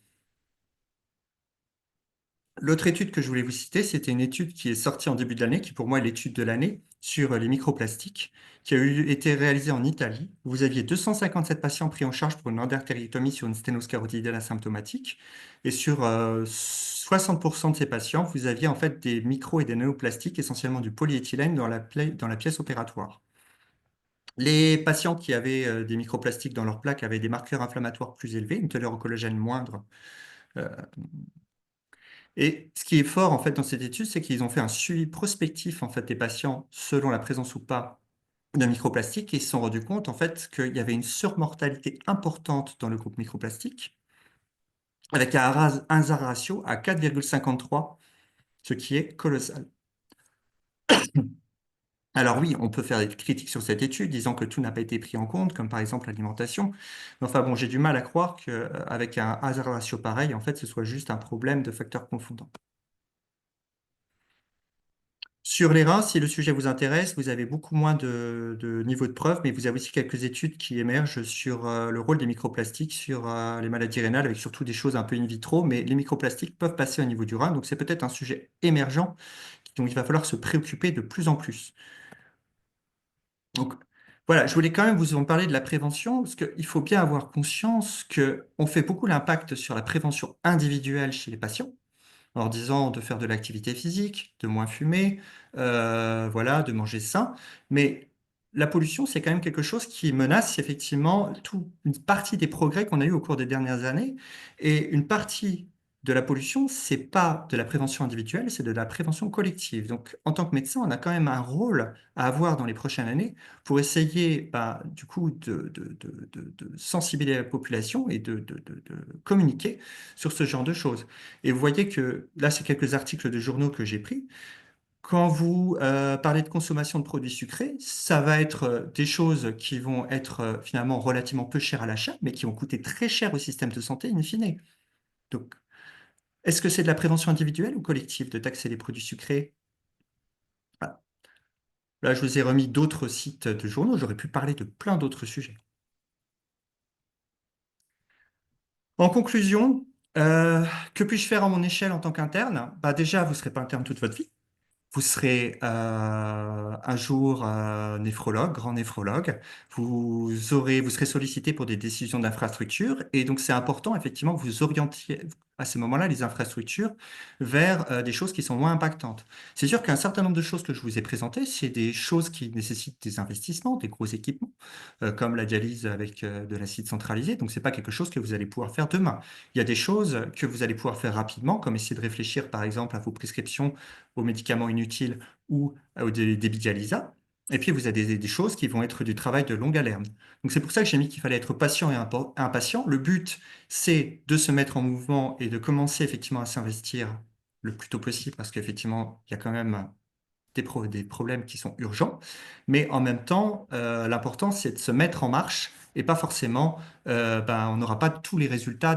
Speaker 4: L'autre étude que je voulais vous citer, c'était une étude qui est sortie en début de l'année, qui pour moi est l'étude de l'année, sur les microplastiques, qui a été réalisée en Italie. Vous aviez 257 patients pris en charge pour une endartérectomie sur une sténose carotidienne asymptomatique. Et sur 60% de ces patients, vous aviez en fait des micros et des nanoplastiques, essentiellement du polyéthylène, dans la pièce opératoire. Les patients qui avaient des microplastiques dans leur plaque avaient des marqueurs inflammatoires plus élevés, une teneur en collagène moindre. Et ce qui est fort en fait dans cette étude, c'est qu'ils ont fait un suivi prospectif en fait des patients selon la présence ou pas de microplastiques et ils se sont rendus compte en fait qu'il y avait une surmortalité importante dans le groupe microplastique avec un hazard ratio à 4,53, ce qui est colossal. Alors oui, on peut faire des critiques sur cette étude, disant que tout n'a pas été pris en compte, comme par exemple l'alimentation. Mais enfin bon, j'ai du mal à croire qu'avec un hazard ratio pareil, en fait, ce soit juste un problème de facteurs confondants. Sur les reins, si le sujet vous intéresse, vous avez beaucoup moins de niveau de preuve, mais vous avez aussi quelques études qui émergent sur le rôle des microplastiques sur les maladies rénales, avec surtout des choses un peu in vitro, mais les microplastiques peuvent passer au niveau du rein, donc c'est peut-être un sujet émergent dont il va falloir se préoccuper de plus en plus. Donc voilà, je voulais quand même vous en parler de la prévention, parce qu'il faut bien avoir conscience qu'on fait beaucoup l'impact sur la prévention individuelle chez les patients, en leur disant de faire de l'activité physique, de moins fumer, voilà, de manger sain. Mais la pollution, c'est quand même quelque chose qui menace effectivement une partie des progrès qu'on a eu au cours des dernières années. Et une partie de la pollution, c'est pas de la prévention individuelle, c'est de la prévention collective. Donc, en tant que médecin, on a quand même un rôle à avoir dans les prochaines années pour essayer, du coup, de sensibiliser la population et de communiquer sur ce genre de choses. Et vous voyez que là, c'est quelques articles de journaux que j'ai pris. Quand vous parlez de consommation de produits sucrés, ça va être des choses qui vont être finalement relativement peu chères à l'achat, mais qui vont coûter très cher au système de santé in fine. Donc, est-ce que c'est de la prévention individuelle ou collective de taxer les produits sucrés? Voilà. Là, je vous ai remis d'autres sites de journaux, j'aurais pu parler de plein d'autres sujets. En conclusion, que puis-je faire à mon échelle en tant qu'interne? Déjà, vous ne serez pas interne toute votre vie. Vous serez un jour néphrologue, grand néphrologue. Vous serez sollicité pour des décisions d'infrastructure. Et donc, c'est important, effectivement, que vous orientiez à ce moment-là les infrastructures vers des choses qui sont moins impactantes. C'est sûr qu'un certain nombre de choses que je vous ai présentées, c'est des choses qui nécessitent des investissements, des gros équipements, comme la dialyse avec de l'acide centralisé. Donc, c'est pas quelque chose que vous allez pouvoir faire demain. Il y a des choses que vous allez pouvoir faire rapidement, comme essayer de réfléchir, par exemple, à vos prescriptions aux médicaments inutiles ou aux débits dialysats. Et puis, vous avez des choses qui vont être du travail de longue haleine. Donc, c'est pour ça que j'ai mis qu'il fallait être patient et impatient. Le but, c'est de se mettre en mouvement et de commencer effectivement à s'investir le plus tôt possible, parce qu'effectivement, il y a quand même des problèmes qui sont urgents. Mais en même temps, l'important, c'est de se mettre en marche et pas forcément, on n'aura pas tous les résultats,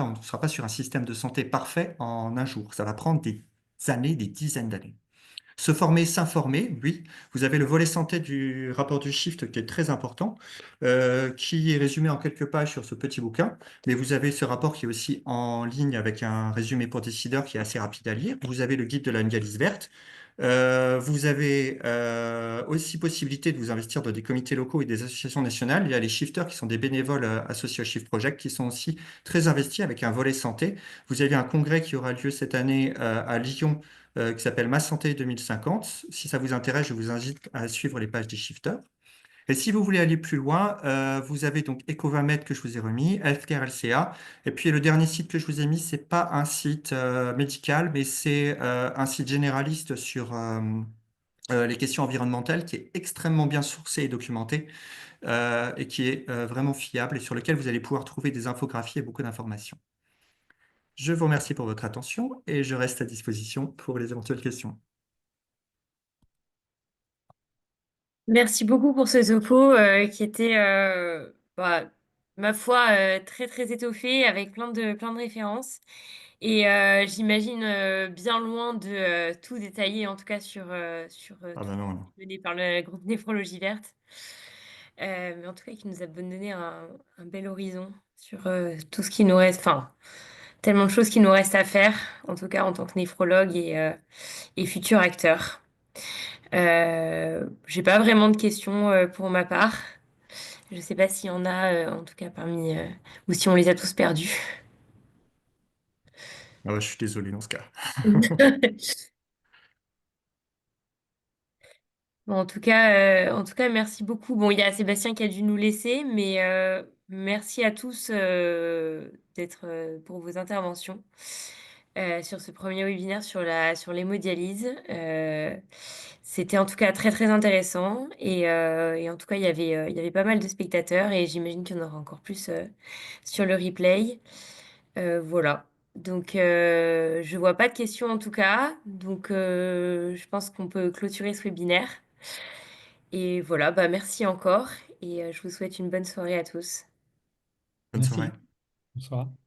Speaker 4: on ne sera pas sur un système de santé parfait en un jour. Ça va prendre des années, des dizaines d'années. Se former, s'informer, oui. Vous avez le volet santé du rapport du Shift qui est très important, qui est résumé en quelques pages sur ce petit bouquin. Mais vous avez ce rapport qui est aussi en ligne avec un résumé pour décideurs qui est assez rapide à lire. Vous avez le guide de la dialyse verte. Vous avez aussi possibilité de vous investir dans des comités locaux et des associations nationales. Il y a les shifters qui sont des bénévoles associés au Shift Project qui sont aussi très investis avec un volet santé. Vous avez un congrès qui aura lieu cette année à Lyon qui s'appelle Ma Santé 2050. Si ça vous intéresse, je vous invite à suivre les pages des shifters. Et si vous voulez aller plus loin, vous avez donc Ecovamed que je vous ai remis, Healthcare LCA. Et puis le dernier site que je vous ai mis, c'est pas un site médical, mais c'est un site généraliste sur les questions environnementales qui est extrêmement bien sourcé et documenté et qui est vraiment fiable et sur lequel vous allez pouvoir trouver des infographies et beaucoup d'informations. Je vous remercie pour votre attention et je reste à disposition pour les éventuelles questions.
Speaker 1: Merci beaucoup pour ce topo qui était, bah, ma foi, très très étoffé avec plein de références. Et j'imagine bien loin de tout détailler, en tout cas sur
Speaker 4: Ah
Speaker 1: tout
Speaker 4: ben non, non.
Speaker 1: mené par le groupe Néphrologie Verte. Mais en tout cas, qui nous a donné un bel horizon sur tout ce qui nous reste, enfin, tellement de choses qui nous restent à faire, en tout cas en tant que néphrologue et futur acteur. J'ai pas vraiment de questions pour ma part. Je sais pas s'il y en a, en tout cas parmi, ou si on les a tous perdus.
Speaker 4: Ah ouais, je suis désolé dans ce cas.
Speaker 1: Bon, en tout cas, merci beaucoup. Bon, il y a Sébastien qui a dû nous laisser, mais merci à tous d'être pour vos interventions sur ce premier webinaire sur l'hémodialyse. C'était en tout cas très très intéressant et en tout cas il y avait pas mal de spectateurs et j'imagine qu'il y en aura encore plus sur le replay. Voilà. Donc je vois pas de questions en tout cas. Donc je pense qu'on peut clôturer ce webinaire. Et voilà, bah merci encore et je vous souhaite une bonne soirée à tous.
Speaker 4: Bonne soirée.
Speaker 3: Merci. Bonsoir.